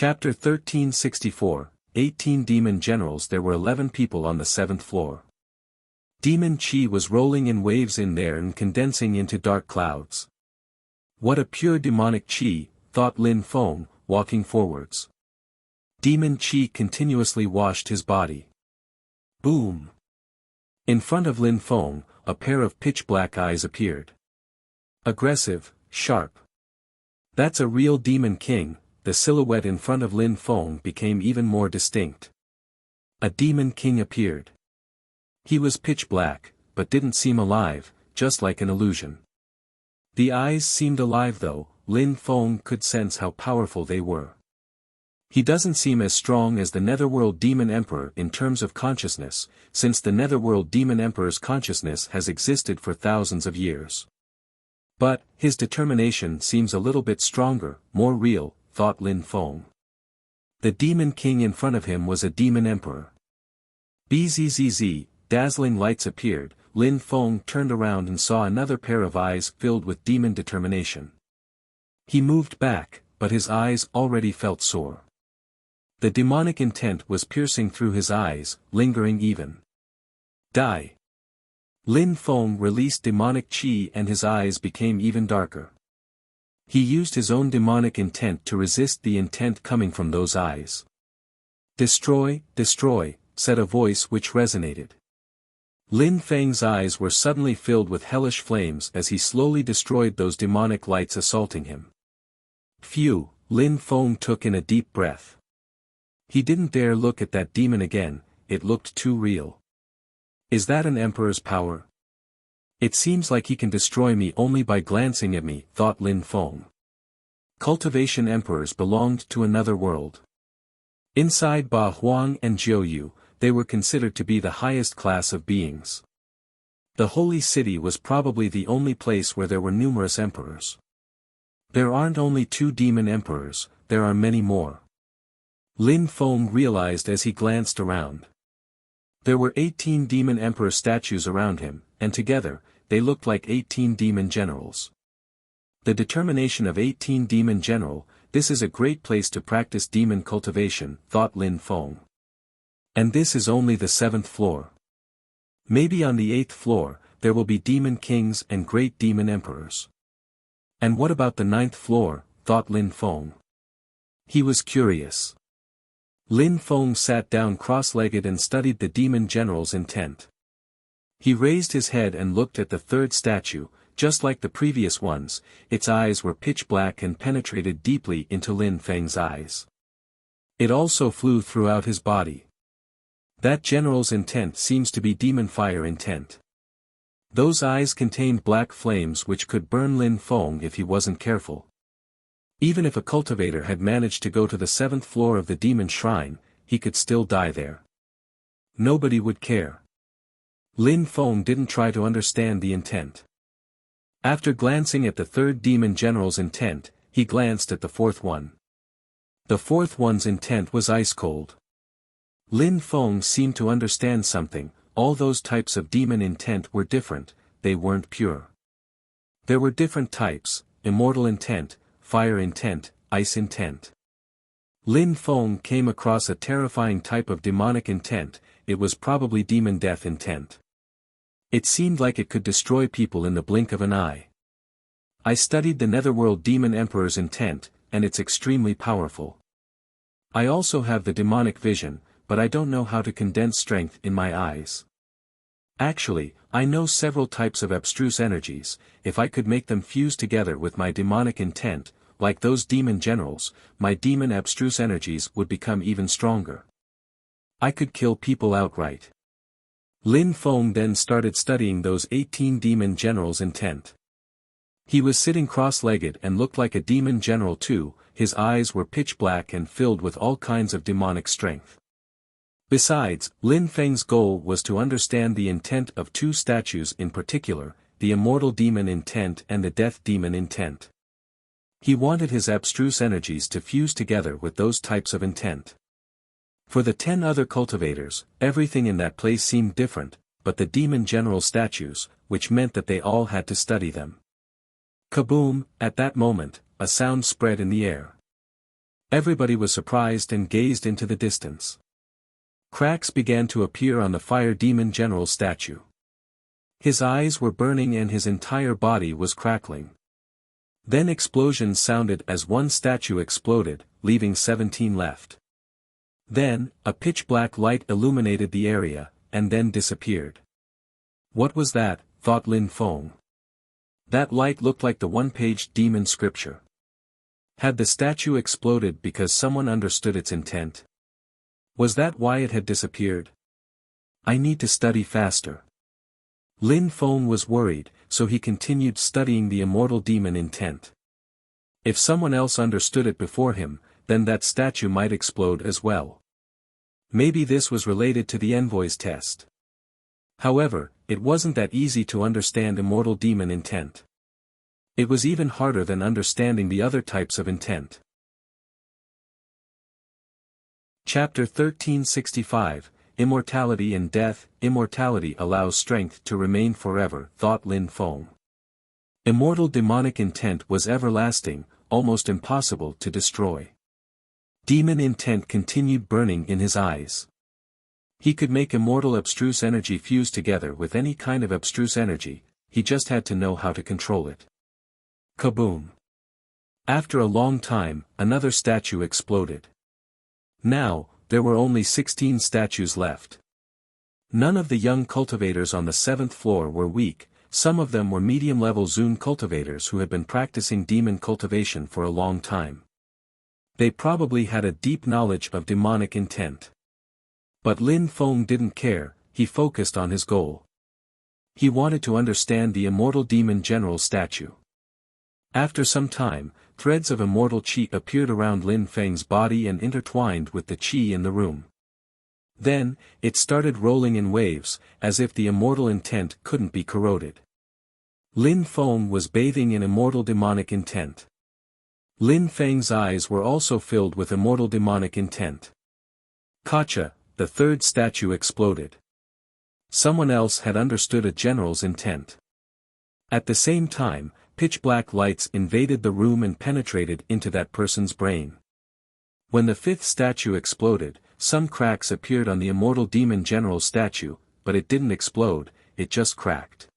Chapter 1364, 18 Demon Generals. There were 11 people on the 7th floor. Demon chi was rolling in waves in there and condensing into dark clouds. What a pure demonic chi, thought Lin Feng, walking forwards. Demon chi continuously washed his body. Boom! In front of Lin Feng, a pair of pitch-black eyes appeared. Aggressive, sharp. That's a real demon king. The silhouette in front of Lin Feng became even more distinct. A demon king appeared. He was pitch black, but didn't seem alive, just like an illusion. The eyes seemed alive though. Lin Feng could sense how powerful they were. He doesn't seem as strong as the Netherworld Demon Emperor in terms of consciousness, since the Netherworld Demon Emperor's consciousness has existed for thousands of years. But, his determination seems a little bit stronger, more real, thought Lin Feng. The demon king in front of him was a demon emperor. Bzzz, dazzling lights appeared. Lin Feng turned around and saw another pair of eyes filled with demon determination. He moved back, but his eyes already felt sore. The demonic intent was piercing through his eyes, lingering even. Die. Lin Feng released demonic chi and his eyes became even darker. He used his own demonic intent to resist the intent coming from those eyes. Destroy, destroy, said a voice which resonated. Lin Feng's eyes were suddenly filled with hellish flames as he slowly destroyed those demonic lights assaulting him. Phew, Lin Feng took in a deep breath. He didn't dare look at that demon again, it looked too real. Is that an emperor's power? It seems like he can destroy me only by glancing at me, thought Lin Feng. Cultivation emperors belonged to another world. Inside Ba Huang and Jiu Yu, they were considered to be the highest class of beings. The holy city was probably the only place where there were numerous emperors. There aren't only 2 demon emperors, there are many more. Lin Feng realized as he glanced around. There were 18 demon emperor statues around him, and together, they looked like 18 demon generals. The determination of 18 demon general, this is a great place to practice demon cultivation, thought Lin Feng. And this is only the 7th floor. Maybe on the 8th floor, there will be demon kings and great demon emperors. And what about the 9th floor, thought Lin Feng. He was curious. Lin Feng sat down cross-legged and studied the demon general's intent. He raised his head and looked at the 3rd statue, just like the previous ones. Its eyes were pitch black and penetrated deeply into Lin Feng's eyes. It also flew throughout his body. That general's intent seems to be demon fire intent. Those eyes contained black flames which could burn Lin Feng if he wasn't careful. Even if a cultivator had managed to go to the 7th floor of the demon shrine, he could still die there. Nobody would care. Lin Feng didn't try to understand the intent. After glancing at the 3rd demon general's intent, he glanced at the 4th one. The 4th one's intent was ice cold. Lin Feng seemed to understand something. All those types of demon intent were different, they weren't pure. There were different types: immortal intent, fire intent, ice intent. Lin Feng came across a terrifying type of demonic intent. It was probably demon death intent. It seemed like it could destroy people in the blink of an eye. I studied the Netherworld Demon Emperor's intent, and it's extremely powerful. I also have the demonic vision, but I don't know how to condense strength in my eyes. Actually, I know several types of abstruse energies. If I could make them fuse together with my demonic intent, like those demon generals, my demon abstruse energies would become even stronger. I could kill people outright. Lin Feng then started studying those 18 demon generals' intent. He was sitting cross-legged and looked like a demon general too. His eyes were pitch black and filled with all kinds of demonic strength. Besides, Lin Feng's goal was to understand the intent of 2 statues in particular, the immortal demon intent and the death demon intent. He wanted his abstruse energies to fuse together with those types of intent. For the 10 other cultivators, everything in that place seemed different, but the demon general statues, which meant that they all had to study them. Kaboom! At that moment, a sound spread in the air. Everybody was surprised and gazed into the distance. Cracks began to appear on the fire demon general's statue. His eyes were burning and his entire body was crackling. Then explosions sounded as one statue exploded, leaving 17 left. Then, a pitch-black light illuminated the area, and then disappeared. What was that, thought Lin Feng. That light looked like the one-page demon scripture. Had the statue exploded because someone understood its intent? Was that why it had disappeared? I need to study faster. Lin Feng was worried, so he continued studying the immortal demon intent. If someone else understood it before him, then that statue might explode as well. Maybe this was related to the envoy's test. However, it wasn't that easy to understand immortal demon intent. It was even harder than understanding the other types of intent. Chapter 1365, Immortality and Death. Immortality allows strength to remain forever, thought Lin Feng. Immortal demonic intent was everlasting, almost impossible to destroy. Demon intent continued burning in his eyes. He could make immortal abstruse energy fuse together with any kind of abstruse energy, he just had to know how to control it. Kaboom! After a long time, another statue exploded. Now, there were only 16 statues left. None of the young cultivators on the 7th floor were weak, some of them were medium-level Zun cultivators who had been practicing demon cultivation for a long time. They probably had a deep knowledge of demonic intent. But Lin Feng didn't care, he focused on his goal. He wanted to understand the immortal demon general statue. After some time, threads of immortal qi appeared around Lin Feng's body and intertwined with the qi in the room. Then, it started rolling in waves, as if the immortal intent couldn't be corroded. Lin Feng was bathing in immortal demonic intent. Lin Feng's eyes were also filled with immortal demonic intent. Gotcha! The third statue exploded. Someone else had understood a general's intent. At the same time, pitch-black lights invaded the room and penetrated into that person's brain. When the 5th statue exploded, some cracks appeared on the immortal demon general's statue, but it didn't explode, it just cracked.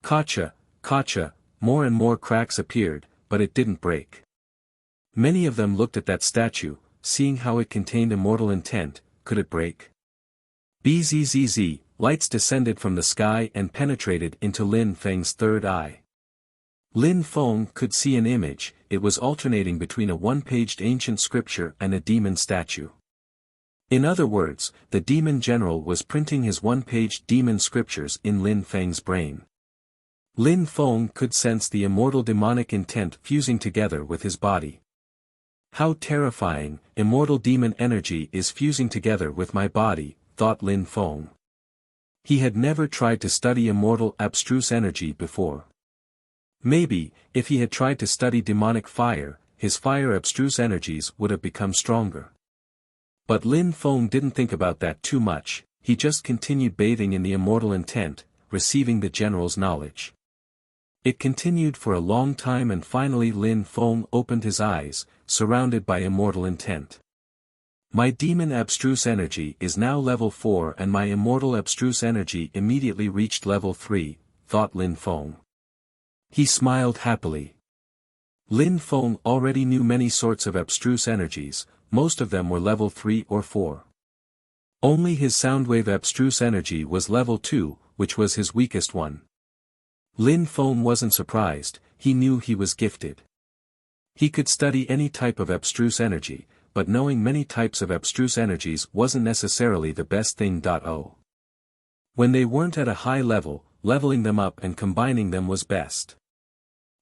Gotcha! Gotcha! More and more cracks appeared, but it didn't break. Many of them looked at that statue, seeing how it contained immortal intent. Could it break? Bzzz, lights descended from the sky and penetrated into Lin Feng's third eye. Lin Feng could see an image, it was alternating between a one-paged ancient scripture and a demon statue. In other words, the demon general was printing his one-paged demon scriptures in Lin Feng's brain. Lin Feng could sense the immortal demonic intent fusing together with his body. How terrifying, immortal demon energy is fusing together with my body, thought Lin Feng. He had never tried to study immortal abstruse energy before. Maybe, if he had tried to study demonic fire, his fire abstruse energies would have become stronger. But Lin Feng didn't think about that too much, he just continued bathing in the immortal intent, receiving the general's knowledge. It continued for a long time and finally Lin Feng opened his eyes, surrounded by immortal intent. My demon abstruse energy is now level 4 and my immortal abstruse energy immediately reached level 3, thought Lin Feng. He smiled happily. Lin Feng already knew many sorts of abstruse energies, most of them were level 3 or 4. Only his soundwave abstruse energy was level 2, which was his weakest one. Lin Feng wasn't surprised, he knew he was gifted. He could study any type of abstruse energy, but knowing many types of abstruse energies wasn't necessarily the best thing. When they weren't at a high level, leveling them up and combining them was best.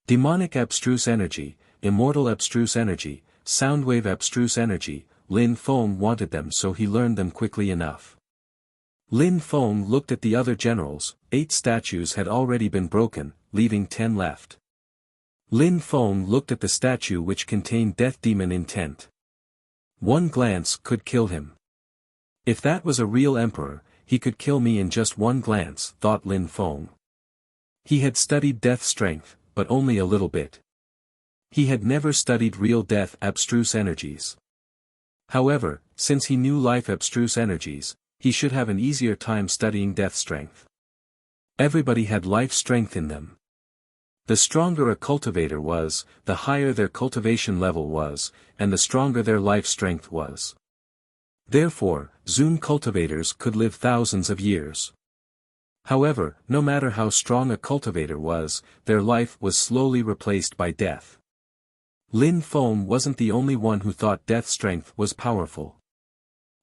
Demonic abstruse energy, immortal abstruse energy, soundwave abstruse energy, Lin Feng wanted them so he learned them quickly enough. Lin Feng looked at the other generals, 8 statues had already been broken, leaving 10 left. Lin Feng looked at the statue which contained death demon intent. One glance could kill him. If that was a real emperor, he could kill me in just one glance, thought Lin Feng. He had studied death strength, but only a little bit. He had never studied real death abstruse energies. However, since he knew life abstruse energies, he should have an easier time studying death strength. Everybody had life strength in them. The stronger a cultivator was, the higher their cultivation level was, and the stronger their life strength was. Therefore, Zun cultivators could live thousands of years. However, no matter how strong a cultivator was, their life was slowly replaced by death. Lin Feng wasn't the only one who thought death strength was powerful.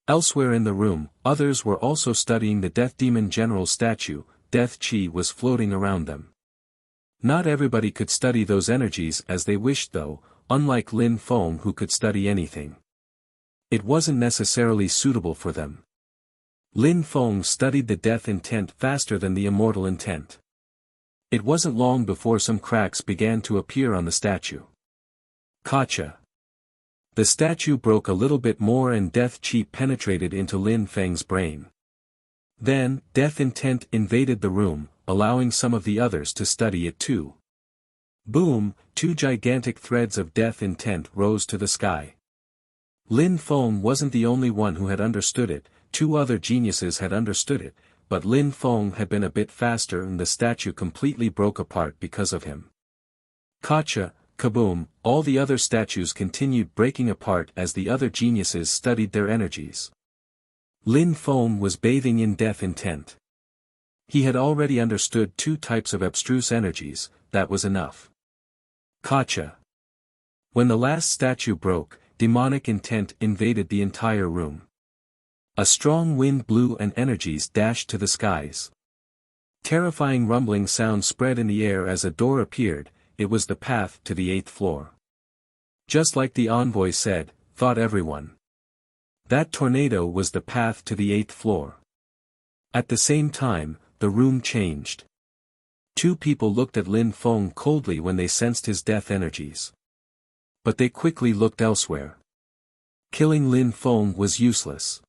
Elsewhere in the room, others were also studying the Death Demon General's statue. Death Qi was floating around them. Not everybody could study those energies as they wished though, unlike Lin Feng who could study anything. It wasn't necessarily suitable for them. Lin Feng studied the death intent faster than the immortal intent. It wasn't long before some cracks began to appear on the statue. Gotcha. The statue broke a little bit more and death qi penetrated into Lin Feng's brain. Then, death intent invaded the room, allowing some of the others to study it too. Boom, two gigantic threads of death intent rose to the sky. Lin Feng wasn't the only one who had understood it, two other geniuses had understood it, but Lin Feng had been a bit faster and the statue completely broke apart because of him. Gotcha. Kaboom, all the other statues continued breaking apart as the other geniuses studied their energies. Lin Feng was bathing in death intent. He had already understood two types of abstruse energies, that was enough. Gotcha. When the last statue broke, demonic intent invaded the entire room. A strong wind blew and energies dashed to the skies. Terrifying rumbling sounds spread in the air as a door appeared. It was the path to the 8th floor. Just like the envoy said, thought everyone. That tornado was the path to the 8th floor. At the same time, the room changed. Two people looked at Lin Feng coldly when they sensed his death energies. But they quickly looked elsewhere. Killing Lin Feng was useless.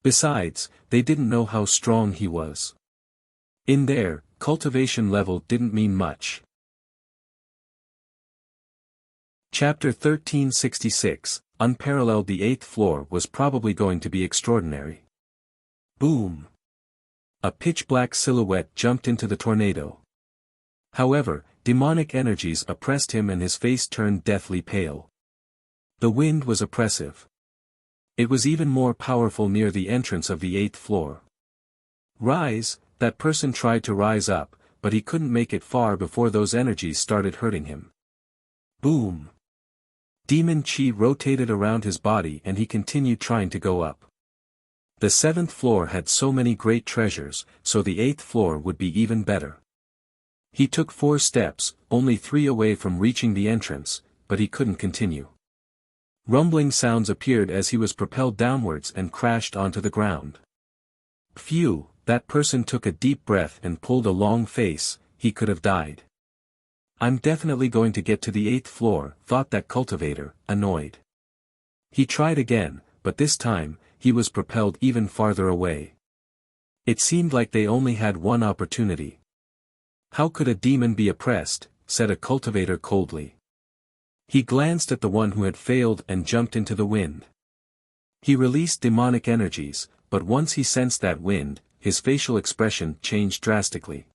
Besides, they didn't know how strong he was. In their cultivation level didn't mean much. Chapter 1366, Unparalleled. The 8th floor was probably going to be extraordinary. Boom! A pitch-black silhouette jumped into the tornado. However, demonic energies oppressed him and his face turned deathly pale. The wind was oppressive. It was even more powerful near the entrance of the 8th floor. Rise! That person tried to rise up, but he couldn't make it far before those energies started hurting him. Boom! Demon Qi rotated around his body and he continued trying to go up. The 7th floor had so many great treasures, so the 8th floor would be even better. He took 4 steps, only 3 away from reaching the entrance, but he couldn't continue. Rumbling sounds appeared as he was propelled downwards and crashed onto the ground. Phew, that person took a deep breath and pulled a long face, he could have died. I'm definitely going to get to the 8th floor, thought that cultivator, annoyed. He tried again, but this time, he was propelled even farther away. It seemed like they only had one opportunity. How could a demon be oppressed, said a cultivator coldly. He glanced at the one who had failed and jumped into the wind. He released demonic energies, but once he sensed that wind, his facial expression changed drastically.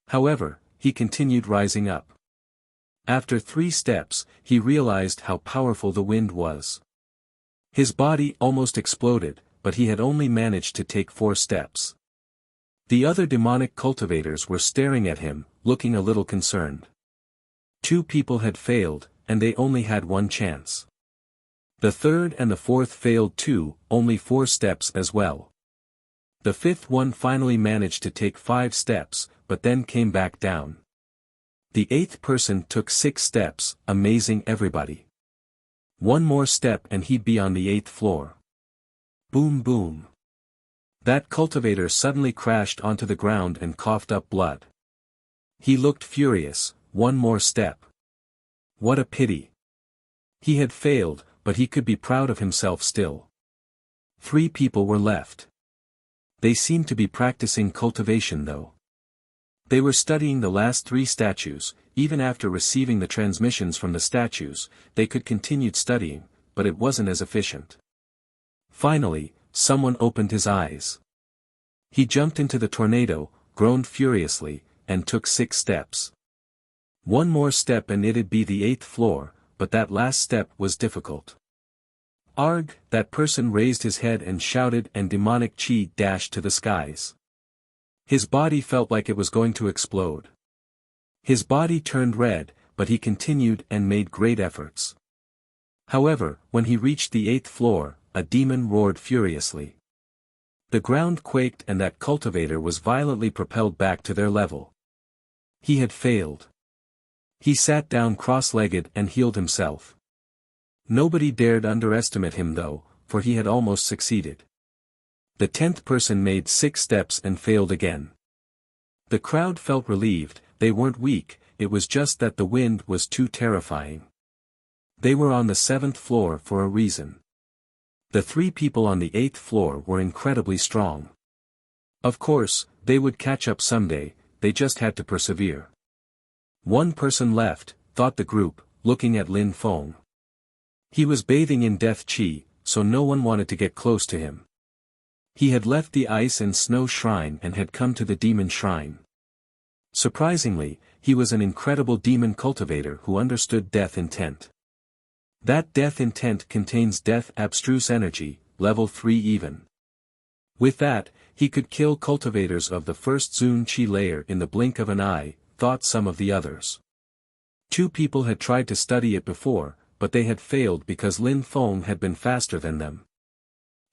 However, he continued rising up. After 3 steps, he realized how powerful the wind was. His body almost exploded, but he had only managed to take 4 steps. The other demonic cultivators were staring at him, looking a little concerned. 2 people had failed, and they only had 1 chance. The 3rd and the 4th failed too, only 4 steps as well. The 5th one finally managed to take 5 steps, but then came back down. The 8th person took 6 steps, amazing everybody. 1 more step and he'd be on the 8th floor. Boom boom. That cultivator suddenly crashed onto the ground and coughed up blood. He looked furious, 1 more step. What a pity. He had failed, but he could be proud of himself still. 3 people were left. They seemed to be practicing cultivation though. They were studying the last 3 statues, even after receiving the transmissions from the statues, they could continue studying, but it wasn't as efficient. Finally, someone opened his eyes. He jumped into the tornado, groaned furiously, and took 6 steps. One more step and it'd be the 8th floor, but that last step was difficult. Arg! That person raised his head and shouted, and demonic chi dashed to the skies. His body felt like it was going to explode. His body turned red, but he continued and made great efforts. However, when he reached the 8th floor, a demon roared furiously. The ground quaked and that cultivator was violently propelled back to their level. He had failed. He sat down cross-legged and healed himself. Nobody dared underestimate him though, for he had almost succeeded. The 10th person made 6 steps and failed again. The crowd felt relieved. They weren't weak, it was just that the wind was too terrifying. They were on the 7th floor for a reason. The 3 people on the 8th floor were incredibly strong. Of course, they would catch up someday, they just had to persevere. One person left, thought the group, looking at Lin Feng. He was bathing in death chi, so no one wanted to get close to him. He had left the ice and snow shrine and had come to the demon shrine. Surprisingly, he was an incredible demon cultivator who understood death intent. That death intent contains death abstruse energy, level 3 even. With that, he could kill cultivators of the first Zun Chi layer in the blink of an eye, thought some of the others. 2 people had tried to study it before, but they had failed because Lin Feng had been faster than them.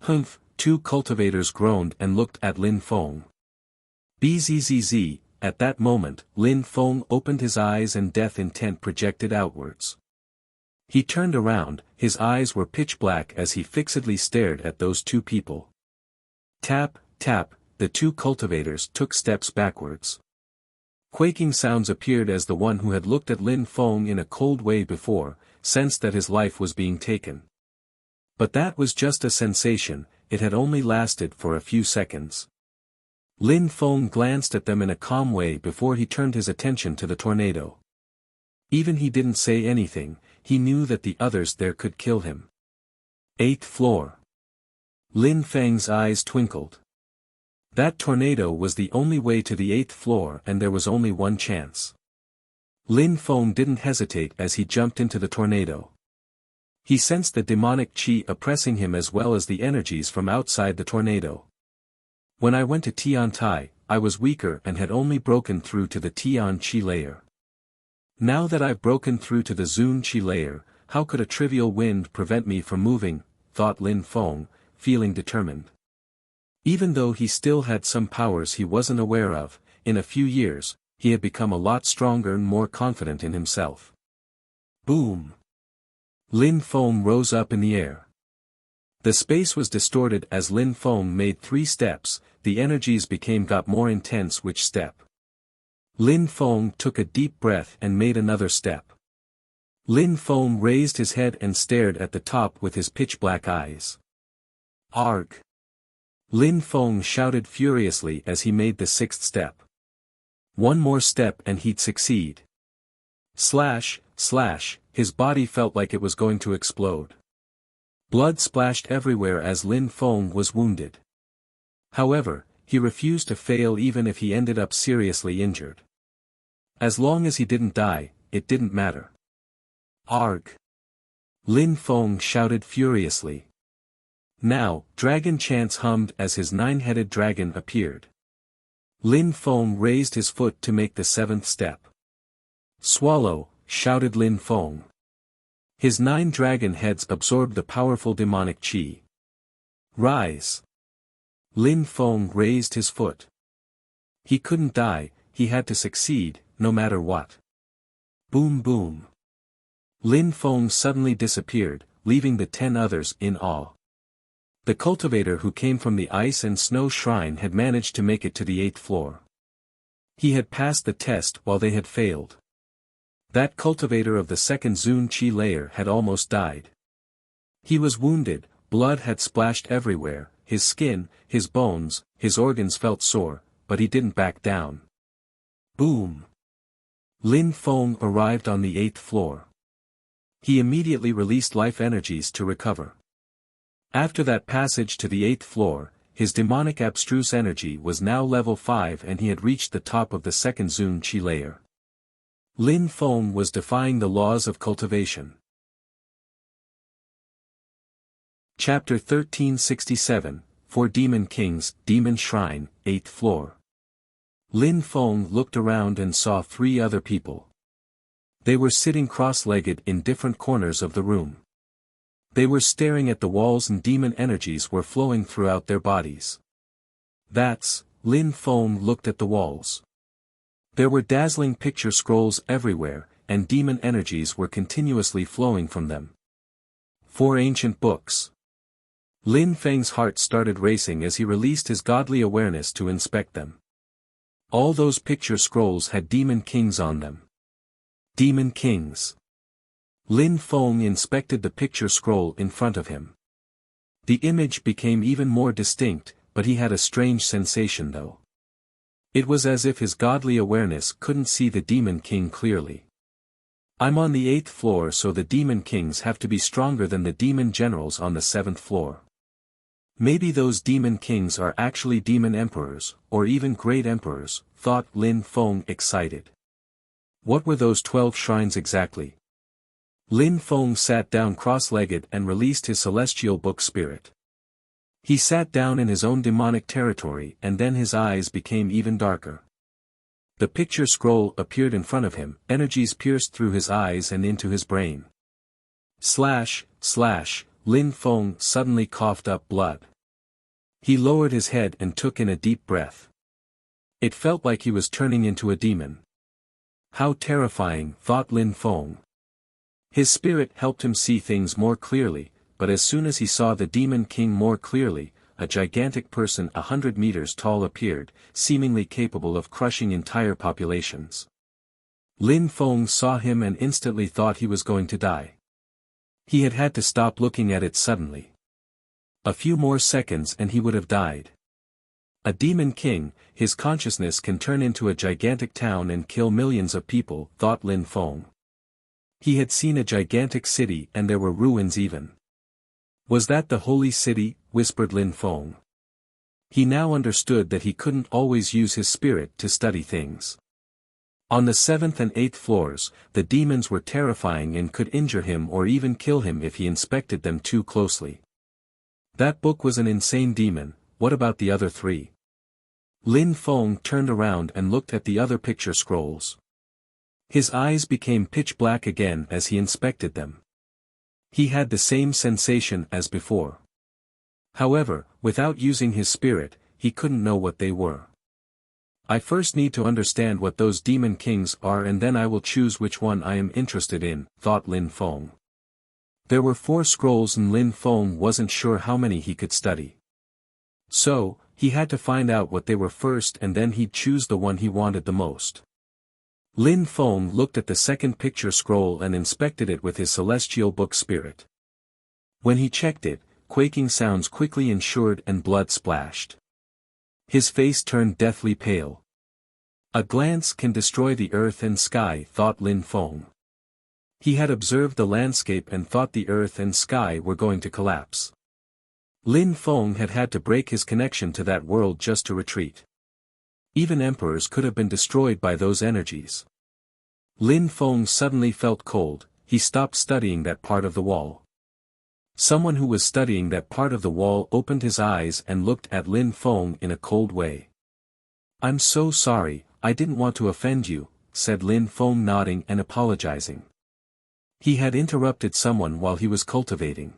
Humph, 2 cultivators groaned and looked at Lin Feng. Bzzz, at that moment, Lin Feng opened his eyes and death intent projected outwards. He turned around, his eyes were pitch black as he fixedly stared at those 2 people. Tap, tap, the 2 cultivators took steps backwards. Quaking sounds appeared as the one who had looked at Lin Feng in a cold way before, sensed that his life was being taken. But that was just a sensation, it had only lasted for a few seconds. Lin Feng glanced at them in a calm way before he turned his attention to the tornado. Even he didn't say anything, he knew that the others there could kill him. 8th floor. Lin Feng's eyes twinkled. That tornado was the only way to the 8th floor and there was only one chance. Lin Feng didn't hesitate as he jumped into the tornado. He sensed the demonic chi oppressing him as well as the energies from outside the tornado. When I went to Tiantai, I was weaker and had only broken through to the Tian Chi layer. Now that I've broken through to the Zun Chi layer, how could a trivial wind prevent me from moving, thought Lin Feng, feeling determined. Even though he still had some powers he wasn't aware of, in a few years, he had become a lot stronger and more confident in himself. Boom! Lin Feng rose up in the air. The space was distorted as Lin Feng made 3 steps, the energies got more intense which step. Lin Feng took a deep breath and made another step. Lin Feng raised his head and stared at the top with his pitch-black eyes. Arg! Lin Feng shouted furiously as he made the 6th step. One more step and he'd succeed. Slash, slash, his body felt like it was going to explode. Blood splashed everywhere as Lin Feng was wounded. However, he refused to fail even if he ended up seriously injured. As long as he didn't die, it didn't matter. Arg! Lin Feng shouted furiously. Now, dragon chants hummed as his 9-headed dragon appeared. Lin Feng raised his foot to make the 7th step. Swallow, shouted Lin Feng. His 9 dragon heads absorbed the powerful demonic chi. Rise! Lin Feng raised his foot. He couldn't die, he had to succeed, no matter what. Boom boom. Lin Feng suddenly disappeared, leaving the 10 others in awe. The cultivator who came from the ice and snow shrine had managed to make it to the 8th floor. He had passed the test while they had failed. That cultivator of the 2nd Zun Chi layer had almost died. He was wounded, blood had splashed everywhere, his skin, his bones, his organs felt sore, but he didn't back down. Boom! Lin Feng arrived on the 8th floor. He immediately released life energies to recover. After that passage to the 8th floor, his demonic abstruse energy was now level 5 and he had reached the top of the second Zun Qi layer. Lin Feng was defying the laws of cultivation. Chapter 1367, 4 Demon Kings, Demon Shrine, 8th floor. Lin Feng looked around and saw 3 other people. They were sitting cross-legged in different corners of the room. They were staring at the walls and demon energies were flowing throughout their bodies. Lin Feng looked at the walls. There were dazzling picture scrolls everywhere, and demon energies were continuously flowing from them. 4 ancient books. Lin Feng's heart started racing as he released his godly awareness to inspect them. All those picture scrolls had demon kings on them. Demon kings. Lin Feng inspected the picture scroll in front of him. The image became even more distinct, but he had a strange sensation though. It was as if his godly awareness couldn't see the demon king clearly. I'm on the 8th floor, so the demon kings have to be stronger than the demon generals on the 7th floor. Maybe those demon kings are actually demon emperors, or even great emperors, thought Lin Feng excited. What were those 12 shrines exactly? Lin Feng sat down cross-legged and released his celestial book spirit. He sat down in his own demonic territory and then his eyes became even darker. The picture scroll appeared in front of him, energies pierced through his eyes and into his brain. Lin Feng suddenly coughed up blood. He lowered his head and took in a deep breath. It felt like he was turning into a demon. How terrifying, thought Lin Feng. His spirit helped him see things more clearly, but as soon as he saw the demon king more clearly, a gigantic person 100 meters tall appeared, seemingly capable of crushing entire populations. Lin Feng saw him and instantly thought he was going to die. He had to stop looking at it suddenly. A few more seconds and he would have died. A demon king, his consciousness can turn into a gigantic town and kill millions of people, thought Lin Feng. He had seen a gigantic city and there were ruins even. Was that the holy city, whispered Lin Feng. He now understood that he couldn't always use his spirit to study things. On the 7th and 8th floors, the demons were terrifying and could injure him or even kill him if he inspected them too closely. That book was an insane demon. What about the other 3? Lin Feng turned around and looked at the other picture scrolls. His eyes became pitch black again as he inspected them. He had the same sensation as before. However, without using his spirit, he couldn't know what they were. I first need to understand what those demon kings are and then I will choose which one I am interested in, thought Lin Feng. There were 4 scrolls and Lin Feng wasn't sure how many he could study. So, he had to find out what they were first and then he'd choose the one he wanted the most. Lin Feng looked at the second picture scroll and inspected it with his celestial book spirit. When he checked it, quaking sounds quickly ensued and blood splashed. His face turned deathly pale. A glance can destroy the earth and sky, thought Lin Feng. He had observed the landscape and thought the earth and sky were going to collapse. Lin Feng had to break his connection to that world just to retreat. Even emperors could have been destroyed by those energies. Lin Feng suddenly felt cold, he stopped studying that part of the wall. Someone who was studying that part of the wall opened his eyes and looked at Lin Feng in a cold way. I'm so sorry, I didn't want to offend you, said Lin Feng nodding and apologizing. He had interrupted someone while he was cultivating.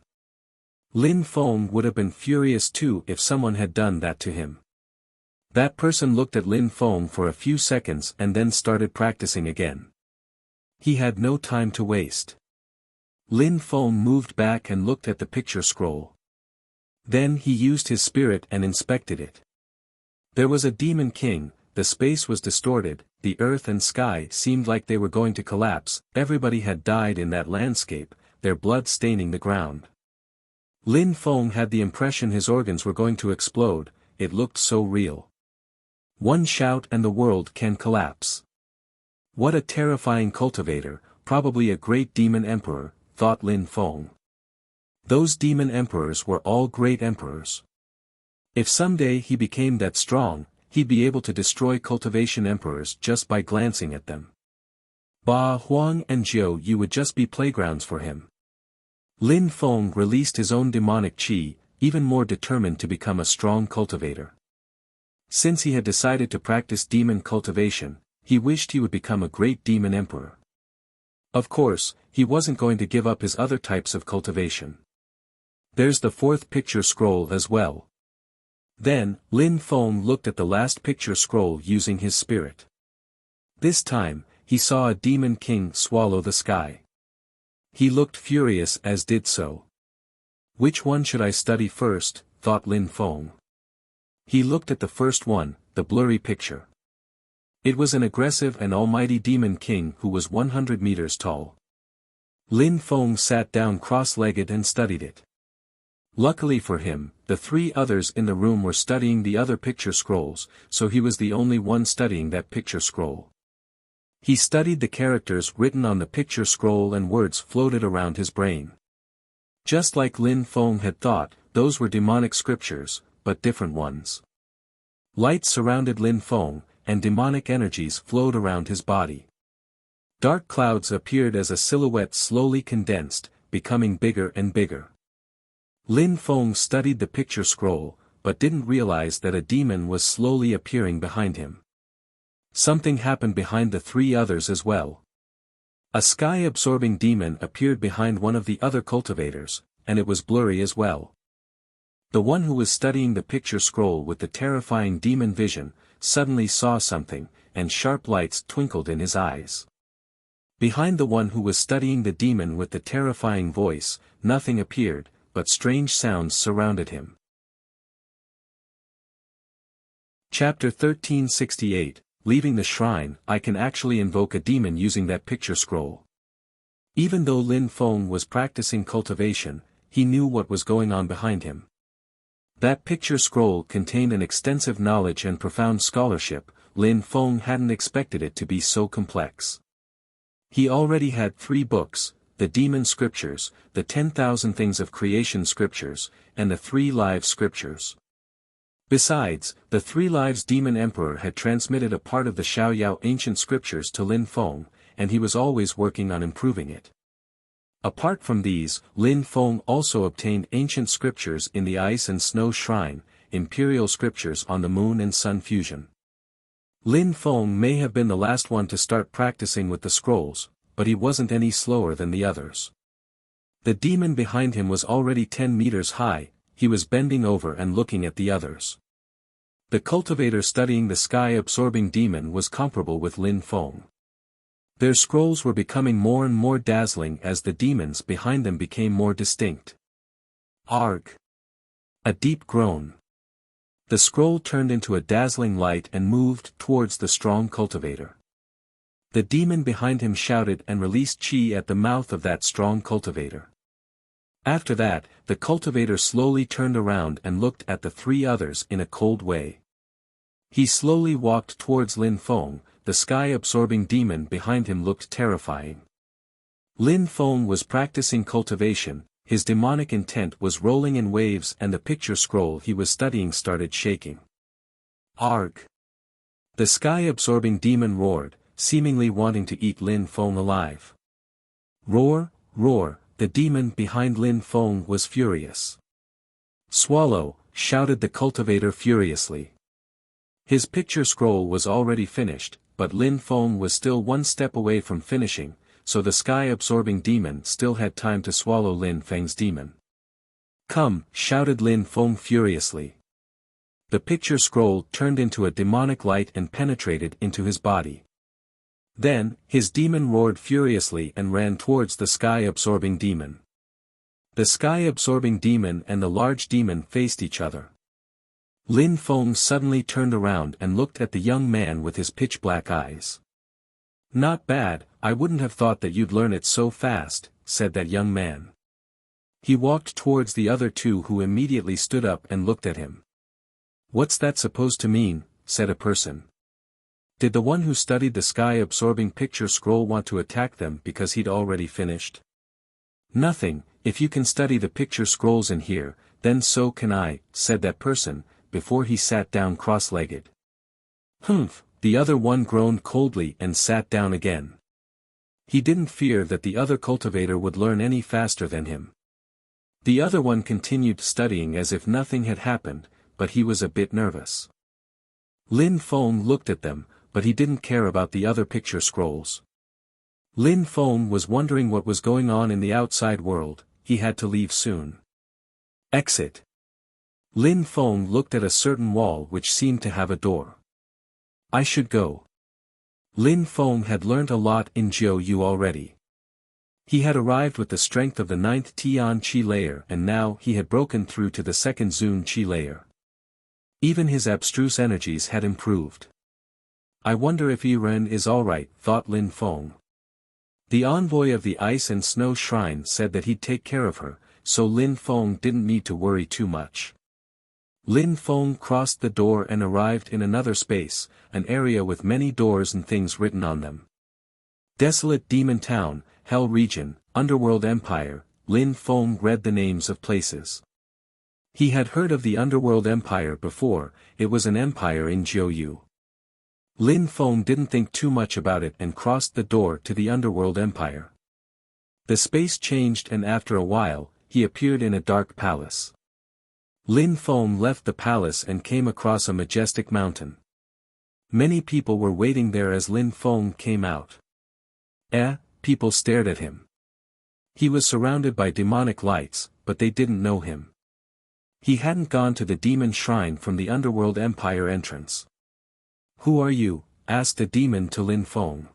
Lin Feng would have been furious too if someone had done that to him. That person looked at Lin Feng for a few seconds and then started practicing again. He had no time to waste. Lin Feng moved back and looked at the picture scroll. Then he used his spirit and inspected it. There was a demon king, the space was distorted, the earth and sky seemed like they were going to collapse, everybody had died in that landscape, their blood staining the ground. Lin Feng had the impression his organs were going to explode, it looked so real. One shout and the world can collapse. What a terrifying cultivator, probably a great demon emperor, thought Lin Feng. Those demon emperors were all great emperors. If someday he became that strong, he'd be able to destroy cultivation emperors just by glancing at them. Ba Huang and Jiu Yu would just be playgrounds for him. Lin Feng released his own demonic qi, even more determined to become a strong cultivator. Since he had decided to practice demon cultivation, he wished he would become a great demon emperor. Of course, he wasn't going to give up his other types of cultivation. There's the fourth picture scroll as well. Then, Lin Feng looked at the last picture scroll using his spirit. This time, he saw a demon king swallow the sky. He looked furious as did so. Which one should I study first, thought Lin Feng. He looked at the first one, the blurry picture. It was an aggressive and almighty demon king who was 100 meters tall. Lin Feng sat down cross-legged and studied it. Luckily for him, the three others in the room were studying the other picture scrolls, so he was the only one studying that picture scroll. He studied the characters written on the picture scroll and words floated around his brain. Just like Lin Feng had thought, those were demonic scriptures, but different ones. Light surrounded Lin Feng, and demonic energies flowed around his body. Dark clouds appeared as a silhouette slowly condensed, becoming bigger and bigger. Lin Feng studied the picture scroll, but didn't realize that a demon was slowly appearing behind him. Something happened behind the three others as well. A sky-absorbing demon appeared behind one of the other cultivators, and it was blurry as well. The one who was studying the picture scroll with the terrifying demon vision, suddenly saw something, and sharp lights twinkled in his eyes. Behind the one who was studying the demon with the terrifying voice, nothing appeared, but strange sounds surrounded him. Chapter 1368, Leaving the Shrine. I can actually invoke a demon using that picture scroll. Even though Lin Feng was practicing cultivation, he knew what was going on behind him. That picture scroll contained an extensive knowledge and profound scholarship. Lin Feng hadn't expected it to be so complex. He already had 3 books, the Demon Scriptures, the 10,000 Things of Creation Scriptures, and the 3 Lives Scriptures. Besides, the 3 Lives Demon Emperor had transmitted a part of the Xiaoyao ancient scriptures to Lin Feng, and he was always working on improving it. Apart from these, Lin Feng also obtained ancient scriptures in the Ice and Snow Shrine, imperial scriptures on the Moon and Sun fusion. Lin Feng may have been the last one to start practicing with the scrolls, but he wasn't any slower than the others. The demon behind him was already 10 meters high. He was bending over and looking at the others. The cultivator studying the sky-absorbing demon was comparable with Lin Feng. Their scrolls were becoming more and more dazzling as the demons behind them became more distinct. Arg! A deep groan. The scroll turned into a dazzling light and moved towards the strong cultivator. The demon behind him shouted and released qi at the mouth of that strong cultivator. After that, the cultivator slowly turned around and looked at the 3 others in a cold way. He slowly walked towards Lin Feng. The sky-absorbing demon behind him looked terrifying. Lin Feng was practicing cultivation, his demonic intent was rolling in waves and the picture scroll he was studying started shaking. Arg! The sky-absorbing demon roared, seemingly wanting to eat Lin Feng alive. Roar, roar, the demon behind Lin Feng was furious. Swallow, shouted the cultivator furiously. His picture scroll was already finished, but Lin Feng was still 1 step away from finishing, so the sky-absorbing demon still had time to swallow Lin Feng's demon. Come, shouted Lin Feng furiously. The picture scroll turned into a demonic light and penetrated into his body. Then, his demon roared furiously and ran towards the sky-absorbing demon. The sky-absorbing demon and the large demon faced each other. Lin Feng suddenly turned around and looked at the young man with his pitch-black eyes. Not bad, I wouldn't have thought that you'd learn it so fast, said that young man. He walked towards the other 2 who immediately stood up and looked at him. What's that supposed to mean, said a person. Did the one who studied the sky-absorbing picture scroll want to attack them because he'd already finished? Nothing, if you can study the picture scrolls in here, then so can I, said that person, before he sat down cross-legged. Humph, the other one groaned coldly and sat down again. He didn't fear that the other cultivator would learn any faster than him. The other one continued studying as if nothing had happened, but he was a bit nervous. Lin Feng looked at them, but he didn't care about the other picture scrolls. Lin Feng was wondering what was going on in the outside world. He had to leave soon. Exit. Lin Feng looked at a certain wall which seemed to have a door. I should go. Lin Feng had learnt a lot in Jiu Yu already. He had arrived with the strength of the 9th Tian Qi layer and now he had broken through to the 2nd Zun Qi layer. Even his abstruse energies had improved. I wonder if Yiren is alright, thought Lin Feng. The envoy of the Ice and Snow Shrine said that he'd take care of her, so Lin Feng didn't need to worry too much. Lin Feng crossed the door and arrived in another space, an area with many doors and things written on them. Desolate Demon Town, Hell Region, Underworld Empire. Lin Feng read the names of places. He had heard of the Underworld Empire before, it was an empire in Jiu Yu. Lin Feng didn't think too much about it and crossed the door to the Underworld Empire. The space changed and after a while, he appeared in a dark palace. Lin Feng left the palace and came across a majestic mountain. Many people were waiting there as Lin Feng came out. People stared at him. He was surrounded by demonic lights, but they didn't know him. He hadn't gone to the demon shrine from the Underworld Empire entrance. Who are you? Asked the demon to Lin Feng.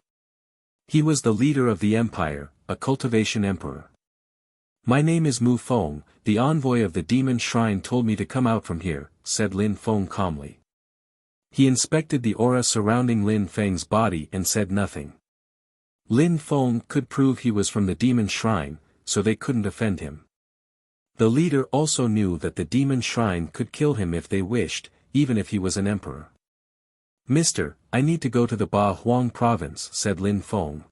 He was the leader of the empire, a cultivation emperor. My name is Mu Feng, the envoy of the demon shrine told me to come out from here, said Lin Feng calmly. He inspected the aura surrounding Lin Feng's body and said nothing. Lin Feng could prove he was from the demon shrine, so they couldn't offend him. The leader also knew that the demon shrine could kill him if they wished, even if he was an emperor. Mister, I need to go to the Ba Huang province, said Lin Feng.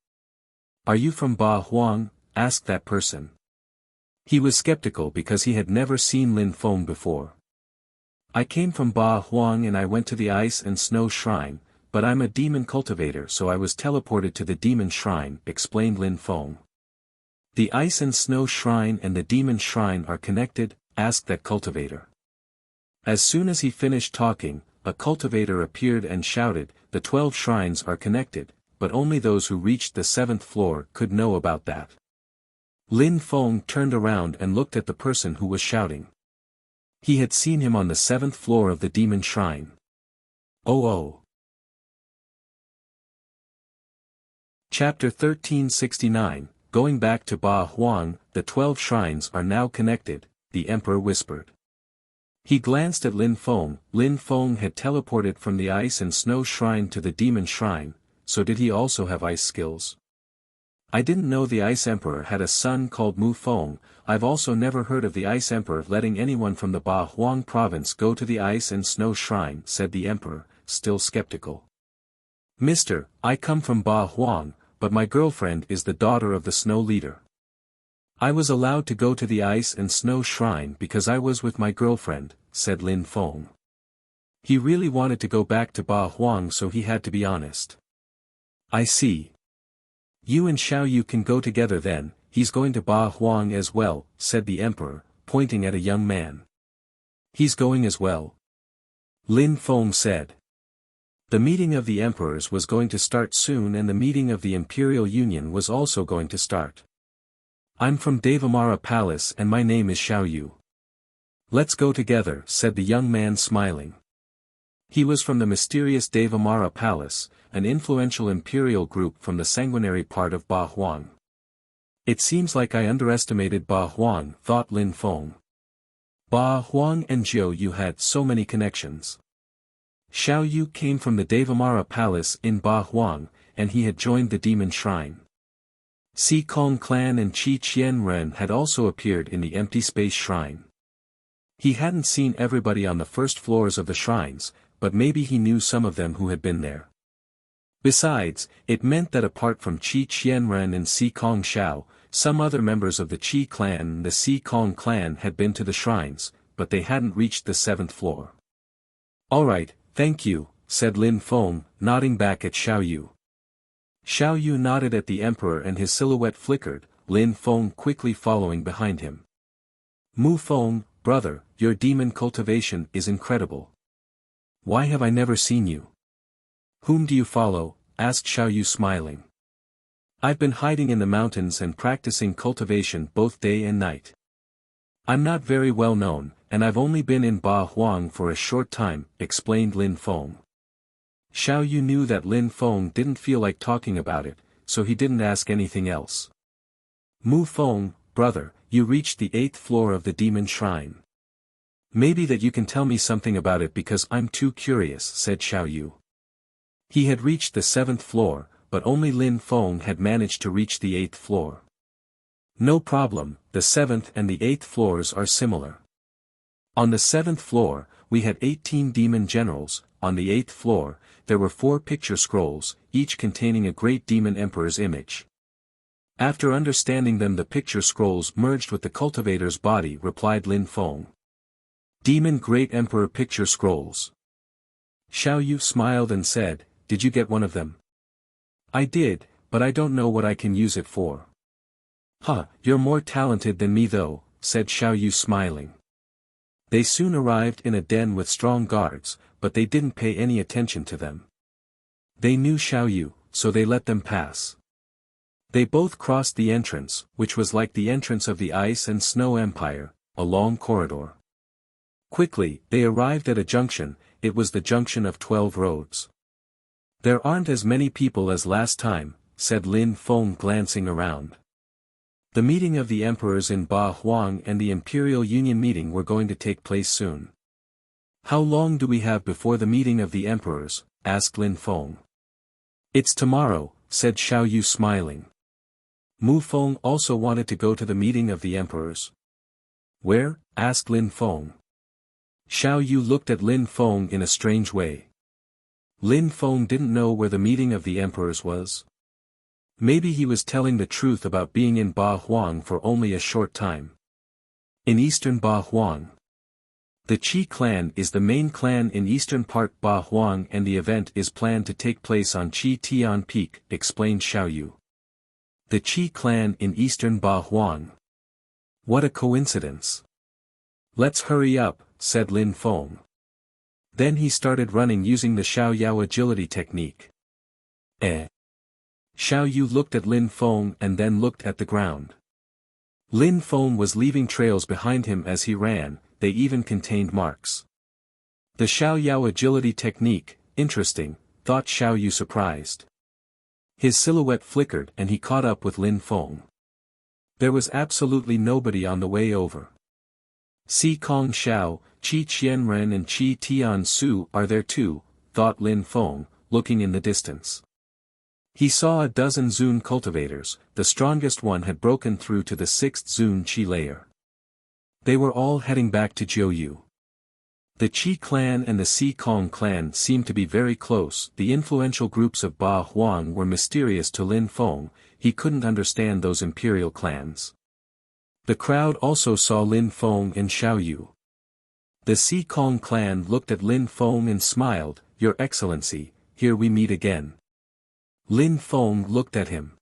Are you from Ba Huang? Asked that person. He was skeptical because he had never seen Lin Feng before. I came from Ba Huang and I went to the Ice and Snow Shrine, but I'm a demon cultivator so I was teleported to the demon shrine, explained Lin Feng. The Ice and Snow Shrine and the demon shrine are connected? Asked that cultivator. As soon as he finished talking, a cultivator appeared and shouted, the 12 shrines are connected, but only those who reached the 7th floor could know about that. Lin Feng turned around and looked at the person who was shouting. He had seen him on the 7th floor of the demon shrine. Oh. Chapter 1369, Going back to Ba Huang, the 12 shrines are now connected, the emperor whispered. He glanced at Lin Feng. Lin Feng had teleported from the Ice and Snow Shrine to the Demon Shrine, so did he also have ice skills? I didn't know the Ice Emperor had a son called Mu Feng. I've also never heard of the Ice Emperor letting anyone from the Ba Huang province go to the Ice and Snow Shrine, said the Emperor, still skeptical. Mister, I come from Ba Huang, but my girlfriend is the daughter of the Snow Leader. I was allowed to go to the Ice and Snow Shrine because I was with my girlfriend, said Lin Feng. He really wanted to go back to Ba Huang so he had to be honest. I see. You and Xiao Yu can go together then, he's going to Ba Huang as well, said the Emperor, pointing at a young man. He's going as well? Lin Feng said. The meeting of the emperors was going to start soon and the meeting of the Imperial Union was also going to start. I'm from Devamara Palace and my name is Xiao Yu. Let's go together, said the young man smiling. He was from the mysterious Devamara Palace, an influential imperial group from the sanguinary part of Ba Huang. It seems like I underestimated Ba Huang, thought Lin Feng. Ba Huang and Jiu Yu had so many connections. Xiao Yu came from the Devamara Palace in Ba Huang, and he had joined the Demon Shrine. Si Kong Clan and Qi Qianren had also appeared in the Empty Space Shrine. He hadn't seen everybody on the first floors of the shrines, but maybe he knew some of them who had been there. Besides, it meant that apart from Qi Qianren and Si Kong Xiao, some other members of the Qi clan and the Si Kong clan had been to the shrines, but they hadn't reached the 7th floor. "All right, thank you," said Lin Feng, nodding back at Xiao Yu. Xiao Yu nodded at the emperor and his silhouette flickered, Lin Feng quickly following behind him. "Mu Feng, brother, your demon cultivation is incredible. Why have I never seen you?" "Whom do you follow?" asked Xiao Yu smiling. "I've been hiding in the mountains and practicing cultivation both day and night. I'm not very well known, and I've only been in Ba Huang for a short time," explained Lin Feng. Xiao Yu knew that Lin Feng didn't feel like talking about it, so he didn't ask anything else. "Mu Feng, brother, you reached the 8th floor of the demon shrine. Maybe that you can tell me something about it because I'm too curious," said Xiao Yu. He had reached the 7th floor, but only Lin Feng had managed to reach the 8th floor. "No problem, the 7th and the 8th floors are similar. On the 7th floor, we had 18 demon generals, on the 8th floor, there were 4 picture scrolls, each containing a great demon emperor's image. After understanding them, the picture scrolls merged with the cultivator's body," replied Lin Feng. "Demon Great Emperor picture scrolls." Xiao Yu smiled and said, "Did you get one of them?" "I did, but I don't know what I can use it for." "Huh, you're more talented than me though," said Xiao Yu smiling. They soon arrived in a den with strong guards, but they didn't pay any attention to them. They knew Xiao Yu, so they let them pass. They both crossed the entrance, which was like the entrance of the Ice and Snow Empire, a long corridor. Quickly, they arrived at a junction. It was the junction of 12 roads. "There aren't as many people as last time," said Lin Feng glancing around. The meeting of the emperors in Ba Huang and the Imperial Union meeting were going to take place soon. "How long do we have before the meeting of the emperors?" asked Lin Feng. "It's tomorrow," said Xiao Yu smiling. Mu Feng also wanted to go to the meeting of the emperors. "Where?" asked Lin Feng. Xiao Yu looked at Lin Feng in a strange way. Lin Feng didn't know where the meeting of the emperors was. Maybe he was telling the truth about being in Ba Huang for only a short time. In eastern Ba Huang. The Qi clan is the main clan in eastern part Ba Huang, and the event is planned to take place on Qi Tian Peak, explained Xiao Yu. The Qi clan in eastern Ba Huang. What a coincidence. "Let's hurry up," said Lin Feng. Then he started running using the Xiao Yao agility technique. Xiao Yu looked at Lin Feng and then looked at the ground. Lin Feng was leaving trails behind him as he ran, they even contained marks. The Xiao Yao agility technique, interesting, thought Xiao Yu surprised. His silhouette flickered and he caught up with Lin Feng. There was absolutely nobody on the way over. Si Kong Xiao, Qi Qianren and Qi Tian Su are there too, thought Lin Feng, looking in the distance. He saw a dozen Zun cultivators. The strongest one had broken through to the 6th Zun Qi layer. They were all heading back to Jiuyu. The Qi clan and the Si Kong clan seemed to be very close. The influential groups of Ba Huang were mysterious to Lin Feng. He couldn't understand those imperial clans. The crowd also saw Lin Feng and Xiao Yu. The Si Kong clan looked at Lin Feng and smiled, "Your Excellency, here we meet again." Lin Feng looked at him.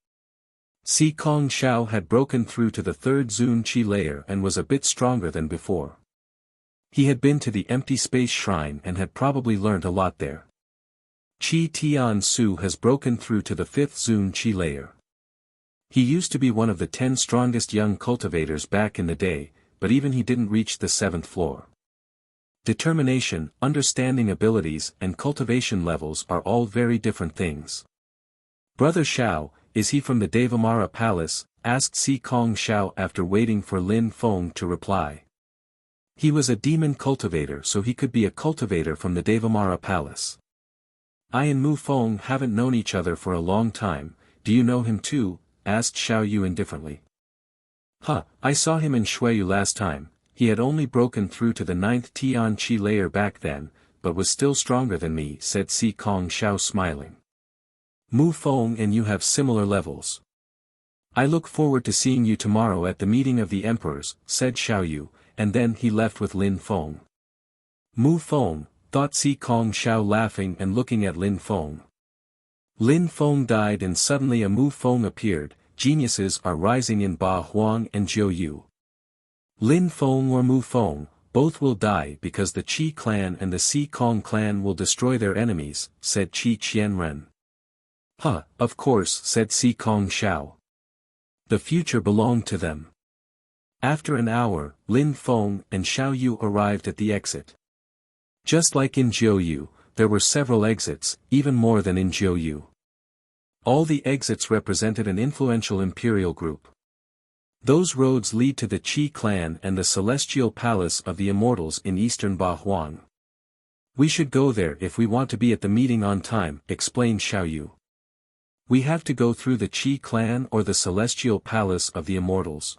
Si Kong Xiao had broken through to the 3rd Zun Qi layer and was a bit stronger than before. He had been to the empty space shrine and had probably learned a lot there. Qi Tian Su has broken through to the 5th Zun Qi layer. He used to be one of the 10 strongest young cultivators back in the day, but even he didn't reach the 7th floor. Determination, understanding abilities and cultivation levels are all very different things. "Brother Xiao, is he from the Devamara Palace?" asked Si Kong Xiao after waiting for Lin Feng to reply. He was a demon cultivator, so he could be a cultivator from the Devamara Palace. "I and Mu Feng haven't known each other for a long time. Do you know him too?" asked Xiao Yu indifferently. "Huh, I saw him in Shuiyu last time. He had only broken through to the 9th Tian Qi layer back then, but was still stronger than me," said Si Kong Xiao smiling. Mu Feng and you have similar levels. I look forward to seeing you tomorrow at the meeting of the emperors, said Xiaoyu, and then he left with Lin Feng. Mu Feng, thought Si Kong Xiao laughing and looking at Lin Feng. Lin Feng died and suddenly a Mu Feng appeared. Geniuses are rising in Ba Huang and Jiu Yu. Lin Feng or Mu Feng, both will die because the Qi clan and the Si Kong clan will destroy their enemies, said Qi Qianren. Huh, of course, said Si Kong Xiao. The future belonged to them. After an hour, Lin Feng and Xiao Yu arrived at the exit. Just like in Jiu Yu, there were several exits, even more than in Jiu Yu. All the exits represented an influential imperial group. Those roads lead to the Qi clan and the celestial palace of the immortals in eastern Ba Huang. We should go there if we want to be at the meeting on time, explained Xiaoyu. We have to go through the Qi clan or the celestial palace of the immortals.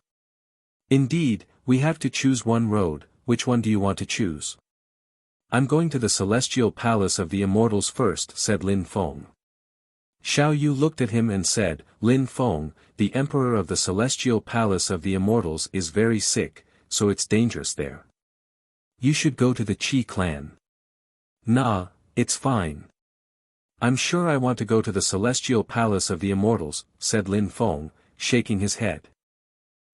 Indeed, we have to choose one road. Which one do you want to choose? I'm going to the celestial palace of the immortals first, said Lin Feng. Xiaoyu looked at him and said, Lin Feng, the emperor of the celestial palace of the immortals is very sick, so it's dangerous there. You should go to the Qi clan. Nah, it's fine. I'm sure I want to go to the celestial palace of the immortals, said Lin Feng, shaking his head.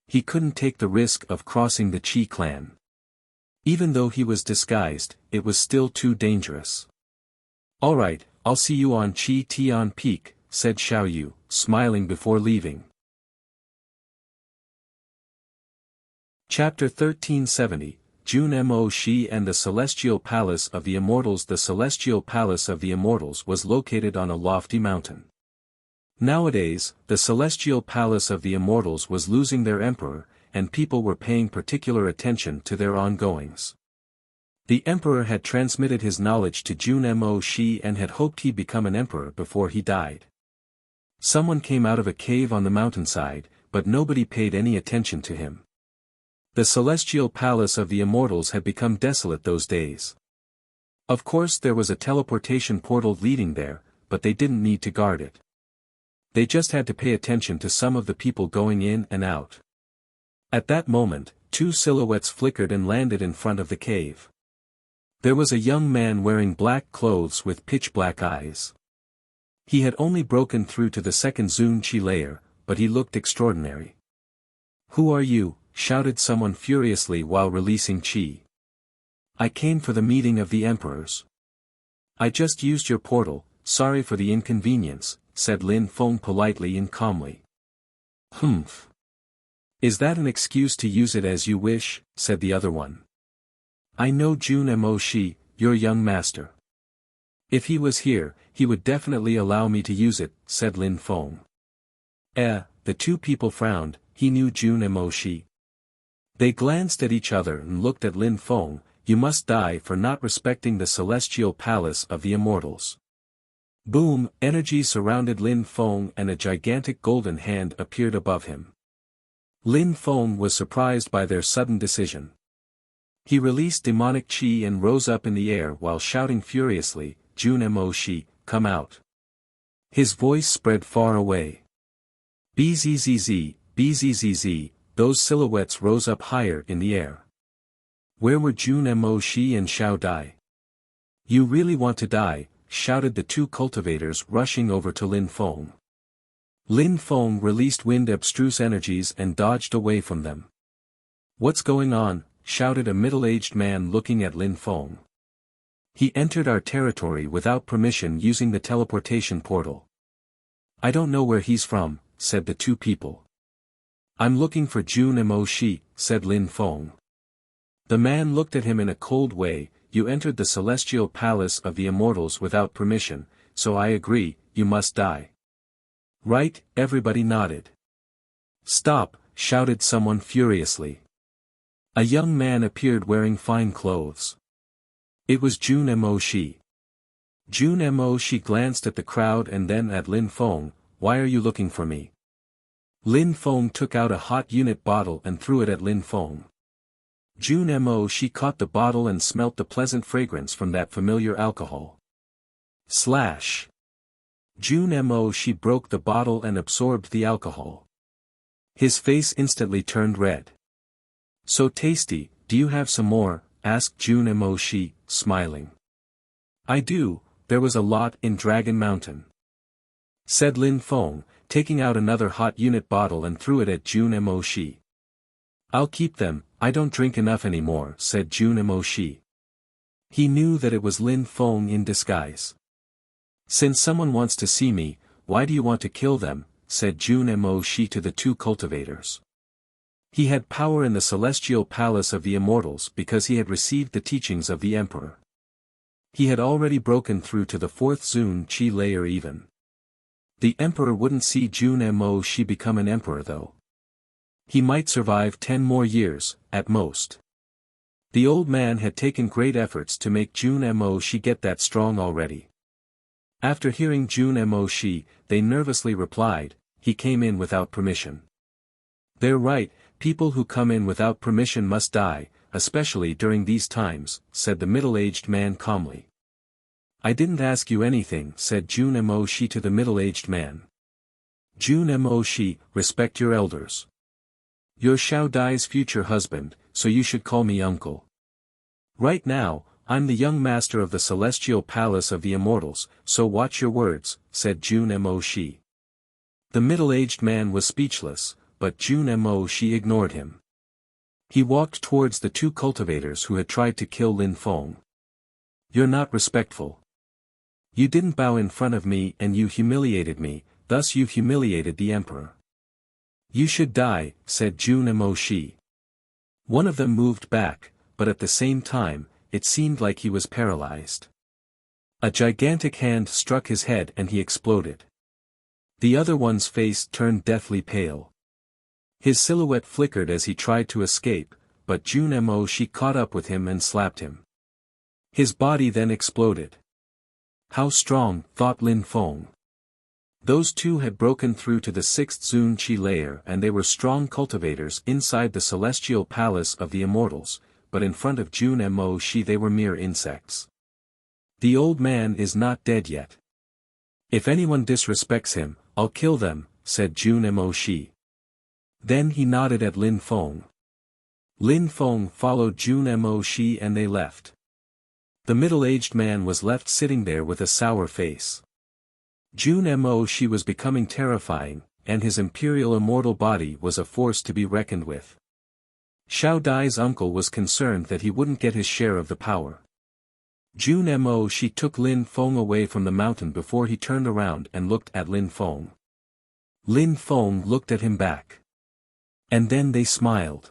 He couldn't take the risk of crossing the Qi clan. Even though he was disguised, it was still too dangerous. Alright, I'll see you on Qi Tian Peak, said Xiaoyu, smiling before leaving. Chapter 1370, Jun Mo Shi and the Celestial Palace of the Immortals. The Celestial Palace of the Immortals was located on a lofty mountain. Nowadays, the Celestial Palace of the Immortals was losing their emperor, and people were paying particular attention to their ongoings. The emperor had transmitted his knowledge to Jun Mo Shi and had hoped he'd become an emperor before he died. Someone came out of a cave on the mountainside, but nobody paid any attention to him. The celestial palace of the immortals had become desolate those days. Of course there was a teleportation portal leading there, but they didn't need to guard it. They just had to pay attention to some of the people going in and out. At that moment, two silhouettes flickered and landed in front of the cave. There was a young man wearing black clothes with pitch-black eyes. He had only broken through to the second Zun Qi layer, but he looked extraordinary. "Who are you?" shouted someone furiously while releasing Qi. "I came for the meeting of the emperors." "I just used your portal, sorry for the inconvenience," said Lin Feng politely and calmly. "Humph. Is that an excuse to use it as you wish?" said the other one. "I know Jun Mo Shi, your young master. If he was here, he would definitely allow me to use it," said Lin Feng. The two people frowned. He knew Jun Mo Shi. They glanced at each other and looked at Lin Feng. "You must die for not respecting the celestial palace of the immortals." Boom! Energy surrounded Lin Feng and a gigantic golden hand appeared above him. Lin Feng was surprised by their sudden decision. He released demonic qi and rose up in the air while shouting furiously, "Jun Mo Shi, come out." His voice spread far away. Bzzz, bzzz, those silhouettes rose up higher in the air. Where were Jun Mo Shi and Xiao Dai? "You really want to die," shouted the two cultivators rushing over to Lin Feng. Lin Feng released wind abstruse energies and dodged away from them. "What's going on?" shouted a middle-aged man looking at Lin Feng. "He entered our territory without permission using the teleportation portal." "I don't know where he's from," said the two people. "I'm looking for Jun Mo Shi," said Lin Feng. The man looked at him in a cold way. "You entered the celestial palace of the immortals without permission, so I agree, you must die." "Right," everybody nodded. "Stop," shouted someone furiously. A young man appeared wearing fine clothes. It was Jun Mo Shi. Jun Mo Shi glanced at the crowd and then at Lin Feng. "Why are you looking for me?" Lin Feng took out a hot unit bottle and threw it at Lin Feng. Jun Mo Shi caught the bottle and smelt the pleasant fragrance from that familiar alcohol. Slash! Jun Mo Shi broke the bottle and absorbed the alcohol. His face instantly turned red. So tasty, do you have some more? Asked Jun Mo Shi, smiling. I do, there was a lot in Dragon Mountain, said Lin Feng, taking out another hot unit bottle and threw it at Jun Mo Shi. I'll keep them, I don't drink enough anymore, said Jun Mo Shi. He knew that it was Lin Feng in disguise. Since someone wants to see me, why do you want to kill them? Said Jun Mo Shi to the two cultivators. He had power in the celestial palace of the immortals because he had received the teachings of the emperor. He had already broken through to the fourth Zun Qi layer even. The emperor wouldn't see Jun Mo Shi become an emperor though. He might survive 10 more years, at most. The old man had taken great efforts to make Jun Mo Shi get that strong already. After hearing Jun Mo Shi, they nervously replied, he came in without permission. They're right, people who come in without permission must die, especially during these times, said the middle-aged man calmly. I didn't ask you anything, said Jun Mo Shi to the middle-aged man. Jun Mo Shi, respect your elders. You're Xiao Dai's future husband, so you should call me uncle. Right now, I'm the young master of the celestial palace of the immortals, so watch your words, said Jun Mo Shi. The middle-aged man was speechless, but Jun Mo Shi ignored him. He walked towards the two cultivators who had tried to kill Lin Feng. You're not respectful. You didn't bow in front of me and you humiliated me, thus you humiliated the emperor. You should die, said Jun Mo Shi. One of them moved back, but at the same time, it seemed like he was paralyzed. A gigantic hand struck his head and he exploded. The other one's face turned deathly pale. His silhouette flickered as he tried to escape, but Jun Mo Shi caught up with him and slapped him. His body then exploded. How strong, thought Lin Feng. Those two had broken through to the sixth Zun Qi layer and they were strong cultivators inside the celestial palace of the immortals, but in front of Jun Mo Shi they were mere insects. The old man is not dead yet. If anyone disrespects him, I'll kill them, said Jun Mo Shi. Then he nodded at Lin Feng. Lin Feng followed Jun Mo Shi and they left. The middle-aged man was left sitting there with a sour face. Jun Mo Shi was becoming terrifying, and his imperial immortal body was a force to be reckoned with. Xiao Dai's uncle was concerned that he wouldn't get his share of the power. Jun Mo Shi took Lin Feng away from the mountain before he turned around and looked at Lin Feng. Lin Feng looked at him back. And then they smiled.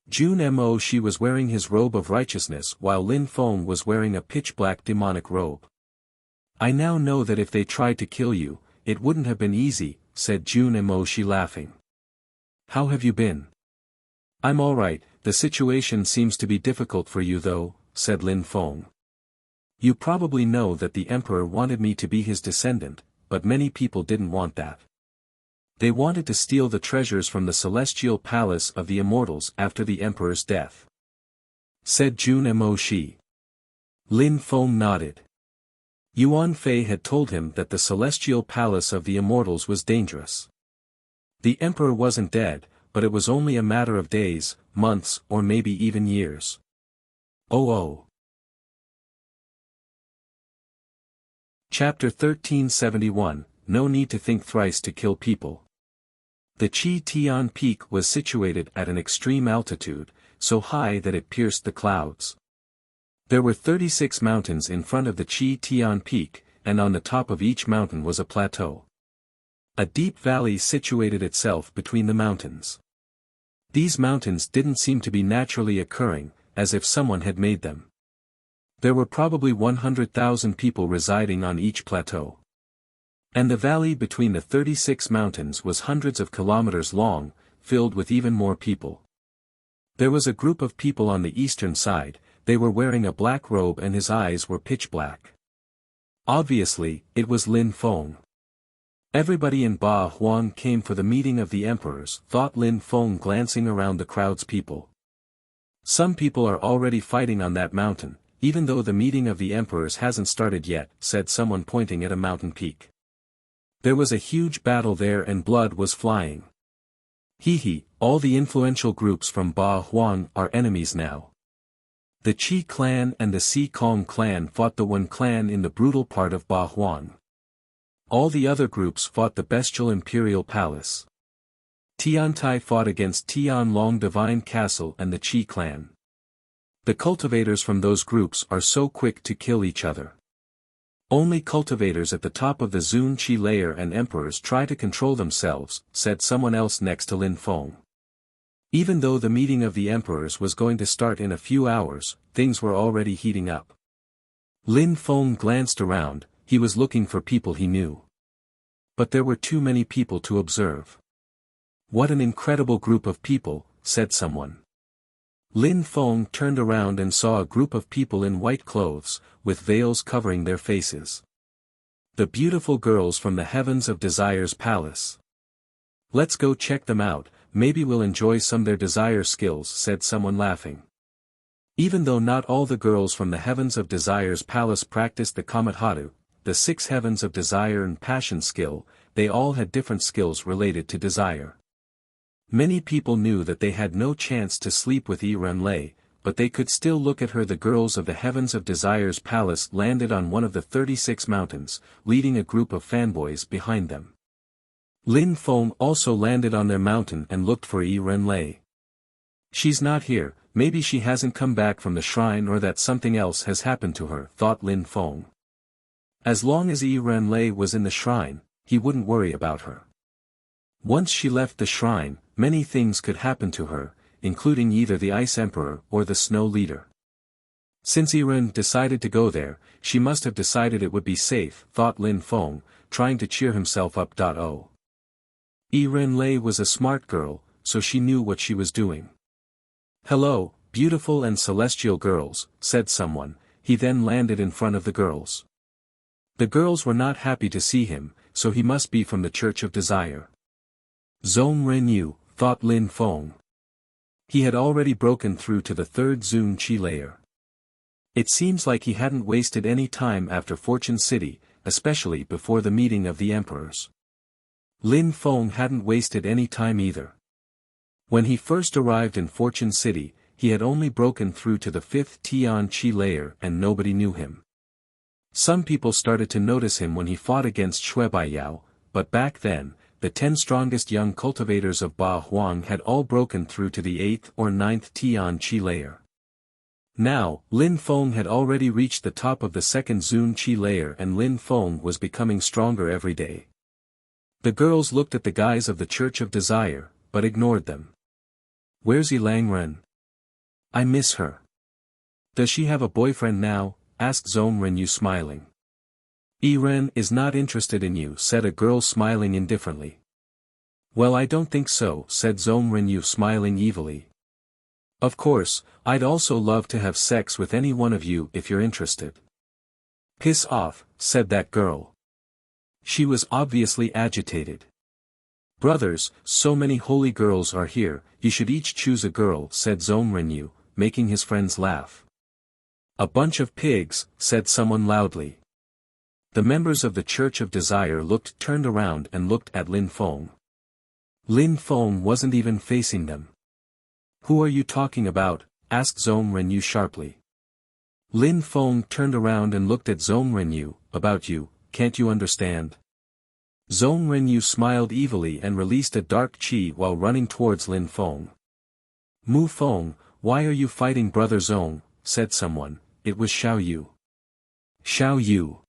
Jun Mo Shi was wearing his robe of righteousness while Lin Feng was wearing a pitch-black demonic robe. I now know that if they tried to kill you, it wouldn't have been easy, said Jun Mo Shi laughing. How have you been? I'm alright, the situation seems to be difficult for you though, said Lin Feng. You probably know that the emperor wanted me to be his descendant, but many people didn't want that. They wanted to steal the treasures from the celestial palace of the immortals after the emperor's death, said Jun Mo Shi. Lin Feng nodded. Yuan Fei had told him that the celestial palace of the immortals was dangerous. The emperor wasn't dead, but it was only a matter of days, months, or maybe even years. Oh. Chapter 1371, No Need to Think Thrice to Kill People. The Qi Tian Peak was situated at an extreme altitude, so high that it pierced the clouds. There were 36 mountains in front of the Qi Tian Peak, and on the top of each mountain was a plateau. A deep valley situated itself between the mountains. These mountains didn't seem to be naturally occurring, as if someone had made them. There were probably 100,000 people residing on each plateau. And the valley between the 36 mountains was hundreds of kilometers long, filled with even more people. There was a group of people on the eastern side, they were wearing a black robe and his eyes were pitch black. Obviously, it was Lin Feng. Everybody in Ba Huan came for the meeting of the emperors, thought Lin Feng glancing around the crowd's people. Some people are already fighting on that mountain, even though the meeting of the emperors hasn't started yet, said someone pointing at a mountain peak. There was a huge battle there and blood was flying. Hee, all the influential groups from Ba Huang are enemies now. The Qi clan and the Si Kong clan fought the Wen clan in the brutal part of Ba Huang. All the other groups fought the bestial imperial palace. Tiantai fought against Tianlong Divine Castle and the Qi clan. The cultivators from those groups are so quick to kill each other. Only cultivators at the top of the Zun Qi layer and emperors try to control themselves, said someone else next to Lin Feng. Even though the meeting of the emperors was going to start in a few hours, things were already heating up. Lin Feng glanced around, he was looking for people he knew. But there were too many people to observe. What an incredible group of people, said someone. Lin Feng turned around and saw a group of people in white clothes, with veils covering their faces. The beautiful girls from the Heavens of Desire's palace. Let's go check them out, maybe we'll enjoy some their desire skills, said someone laughing. Even though not all the girls from the Heavens of Desire's palace practiced the Kamatharu, the 6 Heavens of Desire and Passion skill, they all had different skills related to desire. Many people knew that they had no chance to sleep with Yi Renlei, but they could still look at her. The girls of the Heavens of Desire's palace landed on one of the 36 mountains, leading a group of fanboys behind them. Lin Feng also landed on their mountain and looked for Yi Renlei. She's not here, maybe she hasn't come back from the shrine or that something else has happened to her, thought Lin Feng. As long as Yi Renlei was in the shrine, he wouldn't worry about her. Once she left the shrine, many things could happen to her, including either the Ice Emperor or the Snow Leader. Since Yi Ren decided to go there, she must have decided it would be safe, thought Lin Feng, trying to cheer himself up. Yi Renlei was a smart girl, so she knew what she was doing. Hello, beautiful and celestial girls, said someone. He then landed in front of the girls. The girls were not happy to see him, so he must be from the Church of Desire. Zhong Renyu, thought Lin Feng. He had already broken through to the 3rd Zun Qi layer. It seems like he hadn't wasted any time after Fortune City, especially before the meeting of the emperors. Lin Feng hadn't wasted any time either. When he first arrived in Fortune City, he had only broken through to the 5th Tian Qi layer and nobody knew him. Some people started to notice him when he fought against Shui Baiyao, but back then, the 10 strongest young cultivators of Ba Huang had all broken through to the 8th or 9th Tian Qi layer. Now, Lin Feng had already reached the top of the 2nd Zun Qi layer and Lin Feng was becoming stronger every day. The girls looked at the guys of the Church of Desire, but ignored them. Where's Yi Langren? I miss her. Does she have a boyfriend now? Asked Zhong Renyu smiling. Yi Ren is not interested in you, said a girl smiling indifferently. Well, I don't think so, said Zhong Renyu smiling evilly. Of course, I'd also love to have sex with any one of you if you're interested. Piss off, said that girl. She was obviously agitated. Brothers, so many holy girls are here, you should each choose a girl, said Zhong Renyu, making his friends laugh. A bunch of pigs, said someone loudly. The members of the Church of Desire turned around and looked at Lin Feng. Lin Feng wasn't even facing them. Who are you talking about? Asked Zhong Renyu sharply. Lin Feng turned around and looked at Zhong Renyu. About you, can't you understand? Zhong Renyu smiled evilly and released a dark qi while running towards Lin Feng. Mu Feng, why are you fighting brother Zhong? Said someone. It was Xiao Yu. Xiao Yu.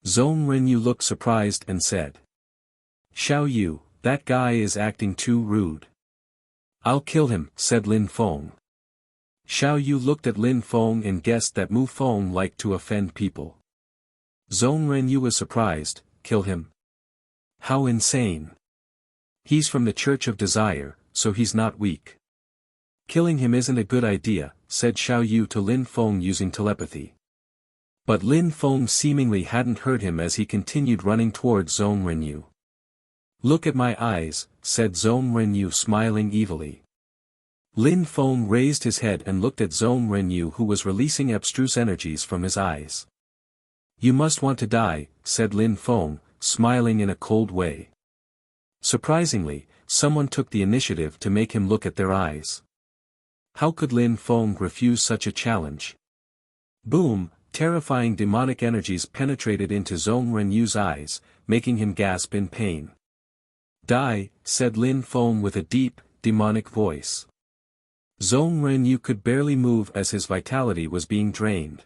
Zhong Renyu looked surprised and said. Xiao Yu, that guy is acting too rude. I'll kill him, said Lin Feng. Xiao Yu looked at Lin Feng and guessed that Mu Feng liked to offend people. Zhong Renyu was surprised. Kill him? How insane. He's from the Church of Desire, so he's not weak. Killing him isn't a good idea, said Xiao Yu to Lin Feng using telepathy. But Lin Feng seemingly hadn't heard him as he continued running towards Zhong Renyu. Look at my eyes, said Zhong Renyu smiling evilly. Lin Feng raised his head and looked at Zhong Renyu who was releasing abstruse energies from his eyes. You must want to die, said Lin Feng, smiling in a cold way. Surprisingly, someone took the initiative to make him look at their eyes. How could Lin Feng refuse such a challenge? Boom! Terrifying demonic energies penetrated into Zhong Renyu's eyes, making him gasp in pain. Die, said Lin Feng with a deep, demonic voice. Zhong Renyu could barely move as his vitality was being drained.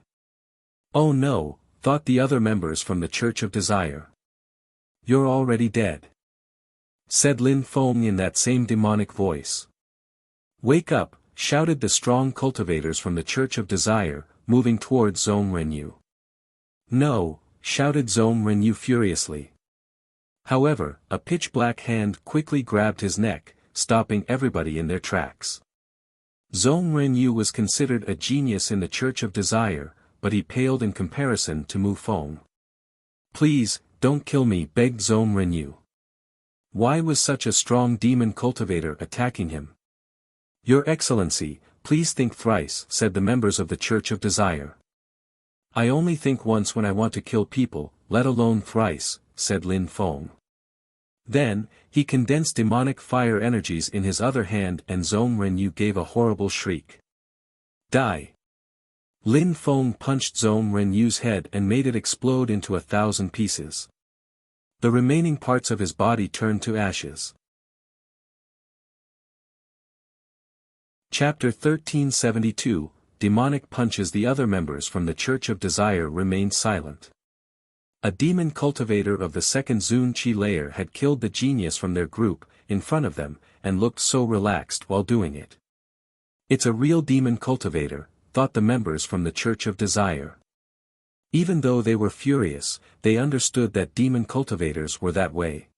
Oh no, thought the other members from the Church of Desire. You're already dead, said Lin Feng in that same demonic voice. Wake up, shouted the strong cultivators from the Church of Desire, moving towards Zhong Renyu. No, shouted Zhong Renyu furiously. However, a pitch-black hand quickly grabbed his neck, stopping everybody in their tracks. Zhong Renyu was considered a genius in the Church of Desire, but he paled in comparison to Mu Feng. Please, don't kill me, begged Zhong Renyu. Why was such a strong demon cultivator attacking him? Your Excellency, please think thrice, said the members of the Church of Desire. I only think once when I want to kill people, let alone thrice, said Lin Feng. Then, he condensed demonic fire energies in his other hand and Zhong Renyu gave a horrible shriek. Die! Lin Feng punched Zhong Renyu's head and made it explode into 1,000 pieces. The remaining parts of his body turned to ashes. Chapter 1372, Demonic Punches. The other members from the Church of Desire remained silent. A demon cultivator of the second Zun Qi layer had killed the genius from their group, in front of them, and looked so relaxed while doing it. It's a real demon cultivator, thought the members from the Church of Desire. Even though they were furious, they understood that demon cultivators were that way.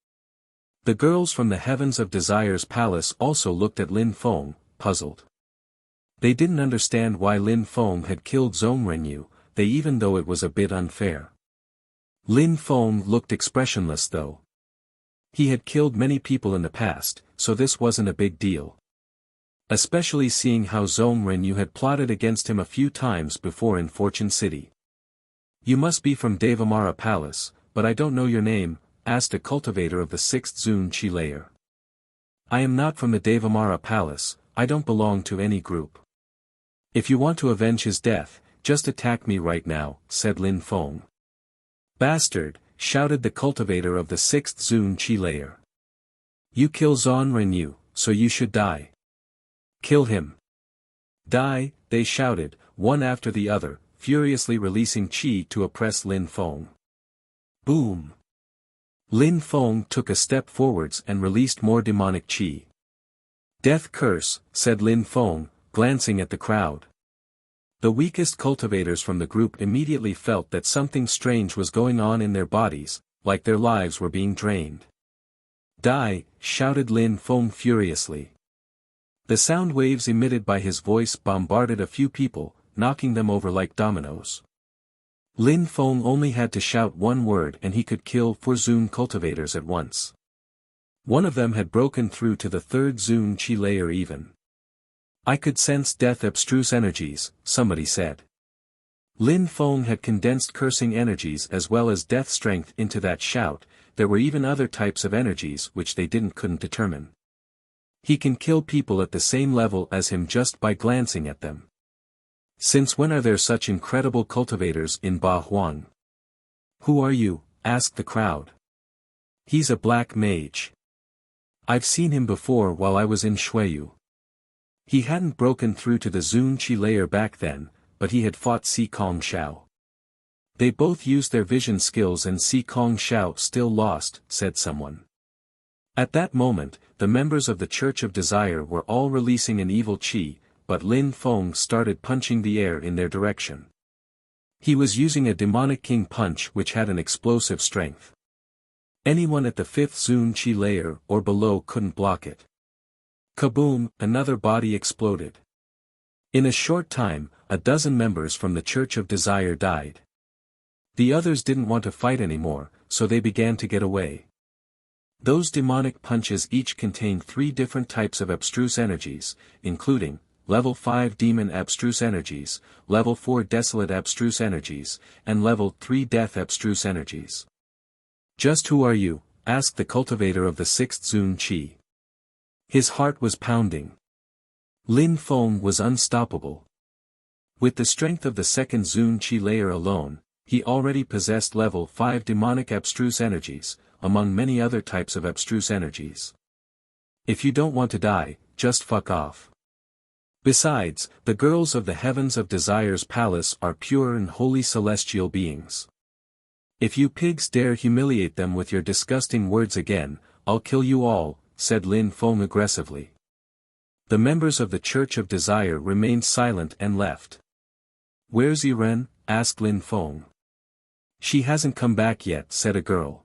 The girls from the Heavens of Desire's palace also looked at Lin Feng, puzzled. They didn't understand why Lin Feng had killed Zhong Renyu, even though it was a bit unfair. Lin Feng looked expressionless though. He had killed many people in the past, so this wasn't a big deal. Especially seeing how Zhong Renyu had plotted against him a few times before in Fortune City. You must be from Devamara Palace, but I don't know your name, asked a cultivator of the 6th Zun Qi layer. I am not from the Devamara Palace, I don't belong to any group. If you want to avenge his death, just attack me right now, said Lin Feng. Bastard, shouted the cultivator of the 6th Zun Qi layer. You kill Zhong Renyu, so you should die. Kill him. Die, they shouted, one after the other, furiously releasing qi to oppress Lin Feng. Boom! Lin Feng took a step forwards and released more demonic qi. Death curse, said Lin Feng, glancing at the crowd. The weakest cultivators from the group immediately felt that something strange was going on in their bodies, like their lives were being drained. Die, shouted Lin Feng furiously. The sound waves emitted by his voice bombarded a few people, knocking them over like dominoes. Lin Feng only had to shout one word and he could kill 4 Zun cultivators at once. One of them had broken through to the 3rd Zun Qi layer even. I could sense death abstruse energies, somebody said. Lin Feng had condensed cursing energies as well as death strength into that shout. There were even other types of energies which they couldn't determine. He can kill people at the same level as him just by glancing at them. Since when are there such incredible cultivators in Ba Huang? Who are you? Asked the crowd. He's a black mage. I've seen him before while I was in Shuiyu. He hadn't broken through to the Zun Qi layer back then, but he had fought Si Kong Xiao. They both used their vision skills and Si Kong Xiao still lost, said someone. At that moment, the members of the Church of Desire were all releasing an evil qi, but Lin Feng started punching the air in their direction. He was using a demonic king punch which had an explosive strength. Anyone at the 5th Zun Qi layer or below couldn't block it. Kaboom! Another body exploded. In a short time, a dozen members from the Church of Desire died. The others didn't want to fight anymore, so they began to get away. Those demonic punches each contained 3 different types of abstruse energies, including Level 5 Demon Abstruse Energies, Level 4 Desolate Abstruse Energies, and Level 3 Death Abstruse Energies. Just who are you? Asked the cultivator of the sixth Zun Qi. His heart was pounding. Lin Feng was unstoppable. With the strength of the second Zun Qi layer alone, he already possessed level 5 demonic abstruse energies, among many other types of abstruse energies. If you don't want to die, just fuck off. Besides, the girls of the Heavens of Desire's palace are pure and holy celestial beings. If you pigs dare humiliate them with your disgusting words again, I'll kill you all, said Lin Feng aggressively. The members of the Church of Desire remained silent and left. Where's Yiren? Asked Lin Feng. She hasn't come back yet, said a girl.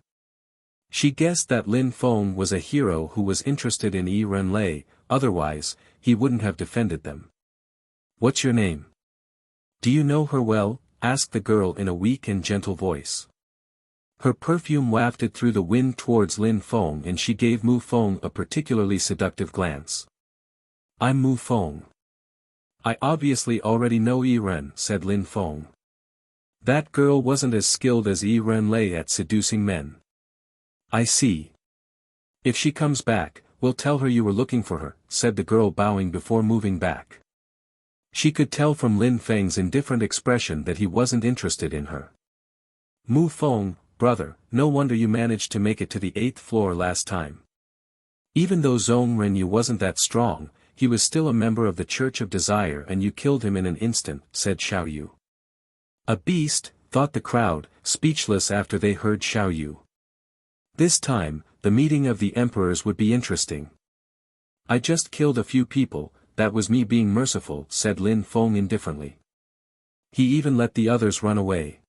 She guessed that Lin Feng was a hero who was interested in Yiren Lei, otherwise, he wouldn't have defended them. What's your name? Do you know her well? Asked the girl in a weak and gentle voice. Her perfume wafted through the wind towards Lin Feng and she gave Mu Feng a particularly seductive glance. I'm Mu Feng. I obviously already know Yiren, said Lin Feng. That girl wasn't as skilled as Yiren Lei at seducing men. I see. If she comes back, we'll tell her you were looking for her, said the girl bowing before moving back. She could tell from Lin Feng's indifferent expression that he wasn't interested in her. Mu Feng, brother, no wonder you managed to make it to the 8th floor last time. Even though Zhong Renyu wasn't that strong, he was still a member of the Church of Desire and you killed him in an instant, said Xiao Yu. A beast, thought the crowd, speechless after they heard Xiao Yu. This time, the meeting of the emperors would be interesting. I just killed a few people, that was me being merciful, said Lin Feng indifferently. He even let the others run away.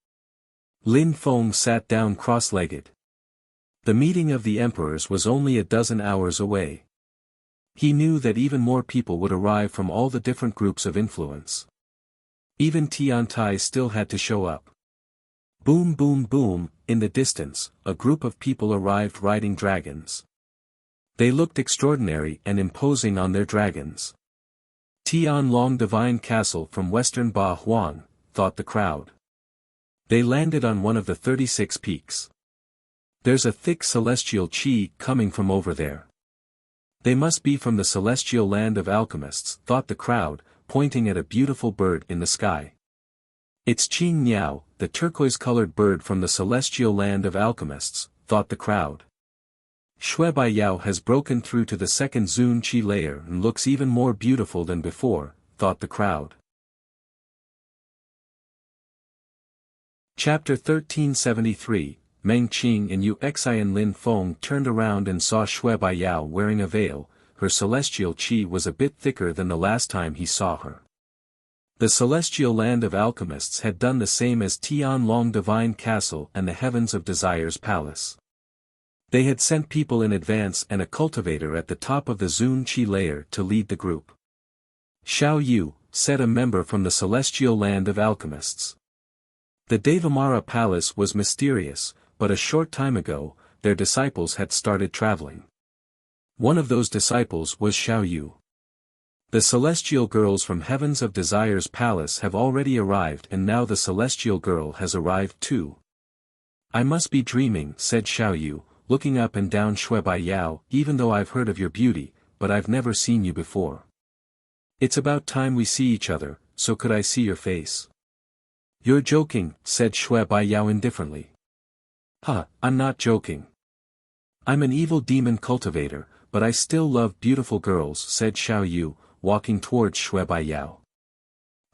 Lin Feng sat down cross-legged. The meeting of the emperors was only a dozen hours away. He knew that even more people would arrive from all the different groups of influence. Even Tiantai still had to show up. Boom boom boom, in the distance, a group of people arrived riding dragons. They looked extraordinary and imposing on their dragons. Tianlong Divine Castle from western Ba Huang, thought the crowd. They landed on one of the 36 peaks. There's a thick celestial qi coming from over there. They must be from the celestial land of alchemists, thought the crowd, pointing at a beautiful bird in the sky. It's Qing Niao, the turquoise-colored bird from the celestial land of alchemists, thought the crowd. Shui Baiyao has broken through to the second Zun Qi layer and looks even more beautiful than before, thought the crowd. Chapter 1373, Meng Qing and Yu Xian. Lin Feng turned around and saw Shui Baiyao wearing a veil. Her celestial qi was a bit thicker than the last time he saw her. The celestial land of alchemists had done the same as Tianlong Divine Castle and the Heavens of Desire's palace. They had sent people in advance and a cultivator at the top of the Zun Qi layer to lead the group. Xiao Yu, said a member from the celestial land of alchemists. The Devamara palace was mysterious, but a short time ago, their disciples had started traveling. One of those disciples was Xiao Yu. The celestial girls from Heavens of Desire's palace have already arrived and now the celestial girl has arrived too. I must be dreaming, said Xiao Yu, looking up and down Shui Baiyao, even though I've heard of your beauty, but I've never seen you before. It's about time we see each other, so could I see your face? You're joking, said Shui Baiyao indifferently. I'm not joking. I'm an evil demon cultivator, but I still love beautiful girls, said Xiao Yu, walking towards Shui Baiyao.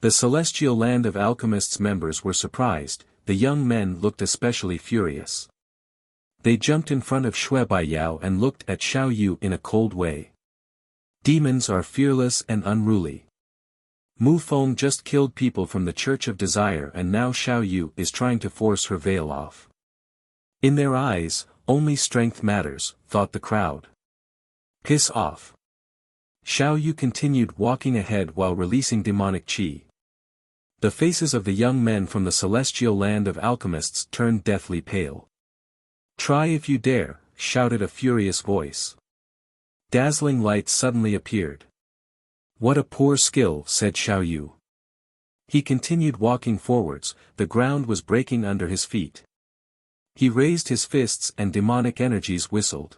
The celestial land of alchemists members were surprised, the young men looked especially furious. They jumped in front of Shui Baiyao and looked at Xiao Yu in a cold way. Demons are fearless and unruly. Mu Feng just killed people from the Church of Desire and now Xiao Yu is trying to force her veil off. In their eyes, only strength matters, thought the crowd. Piss off. Xiao Yu continued walking ahead while releasing demonic qi. The faces of the young men from the celestial land of alchemists turned deathly pale. Try if you dare, shouted a furious voice. Dazzling lights suddenly appeared. What a poor skill, said Xiao Yu. He continued walking forwards, the ground was breaking under his feet. He raised his fists and demonic energies whistled.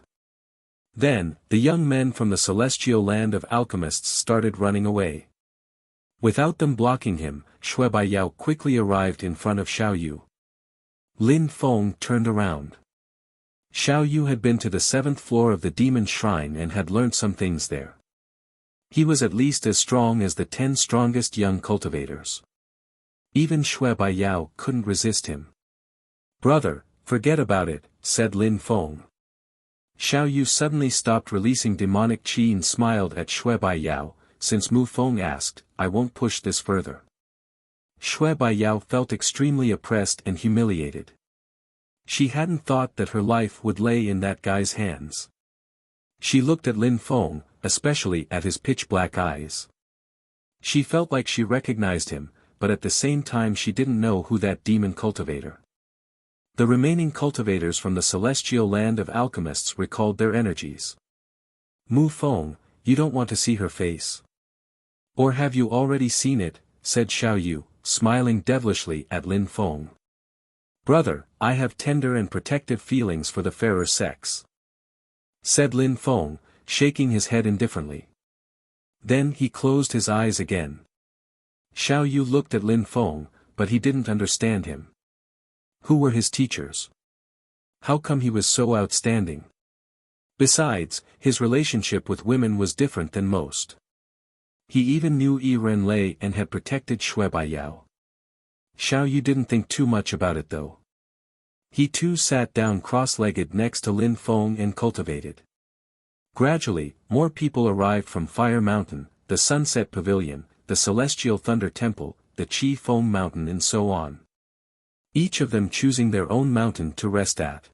Then, the young men from the celestial land of alchemists started running away. Without them blocking him, Shui Baiyao quickly arrived in front of Xiao Yu. Lin Feng turned around. Xiao Yu had been to the 7th floor of the demon shrine and had learnt some things there. He was at least as strong as the 10 strongest young cultivators. Even Shui Baiyao couldn't resist him. "Brother, forget about it," said Lin Feng. Xiao Yu suddenly stopped releasing demonic qi and smiled at Shui Baiyao. "Since Mu Feng asked, I won't push this further." Shui Baiyao felt extremely oppressed and humiliated. She hadn't thought that her life would lay in that guy's hands. She looked at Lin Feng, especially at his pitch-black eyes. She felt like she recognized him, but at the same time she didn't know who that demon cultivator. The remaining cultivators from the celestial land of alchemists recalled their energies. "Mu Feng, you don't want to see her face? Or have you already seen it?" said Xiao Yu, smiling devilishly at Lin Feng. "Brother, I have tender and protective feelings for the fairer sex," said Lin Feng, shaking his head indifferently. Then he closed his eyes again. Xiao Yu looked at Lin Feng, but he didn't understand him. Who were his teachers? How come he was so outstanding? Besides, his relationship with women was different than most. He even knew Yi Renlei and had protected Shui Baiyao. Xiao Yu didn't think too much about it though. He too sat down cross-legged next to Lin Feng and cultivated. Gradually, more people arrived from Fire Mountain, the Sunset Pavilion, the Celestial Thunder Temple, the Qi Foam Mountain and so on. Each of them choosing their own mountain to rest at.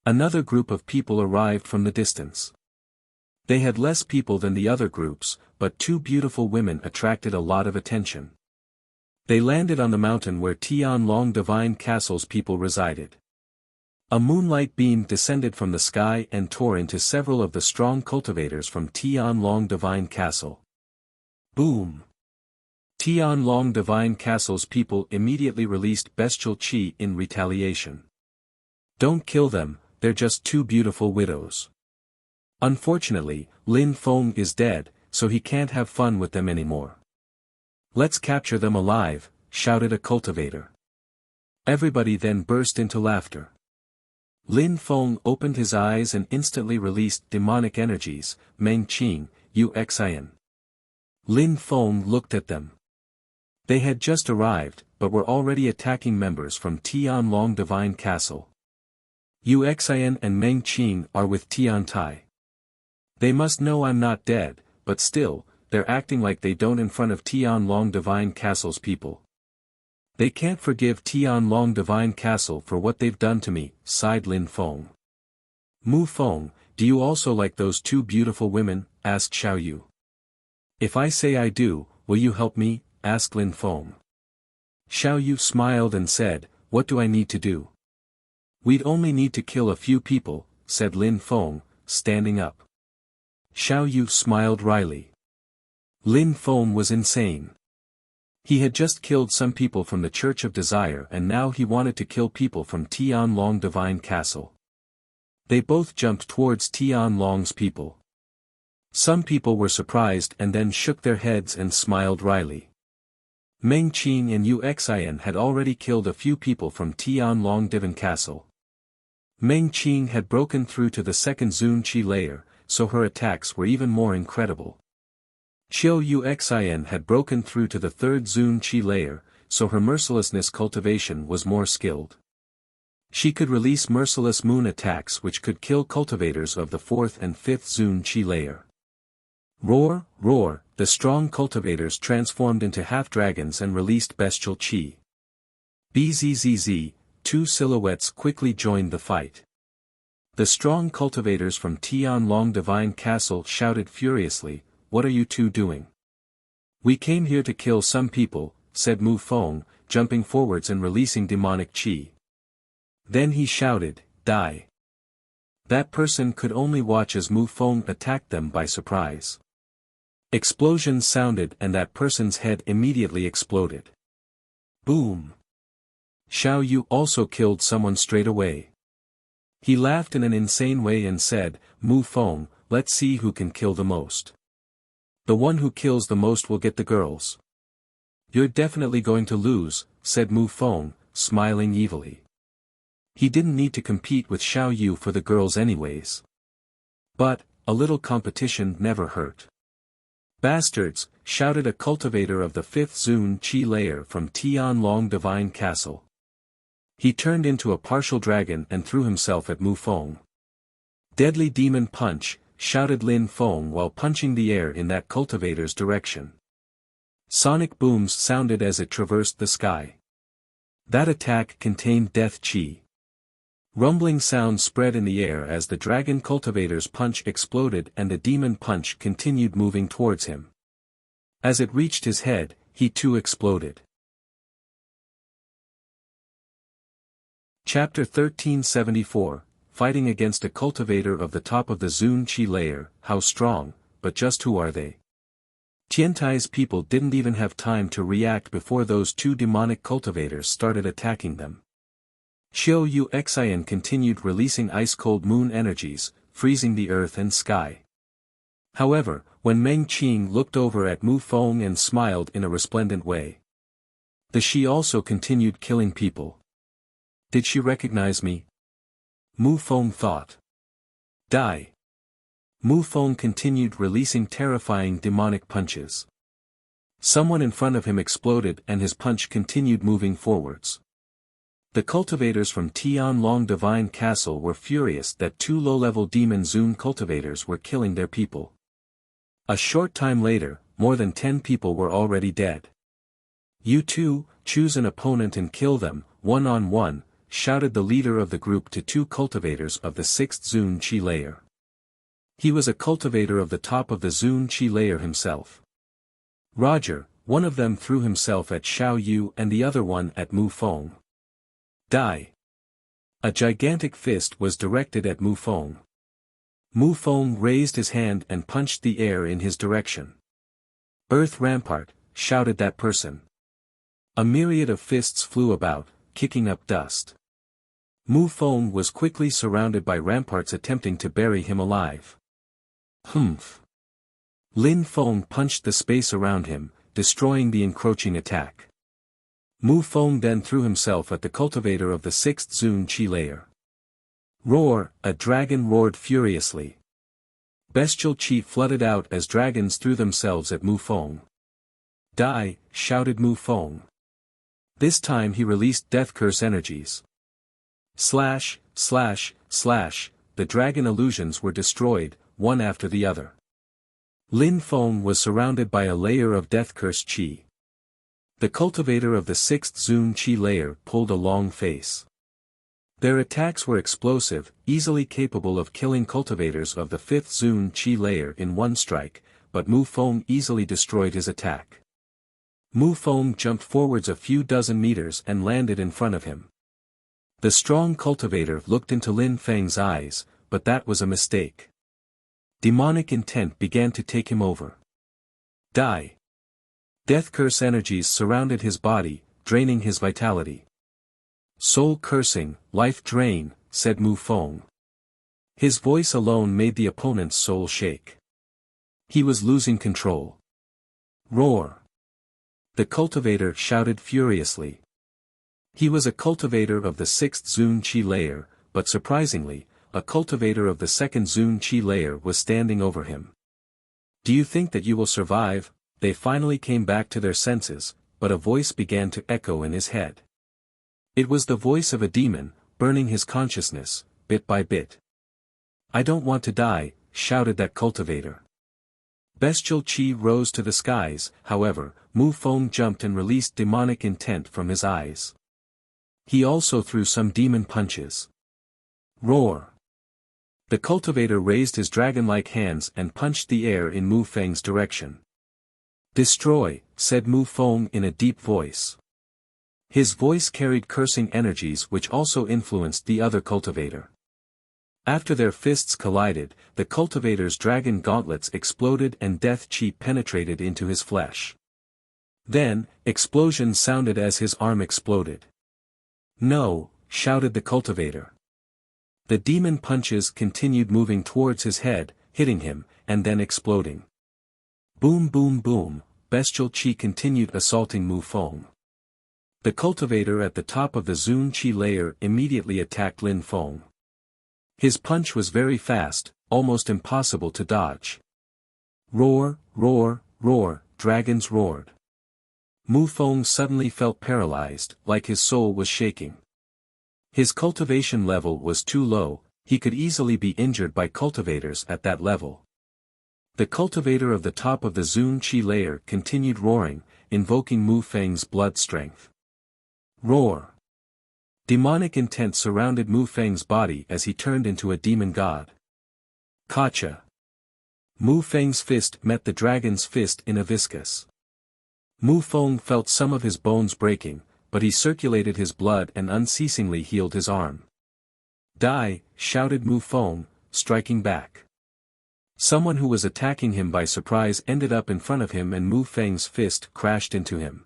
Another group of people arrived from the distance. They had less people than the other groups, but 2 beautiful women attracted a lot of attention. They landed on the mountain where Tianlong Divine Castle's people resided. A moonlight beam descended from the sky and tore into several of the strong cultivators from Tianlong Divine Castle. Boom! Tianlong Divine Castle's people immediately released bestial qi in retaliation. "Don't kill them, they're just 2 beautiful widows. Unfortunately, Lin Feng is dead, so he can't have fun with them anymore. Let's capture them alive," shouted a cultivator. Everybody then burst into laughter. Lin Feng opened his eyes and instantly released demonic energies, Meng Qing, Yu Xian. Lin Feng looked at them. They had just arrived, but were already attacking members from Tianlong Divine Castle. Yu Xian and Meng Qing are with Tian Tai. They must know I'm not dead, but still, they're acting like they don't in front of Tianlong Divine Castle's people. They can't forgive Tianlong Divine Castle for what they've done to me, sighed Lin Feng. "Mu Feng, do you also like those 2 beautiful women?" asked Xiao Yu. "If I say I do, will you help me?" asked Lin Feng. Xiao Yu smiled and said, "What do I need to do?" "We'd only need to kill a few people," said Lin Feng, standing up. Xiao Yu smiled wryly. Lin Feng was insane. He had just killed some people from the Church of Desire and now he wanted to kill people from Tianlong Divine Castle. They both jumped towards Tianlong's people. Some people were surprised and then shook their heads and smiled wryly. Meng Qing and Yu Xian had already killed a few people from Tianlong Divine Castle. Meng Qing had broken through to the 2nd Zun Qi layer, so her attacks were even more incredible. Qiu Yu Xian had broken through to the 3rd Zun Qi layer, so her mercilessness cultivation was more skilled. She could release merciless moon attacks which could kill cultivators of the 4th and 5th Zun Qi layer. Roar, roar, the strong cultivators transformed into half-dragons and released bestial qi. Bzzz, 2 silhouettes quickly joined the fight. The strong cultivators from Tianlong Divine Castle shouted furiously, "What are you 2 doing?" "We came here to kill some people," said Mu Feng, jumping forwards and releasing demonic qi. Then he shouted, "Die!" That person could only watch as Mu Feng attacked them by surprise. Explosions sounded and that person's head immediately exploded. Boom! Xiao Yu also killed someone straight away. He laughed in an insane way and said, Mu Feng, let's see who can kill the most. The one who kills the most will get the girls. You're definitely going to lose, said Mu Feng, smiling evilly. He didn't need to compete with Xiao Yu for the girls anyways. But, a little competition never hurt. Bastards, shouted a cultivator of the 5th Zun Qi layer from Tianlong Divine Castle. He turned into a partial dragon and threw himself at Mu Feng. Deadly demon punch, shouted Lin Feng while punching the air in that cultivator's direction. Sonic booms sounded as it traversed the sky. That attack contained death qi. Rumbling sounds spread in the air as the dragon cultivator's punch exploded and the demon punch continued moving towards him. As it reached his head, he too exploded. Chapter 1374, Fighting Against a Cultivator of the Top of the Zun Qi Layer, How Strong, but Just Who Are They? Tiantai's people didn't even have time to react before those two demonic cultivators started attacking them. Xiao Yu Xian continued releasing ice-cold moon energies, freezing the earth and sky. However, when Meng Qing looked over at Mu Feng and smiled in a resplendent way. The Shi also continued killing people. Did she recognize me? Mu Feng thought. Die. Mu Feng continued releasing terrifying demonic punches. Someone in front of him exploded and his punch continued moving forwards. The cultivators from Tianlong Divine Castle were furious that two low-level demon Zun cultivators were killing their people. A short time later, more than 10 people were already dead. You two, choose an opponent and kill them, one-on-one, shouted the leader of the group to two cultivators of the 6th Zun Qi layer. He was a cultivator of the top of the Zun Qi layer himself. Roger, one of them threw himself at Xiao Yu and the other one at Mu Feng. Die. A gigantic fist was directed at Mu Feng. Mu Feng raised his hand and punched the air in his direction. Earth Rampart, shouted that person. A myriad of fists flew about, kicking up dust. Mu Feng was quickly surrounded by ramparts attempting to bury him alive. Humph. Lin Feng punched the space around him, destroying the encroaching attack. Mu Feng then threw himself at the cultivator of the 6th Zun Qi layer. Roar, a dragon roared furiously. Bestial qi flooded out as dragons threw themselves at Mu Feng. Die, shouted Mu Feng. This time he released death curse energies. Slash, slash, slash, the dragon illusions were destroyed, one after the other. Lin Feng was surrounded by a layer of death curse qi. The cultivator of the 6th Zun Qi layer pulled a long face. Their attacks were explosive, easily capable of killing cultivators of the 5th Zun Qi layer in one strike, but Mu Feng easily destroyed his attack. Mu Feng jumped forwards a few dozen meters and landed in front of him. The strong cultivator looked into Lin Feng's eyes, but that was a mistake. Demonic intent began to take him over. Die. Death curse energies surrounded his body, draining his vitality. Soul cursing, life drain, said Mu Feng. His voice alone made the opponent's soul shake. He was losing control. Roar. The cultivator shouted furiously. He was a cultivator of the 6th Zun Qi layer, but surprisingly, a cultivator of the 2nd Zun Qi layer was standing over him. Do you think that you will survive? They finally came back to their senses, but a voice began to echo in his head. It was the voice of a demon, burning his consciousness, bit by bit. I don't want to die, shouted that cultivator. Bestial qi rose to the skies, however, Mu Feng jumped and released demonic intent from his eyes. He also threw some demon punches. Roar. The cultivator raised his dragon-like hands and punched the air in Mu Feng's direction. Destroy, said Mu Feng in a deep voice. His voice carried cursing energies which also influenced the other cultivator. After their fists collided, the cultivator's dragon gauntlets exploded and death qi penetrated into his flesh. Then, explosions sounded as his arm exploded. No, shouted the cultivator. The demon punches continued moving towards his head, hitting him, and then exploding. Boom boom boom, bestial chi continued assaulting Mu Feng. The cultivator at the top of the Zun Qi layer immediately attacked Lin Feng. His punch was very fast, almost impossible to dodge. Roar, roar, roar, dragons roared. Mu Feng suddenly felt paralyzed, like his soul was shaking. His cultivation level was too low, he could easily be injured by cultivators at that level. The cultivator of the top of the Zun Qi layer continued roaring, invoking Mu Feng's blood strength. Roar! Demonic intent surrounded Mu Feng's body as he turned into a demon god. Gotcha! Mu Feng's fist met the dragon's fist in a viscous. Mu Feng felt some of his bones breaking, but he circulated his blood and unceasingly healed his arm. Die, shouted Mu Feng, striking back. Someone who was attacking him by surprise ended up in front of him and Mu Feng's fist crashed into him.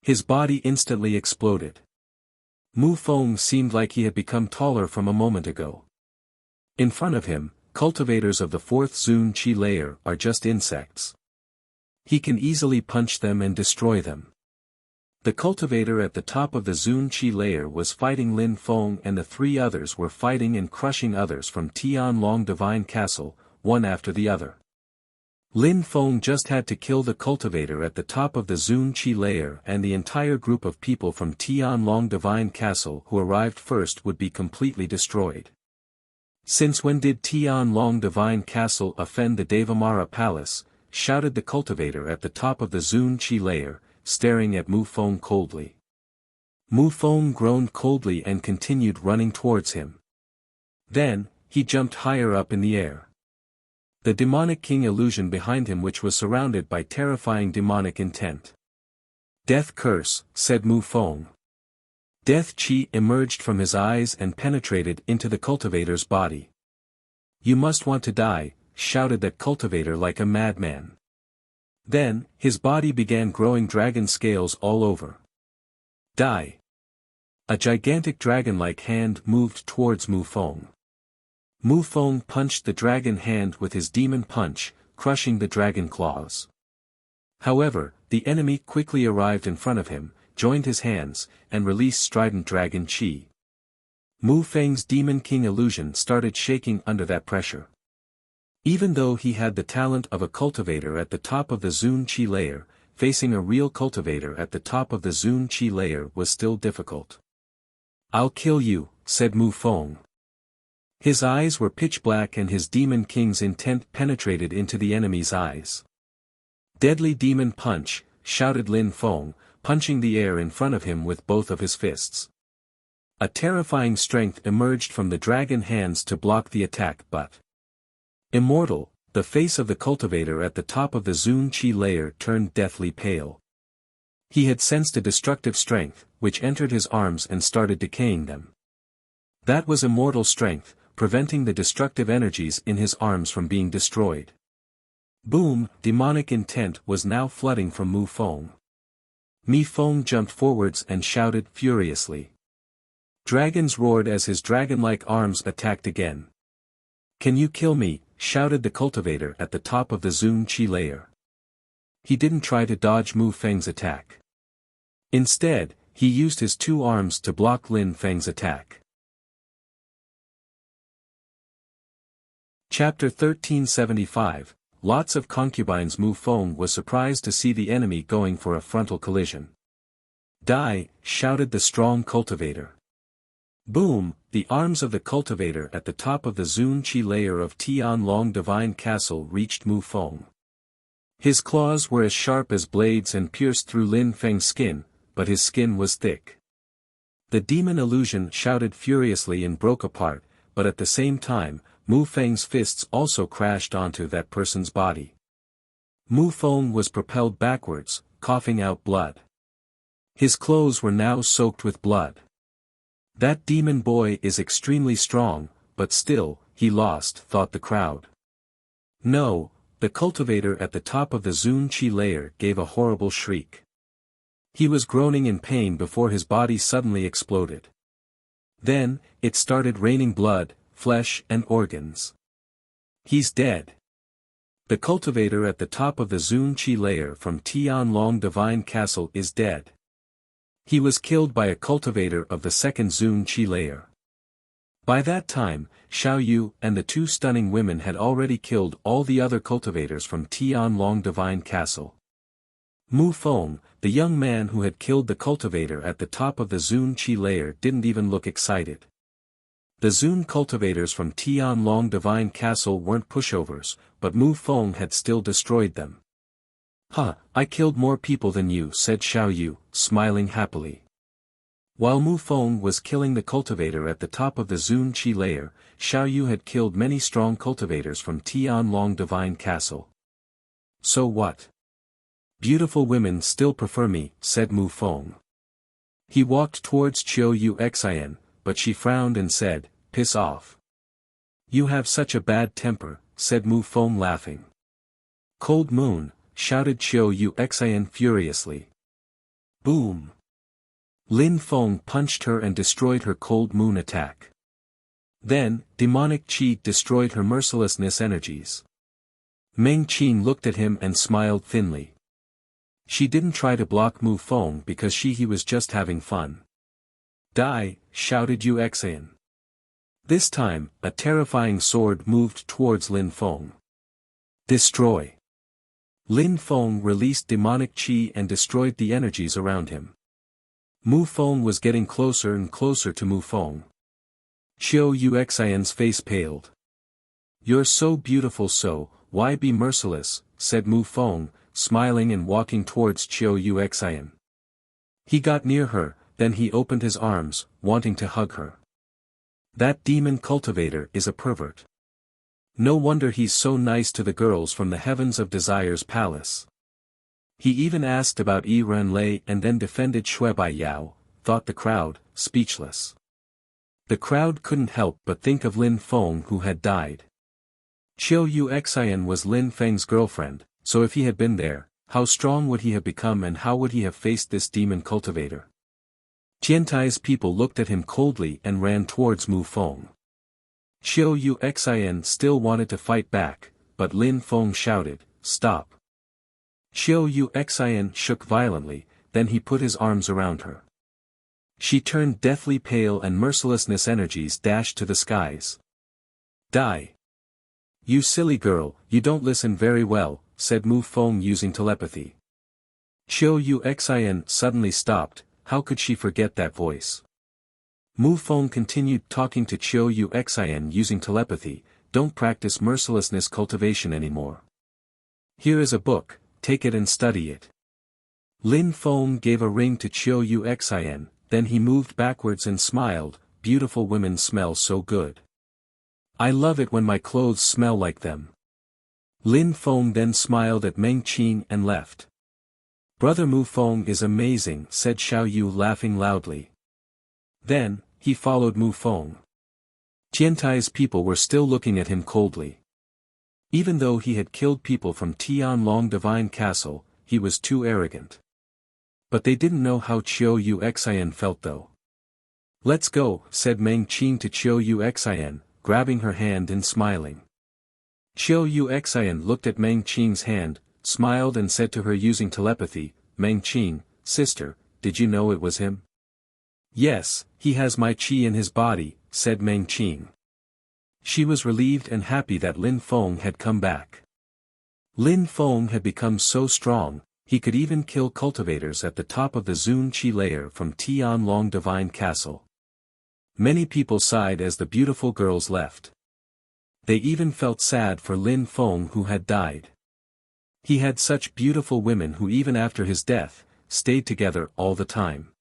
His body instantly exploded. Mu Feng seemed like he had become taller from a moment ago. In front of him, cultivators of the fourth Zun Qi layer are just insects. He can easily punch them and destroy them. The cultivator at the top of the Zun Qi layer was fighting Lin Feng and the three others were fighting and crushing others from Tianlong Divine Castle, one after the other. Lin Feng just had to kill the cultivator at the top of the Zun Qi layer and the entire group of people from Tianlong Divine Castle who arrived first would be completely destroyed. Since when did Tianlong Divine Castle offend the Devamara Palace? Shouted the cultivator at the top of the Zun Qi layer, staring at Mu Feng coldly. Mu Feng groaned coldly and continued running towards him. Then, he jumped higher up in the air. The demonic king illusion behind him which was surrounded by terrifying demonic intent. Death curse, said Mu Feng. Death chi emerged from his eyes and penetrated into the cultivator's body. You must want to die, shouted that cultivator like a madman. Then, his body began growing dragon scales all over. Die! A gigantic dragon-like hand moved towards Mu Feng. Mu Feng punched the dragon hand with his demon punch, crushing the dragon claws. However, the enemy quickly arrived in front of him, joined his hands, and released strident dragon chi. Mu Feng's demon king illusion started shaking under that pressure. Even though he had the talent of a cultivator at the top of the Zun Qi layer, facing a real cultivator at the top of the Zun Qi layer was still difficult. I'll kill you, said Mu Feng. His eyes were pitch black and his demon king's intent penetrated into the enemy's eyes. Deadly demon punch, shouted Lin Feng, punching the air in front of him with both of his fists. A terrifying strength emerged from the dragon hands to block the attack but immortal, the face of the cultivator at the top of the Zun Qi layer turned deathly pale. He had sensed a destructive strength, which entered his arms and started decaying them. That was immortal strength, preventing the destructive energies in his arms from being destroyed. Boom! Demonic intent was now flooding from Mu Feng. Mi Feng jumped forwards and shouted furiously. Dragons roared as his dragon-like arms attacked again. Can you kill me? Shouted the cultivator at the top of the Zun Qi layer. He didn't try to dodge Mu Feng's attack. Instead, he used his two arms to block Lin Feng's attack. Chapter 1375, Lots of concubines. Mu Feng was surprised to see the enemy going for a frontal collision. Die, shouted the strong cultivator. Boom! The arms of the cultivator at the top of the Zun Qi layer of Tianlong Divine Castle reached Mu Feng. His claws were as sharp as blades and pierced through Lin Feng's skin, but his skin was thick. The demon illusion shouted furiously and broke apart, but at the same time, Mu Feng's fists also crashed onto that person's body. Mu Feng was propelled backwards, coughing out blood. His clothes were now soaked with blood. That demon boy is extremely strong, but still, he lost, thought the crowd. No, the cultivator at the top of the Zun Qi layer gave a horrible shriek. He was groaning in pain before his body suddenly exploded. Then, it started raining blood, flesh and organs. He's dead. The cultivator at the top of the Zun Qi layer from Tianlong Divine Castle is dead. He was killed by a cultivator of the second Zun Qi layer. By that time, Xiao Yu and the two stunning women had already killed all the other cultivators from Tianlong Divine Castle. Mu Feng, the young man who had killed the cultivator at the top of the Zun Qi layer, didn't even look excited. The Zun cultivators from Tianlong Divine Castle weren't pushovers, but Mu Feng had still destroyed them. "Huh, I killed more people than you," said Xiao Yu, smiling happily. While Mu Feng was killing the cultivator at the top of the Zun Qi layer, Xiao Yu had killed many strong cultivators from Tianlong Divine Castle. "So what? Beautiful women still prefer me," said Mu Feng. He walked towards Qiu Yu Xian, but she frowned and said, "Piss off. You have such a bad temper," said Mu Feng laughing. "Cold moon," shouted Qiu Yu Xian furiously. Boom! Lin Feng punched her and destroyed her cold moon attack. Then, demonic qi destroyed her mercilessness energies. Meng Qin looked at him and smiled thinly. She didn't try to block Mu Feng because he was just having fun. "Die!" shouted Yu Xian. This time, a terrifying sword moved towards Lin Feng. "Destroy!" Lin Feng released demonic qi and destroyed the energies around him. Mu Feng was getting closer and closer to Mu Feng. Qiu Yu Xian's face paled. "You're so beautiful, so why be merciless?" said Mu Feng, smiling and walking towards Qiu Yu Xian. He got near her, then he opened his arms, wanting to hug her. "That demon cultivator is a pervert. No wonder he's so nice to the girls from the Heavens of Desire's palace. He even asked about Yi Renlei and then defended Shui Bai Yao," thought the crowd, speechless. The crowd couldn't help but think of Lin Feng who had died. Qiu Yu Xian was Lin Feng's girlfriend, so if he had been there, how strong would he have become and how would he have faced this demon cultivator? Tiantai's people looked at him coldly and ran towards Mu Feng. Qiu Yu Xian still wanted to fight back, but Lin Feng shouted, "Stop." Qiu Yu Xian shook violently, then he put his arms around her. She turned deathly pale and mercilessness energies dashed to the skies. "Die! You silly girl, you don't listen very well," said Mu Feng using telepathy. Qiu Yu Xian suddenly stopped. How could she forget that voice? Mu Feng continued talking to Qiu Yu Xian using telepathy, "Don't practice mercilessness cultivation anymore. Here is a book, take it and study it." Lin Feng gave a ring to Qiu Yu Xian, then he moved backwards and smiled, "Beautiful women smell so good. I love it when my clothes smell like them." Lin Feng then smiled at Meng Qin and left. "Brother Mu Feng is amazing," said Xiao Yu laughing loudly. Then, he followed Mu Feng. Tiantai's people were still looking at him coldly. Even though he had killed people from Tianlong Divine Castle, he was too arrogant. But they didn't know how Qiu Yu Xian felt though. "Let's go," said Meng Qin to Qiu Yu Xian, grabbing her hand and smiling. Qiu Yu Xian looked at Meng Qin's hand, smiled and said to her using telepathy, "Meng Qin, sister, did you know it was him?" "Yes, he has my qi in his body," said Meng Qin. She was relieved and happy that Lin Feng had come back. Lin Feng had become so strong, he could even kill cultivators at the top of the Zun Qi layer from Tianlong Divine Castle. Many people sighed as the beautiful girls left. They even felt sad for Lin Feng who had died. He had such beautiful women who even after his death, stayed together all the time.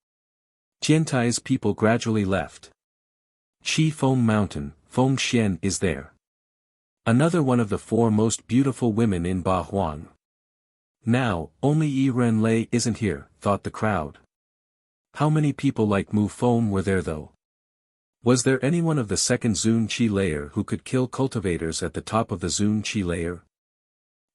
Tiantai's people gradually left. Qi Feng Mountain, Feng Xian is there. Another one of the four most beautiful women in Ba Huang. Now, only Yi Renlei isn't here, thought the crowd. How many people like Mu Feng were there though? Was there anyone of the second Zun Qi layer who could kill cultivators at the top of the Zun Qi layer?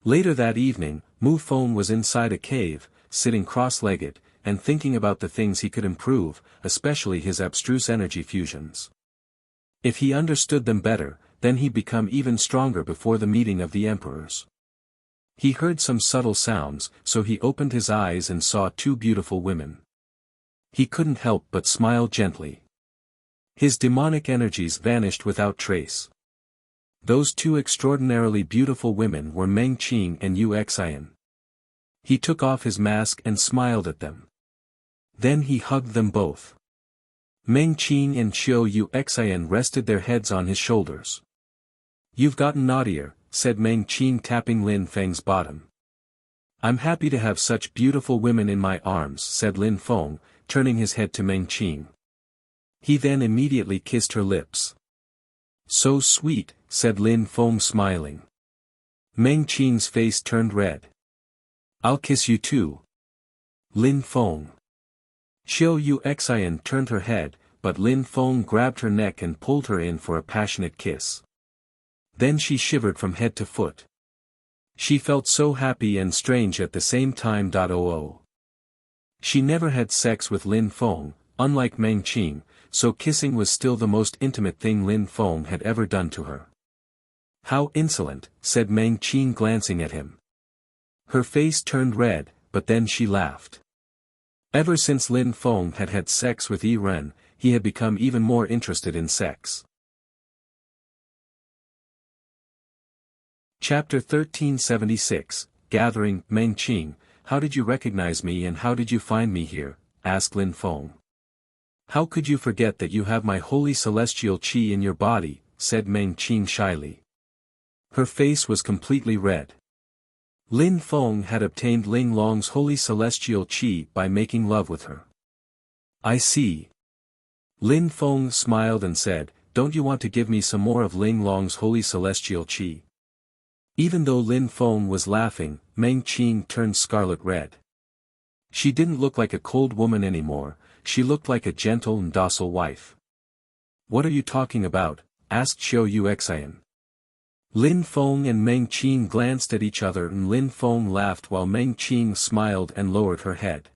Later that evening, Mu Feng was inside a cave, sitting cross-legged, and thinking about the things he could improve, especially his abstruse energy fusions. If he understood them better, then he'd become even stronger before the meeting of the emperors. He heard some subtle sounds, so he opened his eyes and saw two beautiful women. He couldn't help but smile gently. His demonic energies vanished without trace. Those two extraordinarily beautiful women were Meng Qing and Yu Xian. He took off his mask and smiled at them. Then he hugged them both. Meng Qing and Xiu Yu Xian rested their heads on his shoulders. "You've gotten naughtier," said Meng Qing, tapping Lin Feng's bottom. "I'm happy to have such beautiful women in my arms," said Lin Feng, turning his head to Meng Qing. He then immediately kissed her lips. "So sweet," said Lin Feng, smiling. Meng Qing's face turned red. "I'll kiss you too." Lin Feng. Xiu Yu Xian turned her head, but Lin Feng grabbed her neck and pulled her in for a passionate kiss. Then she shivered from head to foot. She felt so happy and strange at the same time. She never had sex with Lin Feng, unlike Meng Qing, so kissing was still the most intimate thing Lin Feng had ever done to her. "How insolent," said Meng Qing, glancing at him. Her face turned red, but then she laughed. Ever since Lin Feng had had sex with Yi Ren, he had become even more interested in sex. Chapter 1376, Gathering. "Meng Qing, how did you recognize me and how did you find me here?" asked Lin Feng. "How could you forget that you have my holy celestial qi in your body?" said Meng Qing shyly. Her face was completely red. Lin Feng had obtained Ling Long's holy celestial qi by making love with her. "I see." Lin Feng smiled and said, "Don't you want to give me some more of Ling Long's holy celestial qi?" Even though Lin Feng was laughing, Meng Qing turned scarlet red. She didn't look like a cold woman anymore, she looked like a gentle and docile wife. "What are you talking about?" asked Xiu Yu Xian. Lin Feng and Meng Qing glanced at each other and Lin Feng laughed while Meng Qing smiled and lowered her head.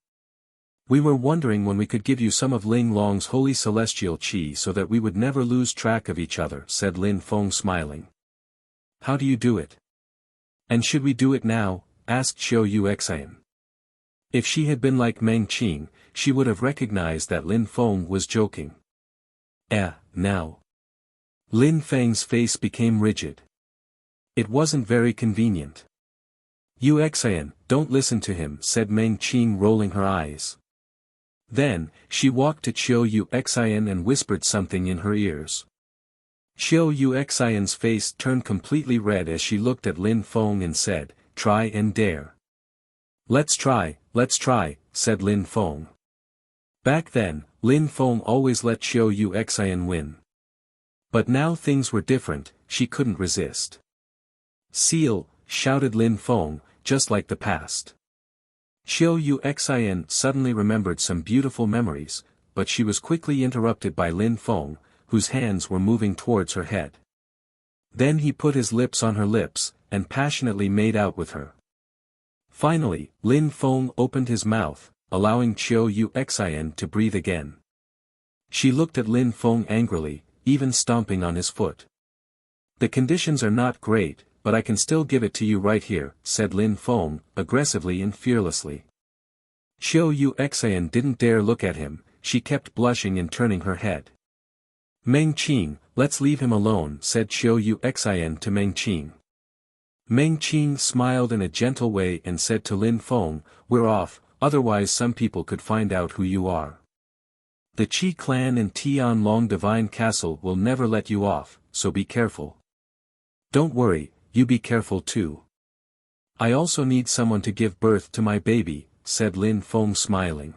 "We were wondering when we could give you some of Ling Long's holy celestial qi so that we would never lose track of each other," said Lin Feng, smiling. "How do you do it? And should we do it now?" asked Xiu Yu Xian. If she had been like Meng Qing, she would have recognized that Lin Feng was joking. Now. Lin Feng's face became rigid. It wasn't very convenient. "Yu Xian, don't listen to him," said Meng Qing, rolling her eyes. Then, she walked to Xiu Yu Xian and whispered something in her ears. Xiu Yu Xian's face turned completely red as she looked at Lin Feng and said, "Try and dare." Let's try," said Lin Feng. Back then, Lin Feng always let Xiu Yu Xian win. But now things were different, she couldn't resist. "Seal," shouted Lin Feng, just like the past. Xiu Yu Xian suddenly remembered some beautiful memories, but she was quickly interrupted by Lin Feng, whose hands were moving towards her head. Then he put his lips on her lips, and passionately made out with her. Finally, Lin Feng opened his mouth, allowing Xiu Yu Xian to breathe again. She looked at Lin Feng angrily, even stomping on his foot. "The conditions are not great, but I can still give it to you right here," said Lin Feng, aggressively and fearlessly. Xiu Yu Xian didn't dare look at him, she kept blushing and turning her head. "Meng Qing, let's leave him alone," said Xiu Yu Xian to Meng Qing. Meng Qing smiled in a gentle way and said to Lin Feng, "We're off, otherwise some people could find out who you are. The Qi clan and Tianlong Divine Castle will never let you off, so be careful." "Don't worry, you be careful too. I also need someone to give birth to my baby," said Lin Feng, smiling.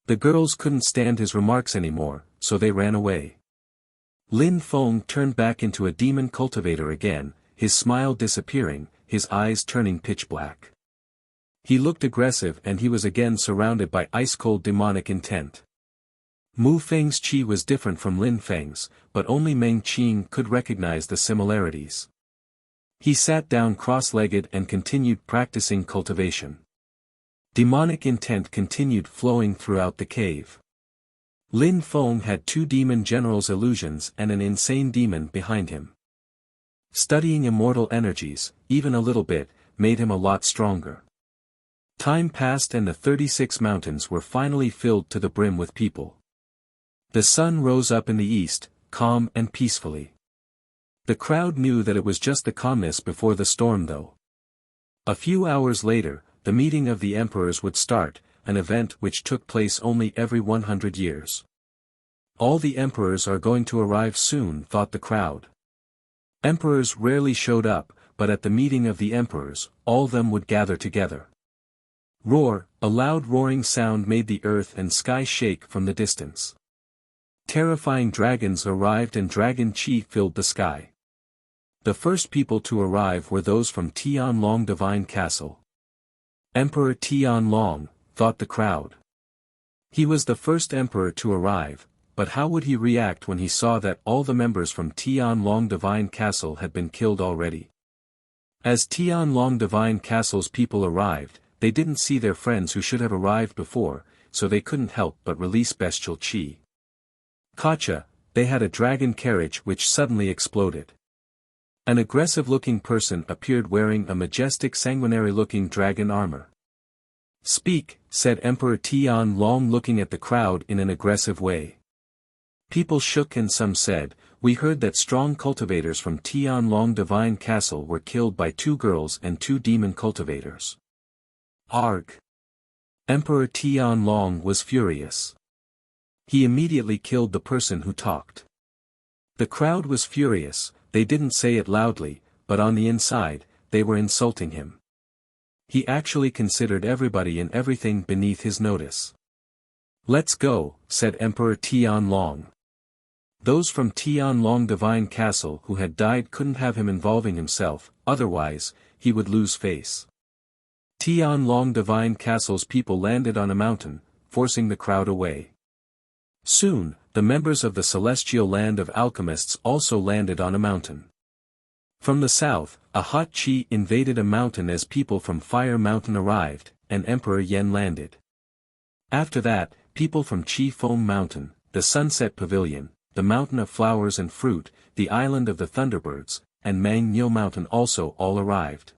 The girls couldn't stand his remarks anymore, so they ran away. Lin Feng turned back into a demon cultivator again, his smile disappearing, his eyes turning pitch black. He looked aggressive and he was again surrounded by ice-cold demonic intent. Mu Feng's qi was different from Lin Feng's, but only Meng Qing could recognize the similarities. He sat down cross-legged and continued practicing cultivation. Demonic intent continued flowing throughout the cave. Lin Feng had 2 demon generals' illusions and an insane demon behind him. Studying immortal energies, even a little bit, made him a lot stronger. Time passed and the 36 mountains were finally filled to the brim with people. The sun rose up in the east, calm and peacefully. The crowd knew that it was just the calmness before the storm though. A few hours later, the meeting of the emperors would start, an event which took place only every 100 years. All the emperors are going to arrive soon, thought the crowd. Emperors rarely showed up, but at the meeting of the emperors, all them would gather together. Roar, a loud roaring sound made the earth and sky shake from the distance. Terrifying dragons arrived and dragon chi filled the sky. The first people to arrive were those from Tianlong Divine Castle. Emperor Tianlong, thought the crowd. He was the first emperor to arrive, but how would he react when he saw that all the members from Tianlong Divine Castle had been killed already? As Tianlong Divine Castle's people arrived, they didn't see their friends who should have arrived before, so they couldn't help but release bestial chi. Gotcha, they had a dragon carriage which suddenly exploded. An aggressive-looking person appeared wearing a majestic sanguinary-looking dragon armor. Speak, said Emperor Tianlong looking at the crowd in an aggressive way. People shook and some said, we heard that strong cultivators from Tianlong Divine Castle were killed by 2 girls and 2 demon cultivators. Arg! Emperor Tianlong was furious. He immediately killed the person who talked. The crowd was furious, they didn't say it loudly, but on the inside, they were insulting him. He actually considered everybody and everything beneath his notice. Let's go, said Emperor Tianlong. Those from Tianlong Divine Castle who had died couldn't have him involving himself, otherwise, he would lose face. Tianlong Divine Castle's people landed on a mountain, forcing the crowd away. Soon, the members of the celestial land of alchemists also landed on a mountain. From the south, a hot chi invaded a mountain as people from Fire Mountain arrived, and Emperor Yen landed. After that, people from Chi Foam Mountain, the Sunset Pavilion, the Mountain of Flowers and Fruit, the Island of the Thunderbirds, and Mang Nyo Mountain also all arrived.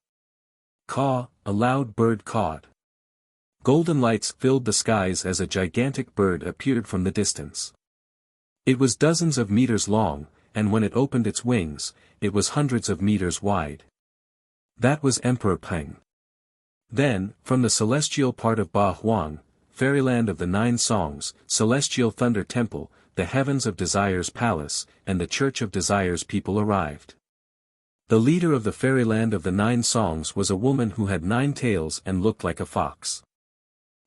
Caw, a loud bird cawed. Golden lights filled the skies as a gigantic bird appeared from the distance. It was dozens of meters long, and when it opened its wings, it was hundreds of meters wide. That was Emperor Peng. Then, from the celestial part of Ba Huang, Fairyland of the 9 Songs, Celestial Thunder Temple, the Heavens of Desire's Palace, and the Church of Desire's people arrived. The leader of the Fairyland of the 9 Songs was a woman who had 9 tails and looked like a fox.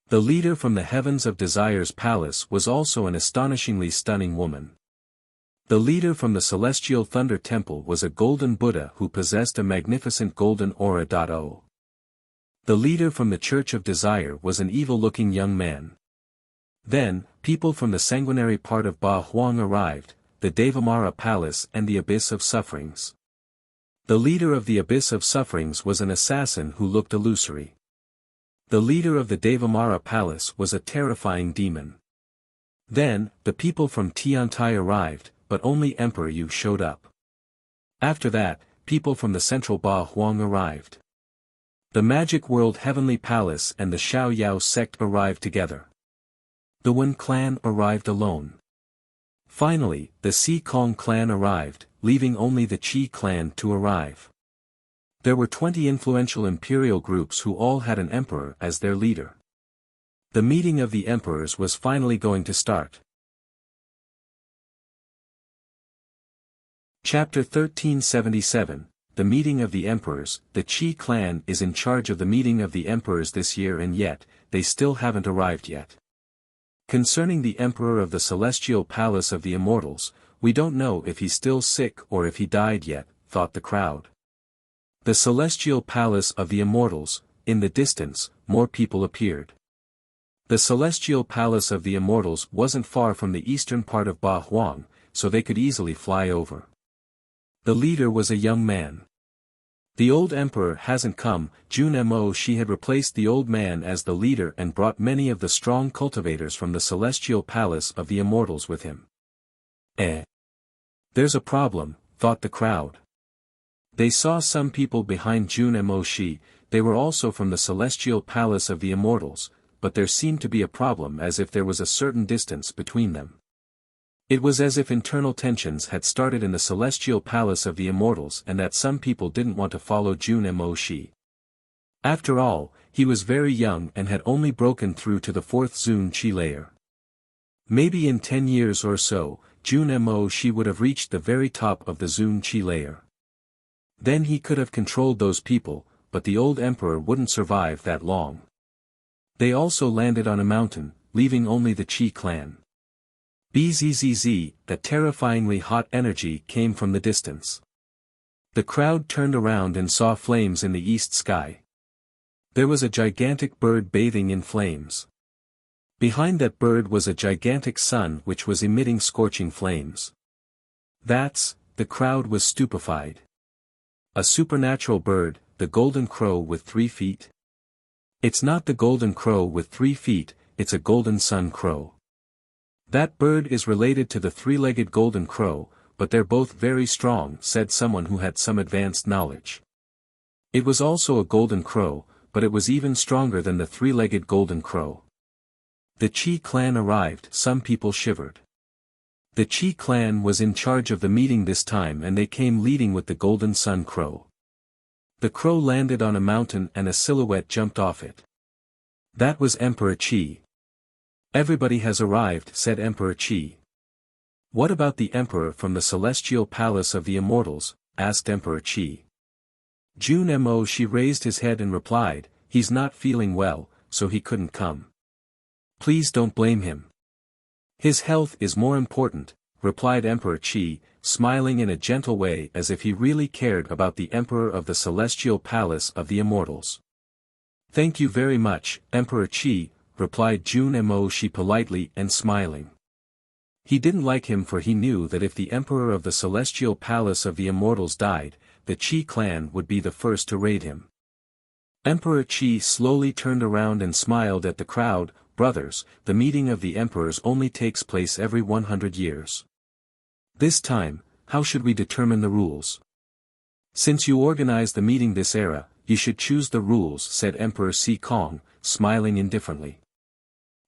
The leader from the Heavens of Desire's Palace was also an astonishingly stunning woman. The leader from the Celestial Thunder Temple was a golden Buddha who possessed a magnificent golden aura. The leader from the Church of Desire was an evil-looking young man. Then, people from the sanguinary part of Ba Huang arrived, the Devamara Palace and the Abyss of Sufferings. The leader of the Abyss of Sufferings was an assassin who looked illusory. The leader of the Devamara Palace was a terrifying demon. Then, the people from Tiantai arrived, but only Emperor Yu showed up. After that, people from the central Ba Huang arrived. The Magic World Heavenly Palace and the Xiao Yao sect arrived together. The Wen clan arrived alone. Finally, the Si Kong clan arrived, leaving only the Qi clan to arrive. There were 20 influential imperial groups who all had an emperor as their leader. The meeting of the emperors was finally going to start. Chapter 1377, The Meeting of the Emperors. The Qi clan is in charge of the meeting of the emperors this year, and yet, they still haven't arrived yet. Concerning the emperor of the Celestial Palace of the Immortals, we don't know if he's still sick or if he died yet, thought the crowd. The Celestial Palace of the Immortals, in the distance, more people appeared. The Celestial Palace of the Immortals wasn't far from the eastern part of Ba Huang, so they could easily fly over. The leader was a young man. The old emperor hasn't come. Junmo Shi had replaced the old man as the leader and brought many of the strong cultivators from the celestial palace of the immortals with him. There's a problem, thought the crowd. They saw some people behind Junmo Shi. They were also from the celestial palace of the immortals, but there seemed to be a problem, as if there was a certain distance between them. It was as if internal tensions had started in the celestial palace of the immortals and that some people didn't want to follow Junmo Shi. After all, he was very young and had only broken through to the 4th Zun Qi layer. Maybe in 10 years or so, Junmo Shi would have reached the very top of the Zun Qi layer. Then he could have controlled those people, but the old emperor wouldn't survive that long. They also landed on a mountain, leaving only the Qi clan. Bzzz, that terrifyingly hot energy came from the distance. The crowd turned around and saw flames in the east sky. There was a gigantic bird bathing in flames. Behind that bird was a gigantic sun which was emitting scorching flames. The crowd was stupefied. A supernatural bird, the golden crow with 3 feet? It's not the golden crow with 3 feet, it's a golden sun crow. That bird is related to the 3-legged golden crow, but they're both very strong, said someone who had some advanced knowledge. It was also a golden crow, but it was even stronger than the 3-legged golden crow. The Qi clan arrived. Some people shivered. The Qi clan was in charge of the meeting this time, and they came leading with the golden sun crow. The crow landed on a mountain and a silhouette jumped off it. That was Emperor Qi. Everybody has arrived, said Emperor Qi. What about the emperor from the celestial palace of the immortals? Asked Emperor Qi. Junmo Shi raised his head and replied, he's not feeling well, so he couldn't come. Please don't blame him. His health is more important, replied Emperor Qi, smiling in a gentle way as if he really cared about the emperor of the celestial palace of the immortals. Thank you very much, Emperor Qi, replied Junmo Shi politely and smiling. He didn't like him, for he knew that if the emperor of the celestial palace of the immortals died, the Qi clan would be the first to raid him. Emperor Qi slowly turned around and smiled at the crowd. Brothers, the meeting of the emperors only takes place every 100 years. This time, how should we determine the rules? Since you organize the meeting this era, you should choose the rules, said Emperor Si Kong, smiling indifferently.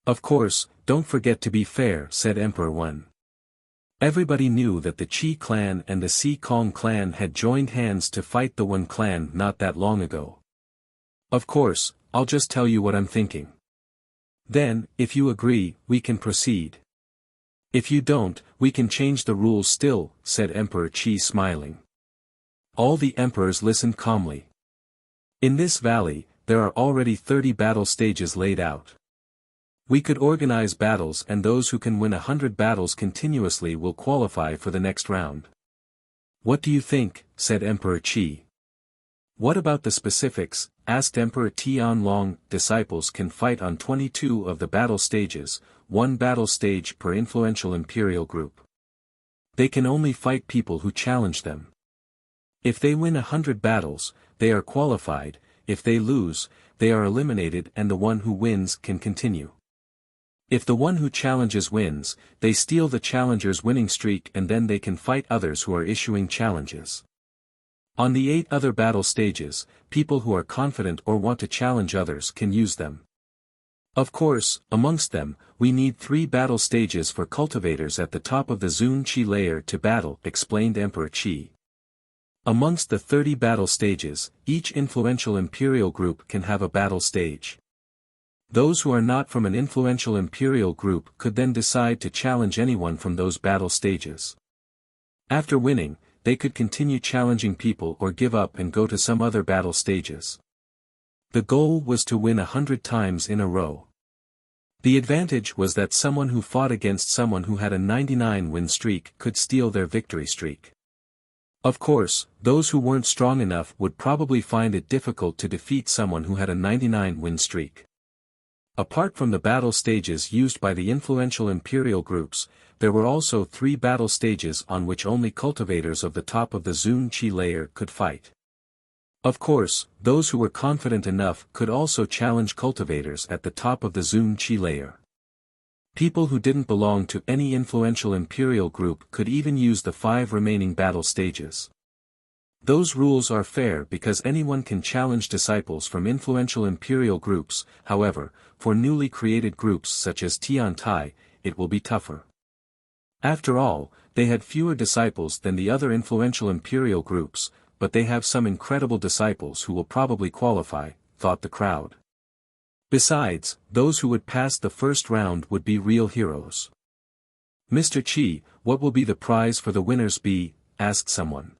Of course, don't forget to be fair, said Emperor Wen. Everybody knew that the Qi clan and the Si Kong clan had joined hands to fight the Wen clan not that long ago. Of course, I'll just tell you what I'm thinking. Then, if you agree, we can proceed. If you don't, we can change the rules still, said Emperor Qi smiling. All the emperors listened calmly. In this valley, there are already 30 battle stages laid out. We could organize battles, and those who can win 100 battles continuously will qualify for the next round. What do you think? Said Emperor Qi. What about the specifics? Asked Emperor Tianlong. Disciples can fight on 22 of the battle stages, 1 battle stage per influential imperial group. They can only fight people who challenge them. If they win 100 battles, they are qualified. If they lose, they are eliminated, and the one who wins can continue. If the one who challenges wins, they steal the challenger's winning streak, and then they can fight others who are issuing challenges. On the 8 other battle stages, people who are confident or want to challenge others can use them. Of course, amongst them, we need 3 battle stages for cultivators at the top of the Zun Qi layer to battle, explained Emperor Qi. Amongst the 30 battle stages, each influential imperial group can have a battle stage. Those who are not from an influential imperial group could then decide to challenge anyone from those battle stages. After winning, they could continue challenging people or give up and go to some other battle stages. The goal was to win 100 times in a row. The advantage was that someone who fought against someone who had a 99 win streak could steal their victory streak. Of course, those who weren't strong enough would probably find it difficult to defeat someone who had a 99 win streak. Apart from the battle stages used by the influential imperial groups, there were also 3 battle stages on which only cultivators of the top of the Zun Qi layer could fight. Of course, those who were confident enough could also challenge cultivators at the top of the Zun Qi layer. People who didn't belong to any influential imperial group could even use the 5 remaining battle stages. Those rules are fair because anyone can challenge disciples from influential imperial groups. However, for newly created groups such as Tiantai, it will be tougher. After all, they had fewer disciples than the other influential imperial groups, but they have some incredible disciples who will probably qualify, thought the crowd. Besides, those who would pass the first round would be real heroes. Mr. Qi, what will be the prize for the winners be? Asked someone.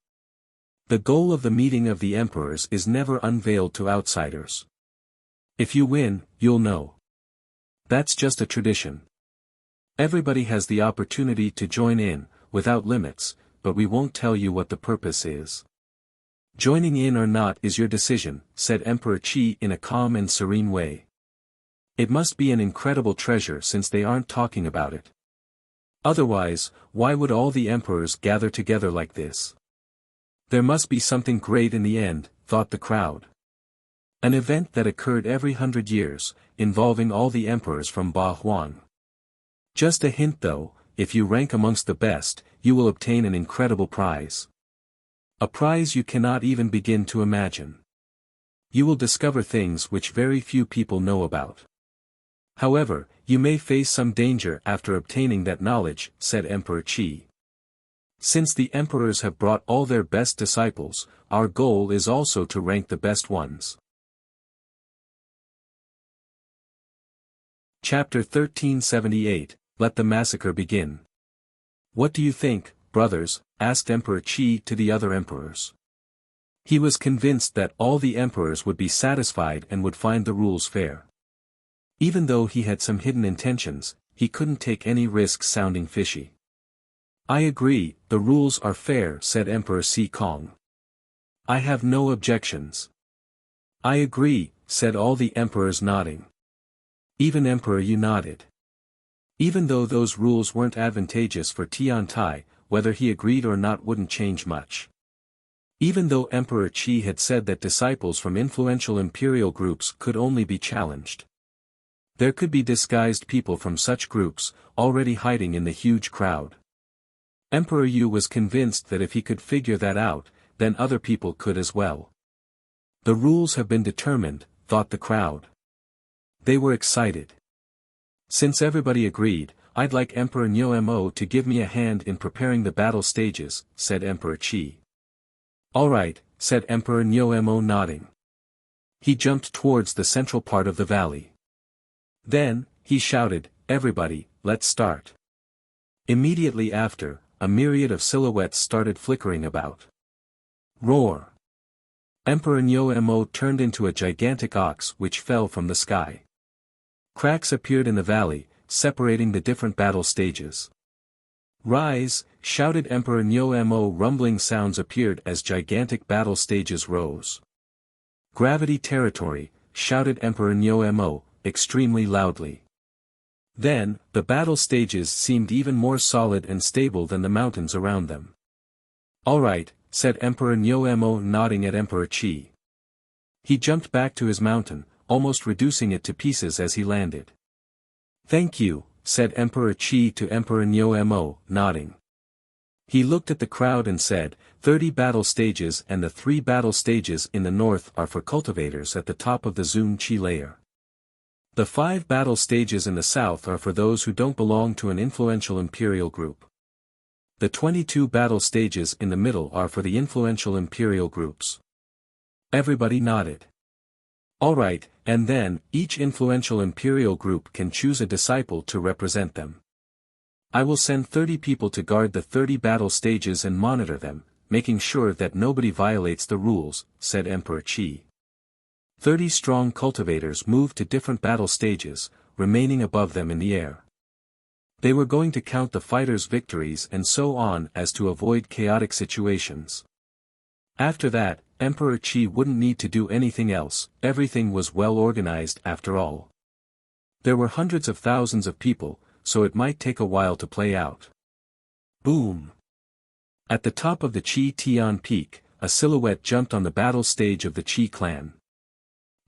The goal of the meeting of the emperors is never unveiled to outsiders. If you win, you'll know. That's just a tradition. Everybody has the opportunity to join in, without limits, but we won't tell you what the purpose is. Joining in or not is your decision, said Emperor Qi in a calm and serene way. It must be an incredible treasure since they aren't talking about it. Otherwise, why would all the emperors gather together like this? There must be something great in the end, thought the crowd. An event that occurred every 100 years, involving all the emperors from Ba Huang. Just a hint though, if you rank amongst the best, you will obtain an incredible prize. A prize you cannot even begin to imagine. You will discover things which very few people know about. However, you may face some danger after obtaining that knowledge, said Emperor Qi. Since the emperors have brought all their best disciples, our goal is also to rank the best ones. Chapter 1378, Let the Massacre Begin. What do you think, brothers? Asked Emperor Qi to the other emperors. He was convinced that all the emperors would be satisfied and would find the rules fair. Even though he had some hidden intentions, he couldn't take any risks sounding fishy. I agree, the rules are fair, said Emperor Si Kong. I have no objections. I agree, said all the emperors nodding. Even Emperor Yu nodded. Even though those rules weren't advantageous for Tiantai, whether he agreed or not wouldn't change much. Even though Emperor Qi had said that disciples from influential imperial groups could only be challenged. There could be disguised people from such groups, already hiding in the huge crowd. Emperor Yu was convinced that if he could figure that out, then other people could as well. The rules have been determined, thought the crowd. They were excited. Since everybody agreed, I'd like Emperor Nyo to give me a hand in preparing the battle stages, said Emperor Qi. Alright, said Emperor Nyo nodding. He jumped towards the central part of the valley. Then, he shouted, everybody, let's start. Immediately after, a myriad of silhouettes started flickering about. Roar! Emperor Nyo turned into a gigantic ox which fell from the sky. Cracks appeared in the valley, separating the different battle stages. Rise, shouted Emperor Nyo. Rumbling sounds appeared as gigantic battle stages rose. Gravity territory, shouted Emperor Nyo, extremely loudly. Then, the battle stages seemed even more solid and stable than the mountains around them. Alright, said Emperor Nyo, nodding at Emperor Qi. He jumped back to his mountain, almost reducing it to pieces as he landed. Thank you, said Emperor Qi to Emperor Nyo, nodding. He looked at the crowd and said, 30 battle stages and the 3 battle stages in the north are for cultivators at the top of the Zun Qi layer. The 5 battle stages in the south are for those who don't belong to an influential imperial group. The 22 battle stages in the middle are for the influential imperial groups. Everybody nodded. Alright, and then, each influential imperial group can choose a disciple to represent them. I will send 30 people to guard the 30 battle stages and monitor them, making sure that nobody violates the rules, said Emperor Qi. 30 strong cultivators moved to different battle stages, remaining above them in the air. They were going to count the fighters' victories and so on as to avoid chaotic situations. After that, Emperor Qi wouldn't need to do anything else, everything was well organized after all. There were hundreds of thousands of people, so it might take a while to play out. Boom! At the top of the Qi Tian Peak, a silhouette jumped on the battle stage of the Qi clan.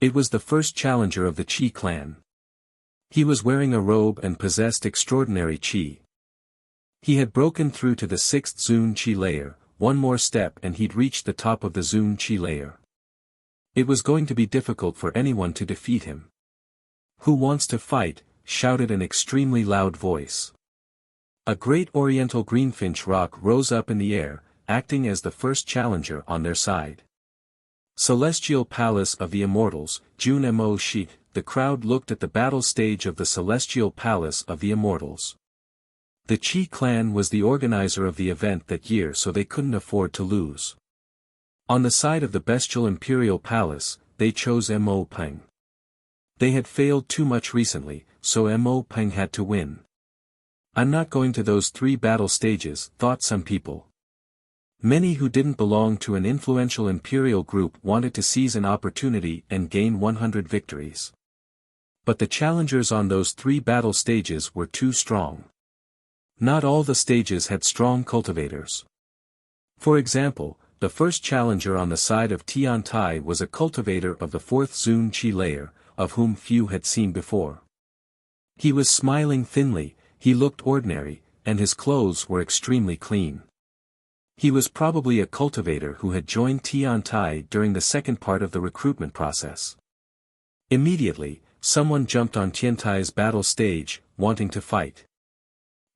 It was the first challenger of the Qi clan. He was wearing a robe and possessed extraordinary Qi. He had broken through to the 6th Zun Qi layer, one more step and he'd reached the top of the Zun Qi layer. It was going to be difficult for anyone to defeat him. "Who wants to fight?" shouted an extremely loud voice. A great oriental greenfinch roc rose up in the air, acting as the first challenger on their side. Celestial Palace of the Immortals, Jun Mo Shi. The crowd looked at the battle stage of the Celestial Palace of the Immortals. The Qi clan was the organizer of the event that year, so they couldn't afford to lose. On the side of the bestial Imperial Palace, they chose Mo Peng. They had failed too much recently, so Mo Peng had to win. "I'm not going to those 3 battle stages," thought some people. Many who didn't belong to an influential imperial group wanted to seize an opportunity and gain 100 victories. But the challengers on those 3 battle stages were too strong. Not all the stages had strong cultivators. For example, the first challenger on the side of Tian Tai was a cultivator of the 4th Zun Qi layer, of whom few had seen before. He was smiling thinly, he looked ordinary, and his clothes were extremely clean. He was probably a cultivator who had joined Tian Tai during the second part of the recruitment process. Immediately, someone jumped on Tian Tai's battle stage, wanting to fight.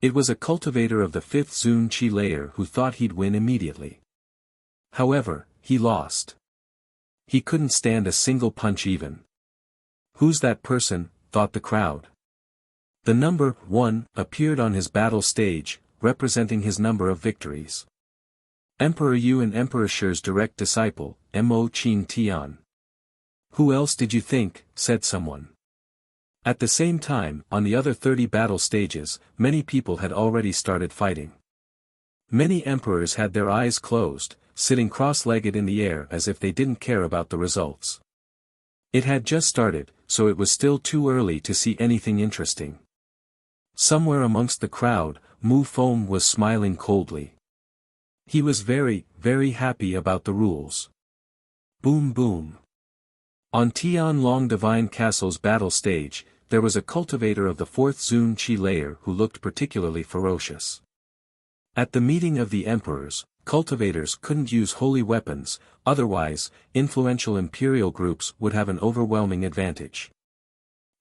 It was a cultivator of the 5th Zun Qi layer who thought he'd win immediately. However, he lost. He couldn't stand a single punch even. "Who's that person?" thought the crowd. The number 1 appeared on his battle stage, representing his number of victories. "Emperor Yu and Emperor Shi's direct disciple, Mo Qin Tian." "Who else did you think?" said someone. At the same time, on the other 30 battle stages, many people had already started fighting. Many emperors had their eyes closed, sitting cross-legged in the air as if they didn't care about the results. It had just started, so it was still too early to see anything interesting. Somewhere amongst the crowd, Mu Feng was smiling coldly. He was very, very happy about the rules. Boom boom. On Tian Long Divine Castle's battle stage, there was a cultivator of the 4th Zun Qi layer who looked particularly ferocious. At the meeting of the emperors, cultivators couldn't use holy weapons, otherwise, influential imperial groups would have an overwhelming advantage.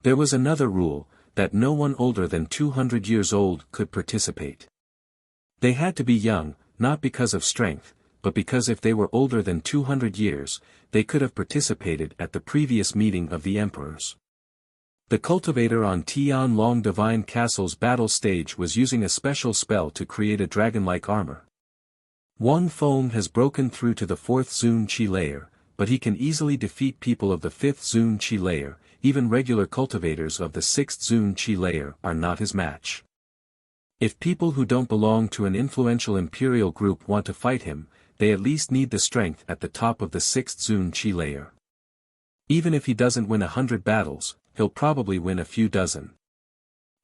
There was another rule, that no one older than 200 years old could participate. They had to be young, not because of strength, but because if they were older than 200 years, they could have participated at the previous meeting of the emperors. The cultivator on Tian Long Divine Castle's battle stage was using a special spell to create a dragon-like armor. Wang Feng has broken through to the 4th Zun Qi layer, but he can easily defeat people of the 5th Zun Qi layer. Even regular cultivators of the 6th Zun Qi layer are not his match. If people who don't belong to an influential imperial group want to fight him, they at least need the strength at the top of the 6th Zun Qi layer. Even if he doesn't win 100 battles, he'll probably win a few dozen.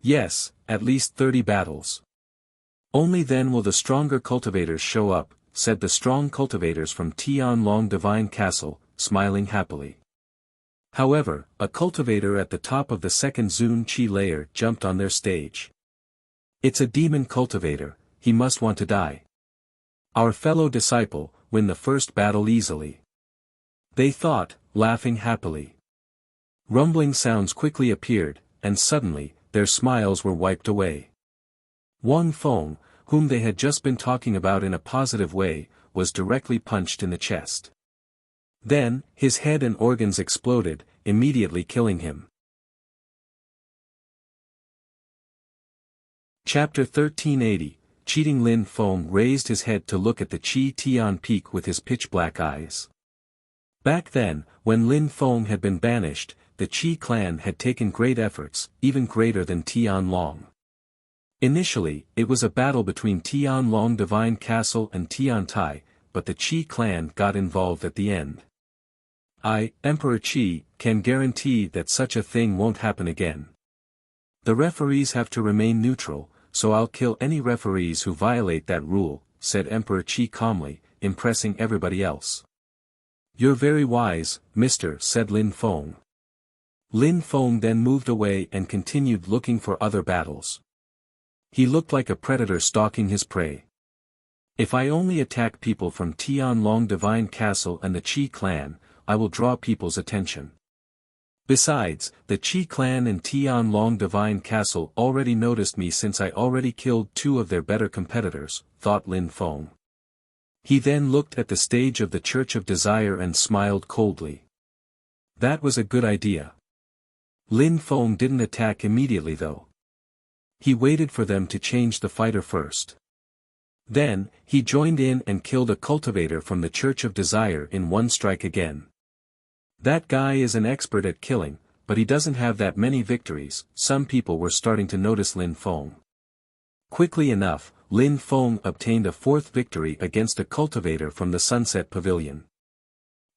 Yes, at least 30 battles. Only then will the stronger cultivators show up, said the strong cultivators from Tian Long Divine Castle, smiling happily. However, a cultivator at the top of the 2nd Zun Qi layer jumped on their stage. "It's a demon cultivator, he must want to die. Our fellow disciple, win the first battle easily," they thought, laughing happily. Rumbling sounds quickly appeared, and suddenly, their smiles were wiped away. Wang Feng, whom they had just been talking about in a positive way, was directly punched in the chest. Then, his head and organs exploded, immediately killing him. Chapter 1380, Cheating. Lin Feng raised his head to look at the Qi Tian peak with his pitch-black eyes. Back then, when Lin Feng had been banished, the Qi clan had taken great efforts, even greater than Tian Long. Initially, it was a battle between Tian Long Divine Castle and Tian Tai, but the Qi clan got involved at the end. I, Emperor Qi, can guarantee that such a thing won't happen again. The referees have to remain neutral, so I'll kill any referees who violate that rule, said Emperor Qi calmly, impressing everybody else. "You're very wise, mister," said Lin Feng. Lin Feng then moved away and continued looking for other battles. He looked like a predator stalking his prey. "If I only attack people from Tianlong Divine Castle and the Qi clan, I will draw people's attention. Besides, the Qi clan and Tianlong Divine Castle already noticed me since I already killed 2 of their better competitors," thought Lin Feng. He then looked at the stage of the Church of Desire and smiled coldly. That was a good idea. Lin Feng didn't attack immediately though. He waited for them to change the fighter first. Then, he joined in and killed a cultivator from the Church of Desire in one strike again. That guy is an expert at killing, but he doesn't have that many victories. Some people were starting to notice Lin Feng. Quickly enough, Lin Feng obtained a 4th victory against a cultivator from the Sunset Pavilion.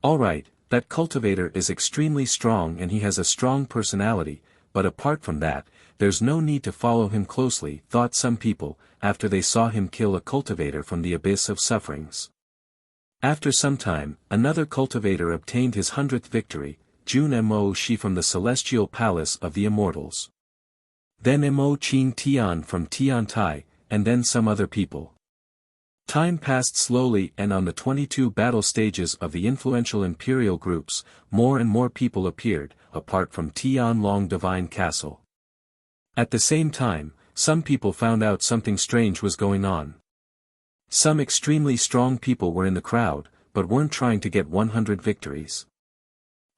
Alright, that cultivator is extremely strong and he has a strong personality, but apart from that, there's no need to follow him closely, thought some people, after they saw him kill a cultivator from the Abyss of Sufferings. After some time, another cultivator obtained his 100th victory, Jun Mo Shi from the Celestial Palace of the Immortals. Then Mo Qing Tian from Tian Tai, and then some other people. Time passed slowly and on the 22 battle stages of the influential imperial groups, more and more people appeared, apart from Tianlong Divine Castle. At the same time, some people found out something strange was going on. Some extremely strong people were in the crowd, but weren't trying to get 100 victories.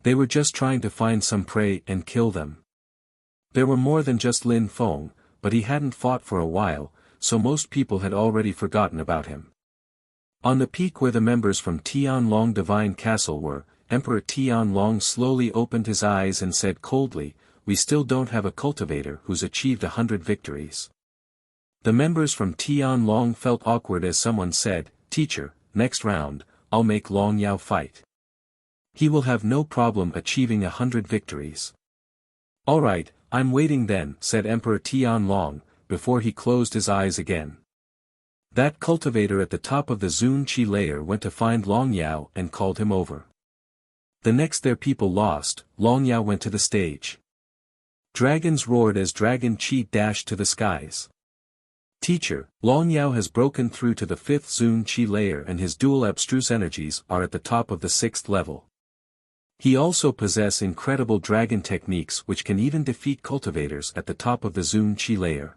They were just trying to find some prey and kill them. There were more than just Lin Feng, but he hadn't fought for a while, so most people had already forgotten about him. On the peak where the members from Tianlong Divine Castle were, Emperor Tianlong slowly opened his eyes and said coldly, "We still don't have a cultivator who's achieved 100 victories." The members from Tianlong felt awkward as someone said, "Teacher, next round, I'll make Long Yao fight. He will have no problem achieving 100 victories." "Alright, I'm waiting then," said Emperor Tianlong, before he closed his eyes again. That cultivator at the top of the Zun Qi layer went to find Long Yao and called him over. The next their people lost, Long Yao went to the stage. Dragons roared as Dragon Qi dashed to the skies. "Teacher, Long Yao has broken through to the 5th Zun Qi layer and his dual abstruse energies are at the top of the 6th level. He also possesses incredible dragon techniques which can even defeat cultivators at the top of the Zun Qi layer.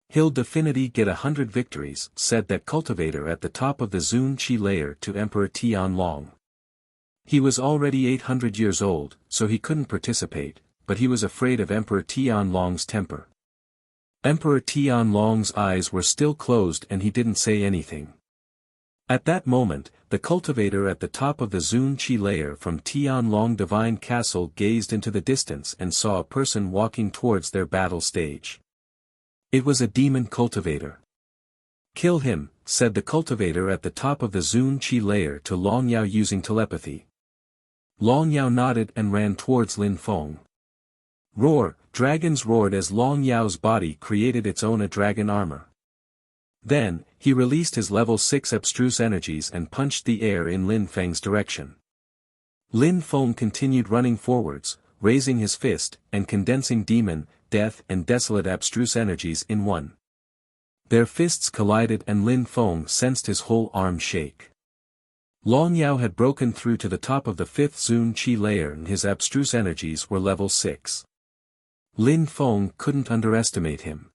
He'll definitely get 100 victories," said that cultivator at the top of the Zun Qi layer to Emperor Tianlong. He was already 800 years old, so he couldn't participate, but he was afraid of Emperor Tianlong's temper. Emperor Tianlong's eyes were still closed and he didn't say anything. At that moment, the cultivator at the top of the Zun Qi layer from Tianlong Divine Castle gazed into the distance and saw a person walking towards their battle stage. It was a demon cultivator. "Kill him," said the cultivator at the top of the Zun Qi layer to Long Yao using telepathy. Long Yao nodded and ran towards Lin Feng. Roar, dragons roared as Long Yao's body created its own dragon armor. Then, he released his level 6 abstruse energies and punched the air in Lin Feng's direction. Lin Feng continued running forwards, raising his fist, and condensing demon, death and desolate abstruse energies in one. Their fists collided and Lin Feng sensed his whole arm shake. Long Yao had broken through to the top of the 5th Zun Qi layer and his abstruse energies were level 6. Lin Feng couldn't underestimate him.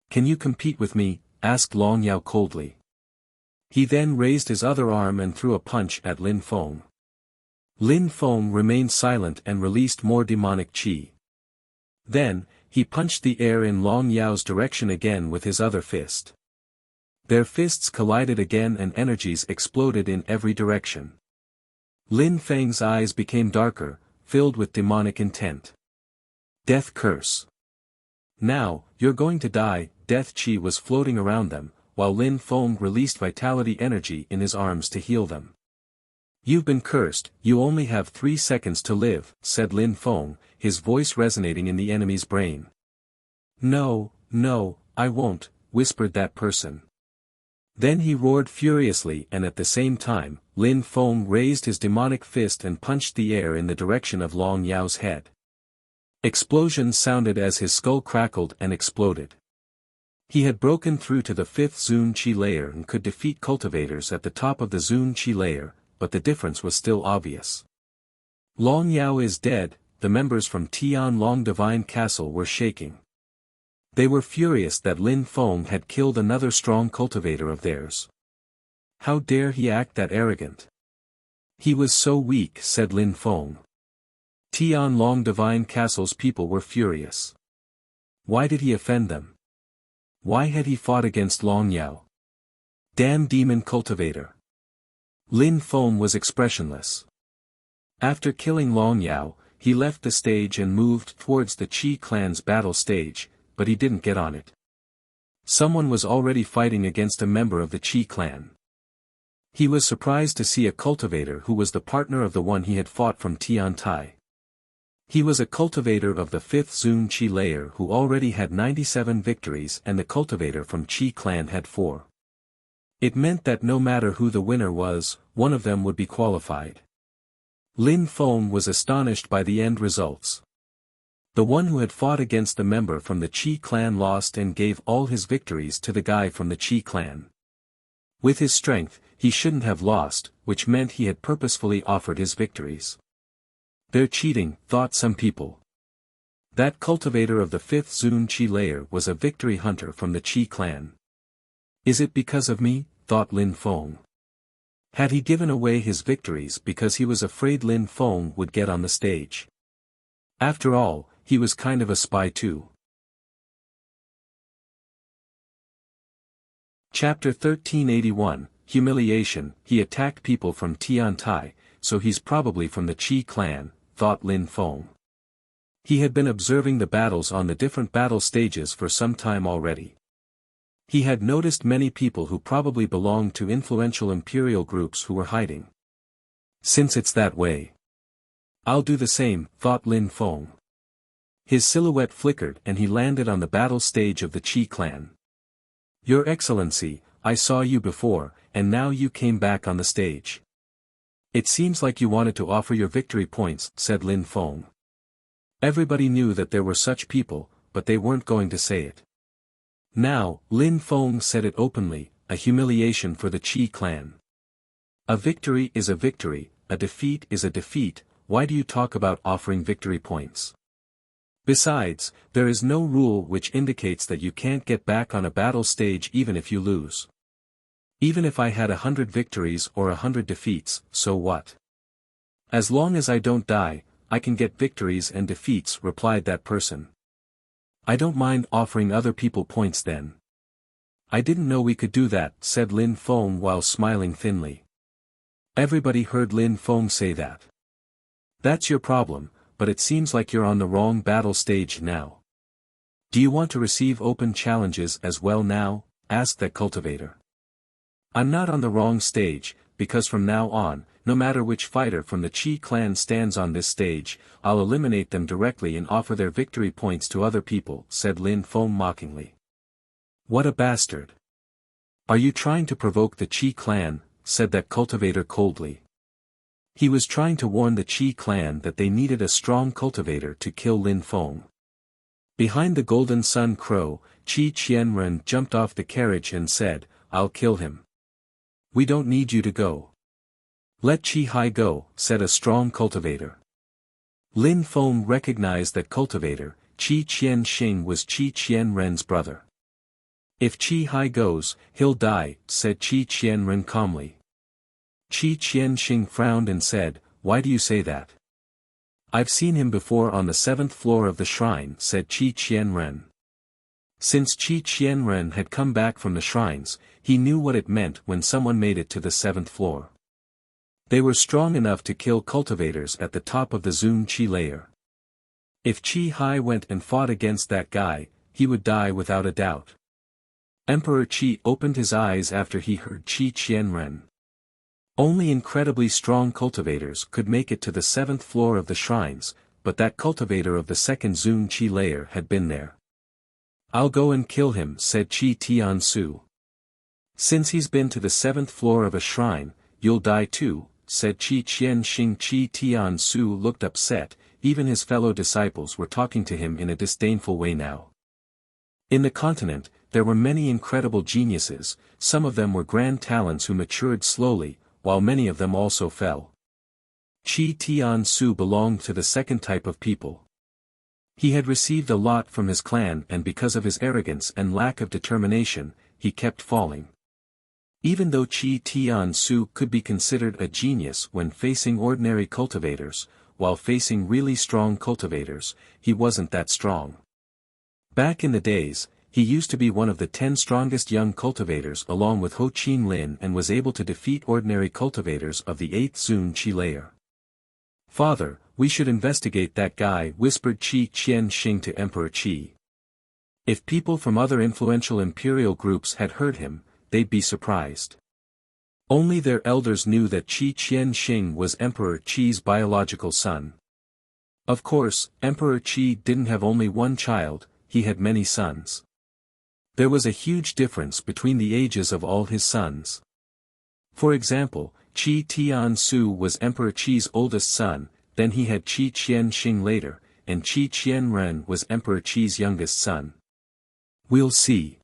"Can you compete with me?" asked Long Yao coldly. He then raised his other arm and threw a punch at Lin Feng. Lin Feng remained silent and released more demonic qi. Then, he punched the air in Long Yao's direction again with his other fist. Their fists collided again and energies exploded in every direction. Lin Feng's eyes became darker, filled with demonic intent. Death curse. "Now, you're going to die." Death Qi was floating around them, while Lin Feng released vitality energy in his arms to heal them. "You've been cursed, you only have 3 seconds to live," said Lin Feng, his voice resonating in the enemy's brain. No, I won't," whispered that person. Then he roared furiously, and at the same time, Lin Feng raised his demonic fist and punched the air in the direction of Long Yao's head. Explosions sounded as his skull crackled and exploded. He had broken through to the 5th Zun Qi layer and could defeat cultivators at the top of the Zun Qi layer, but the difference was still obvious. Long Yao is dead. The members from Tianlong Divine Castle were shaking. They were furious that Lin Feng had killed another strong cultivator of theirs. How dare he act that arrogant? He was so weak, said Lin Feng. Tianlong Divine Castle's people were furious. Why did he offend them? Why had he fought against Long Yao? Damn demon cultivator. Lin Feng was expressionless. After killing Long Yao, he left the stage and moved towards the Qi clan's battle stage, but he didn't get on it. Someone was already fighting against a member of the Qi clan. He was surprised to see a cultivator who was the partner of the one he had fought from Tiantai. He was a cultivator of the 5th Zun Qi layer who already had 97 victories, and the cultivator from Qi clan had 4. It meant that no matter who the winner was, one of them would be qualified. Lin Feng was astonished by the end results. The one who had fought against the member from the Qi clan lost and gave all his victories to the guy from the Qi clan. With his strength, he shouldn't have lost, which meant he had purposefully offered his victories. They're cheating, thought some people. That cultivator of the 5th Zun Qi layer was a victory hunter from the Qi clan. Is it because of me, thought Lin Feng. Had he given away his victories because he was afraid Lin Feng would get on the stage? After all, he was kind of a spy too. Chapter 1381, Humiliation. He attacked people from Tiantai, so he's probably from the Qi clan, thought Lin Feng. He had been observing the battles on the different battle stages for some time already. He had noticed many people who probably belonged to influential imperial groups who were hiding. Since it's that way, I'll do the same, thought Lin Feng. His silhouette flickered and he landed on the battle stage of the Qi clan. Your Excellency, I saw you before, and now you came back on the stage. It seems like you wanted to offer your victory points, said Lin Feng. Everybody knew that there were such people, but they weren't going to say it. Now, Lin Feng said it openly, a humiliation for the Qi clan. A victory is a victory, a defeat is a defeat. Why do you talk about offering victory points? Besides, there is no rule which indicates that you can't get back on a battle stage even if you lose. Even if I had 100 victories or 100 defeats, so what? As long as I don't die, I can get victories and defeats, replied that person. I don't mind offering other people points then. I didn't know we could do that, said Lin Feng while smiling thinly. Everybody heard Lin Feng say that. That's your problem, but it seems like you're on the wrong battle stage now. Do you want to receive open challenges as well now? Asked that cultivator. I'm not on the wrong stage, because from now on, no matter which fighter from the Qi clan stands on this stage, I'll eliminate them directly and offer their victory points to other people, said Lin Feng mockingly. What a bastard. Are you trying to provoke the Qi clan? Said that cultivator coldly. He was trying to warn the Qi clan that they needed a strong cultivator to kill Lin Feng. Behind the Golden Sun Crow, Qi Qianren jumped off the carriage and said, I'll kill him. We don't need you to go. Let Qi Hai go, said a strong cultivator. Lin Feng recognized that cultivator, Qi Qianxing was Qi Qianren's brother. If Qi Hai goes, he'll die, said Qi Qianren calmly. Qi Qianxing frowned and said, why do you say that? I've seen him before on the 7th floor of the shrine, said Qi Qianren. Since Qi Qianren had come back from the shrines, he knew what it meant when someone made it to the 7th floor. They were strong enough to kill cultivators at the top of the Zun Qi layer. If Qi Hai went and fought against that guy, he would die without a doubt. Emperor Qi opened his eyes after he heard Qi Qianren. Only incredibly strong cultivators could make it to the 7th floor of the shrines, but that cultivator of the 2nd Zun Qi layer had been there. I'll go and kill him, said Qi Tiansu. Since he's been to the 7th floor of a shrine, you'll die too, said Qi Qianxing. Qi Tiansu looked upset, even his fellow disciples were talking to him in a disdainful way now. In the continent, there were many incredible geniuses, some of them were grand talents who matured slowly, while many of them also fell. Qi Tiansu belonged to the second type of people. He had received a lot from his clan, and because of his arrogance and lack of determination, he kept falling. Even though Qi Tiansu could be considered a genius when facing ordinary cultivators, while facing really strong cultivators, he wasn't that strong. Back in the days, he used to be one of the 10 strongest young cultivators along with Ho Qin Lin and was able to defeat ordinary cultivators of the 8th Zun Qi layer. Father, we should investigate that guy, whispered Qi Qianxing to Emperor Qi. If people from other influential imperial groups had heard him, they'd be surprised. Only their elders knew that Qi Qianxing was Emperor Qi's biological son. Of course, Emperor Qi didn't have only one child, he had many sons. There was a huge difference between the ages of all his sons. For example, Qi Tiansu was Emperor Qi's oldest son, then he had Qi Qianxing later, and Qi Qianren was Emperor Qi's youngest son. We'll see.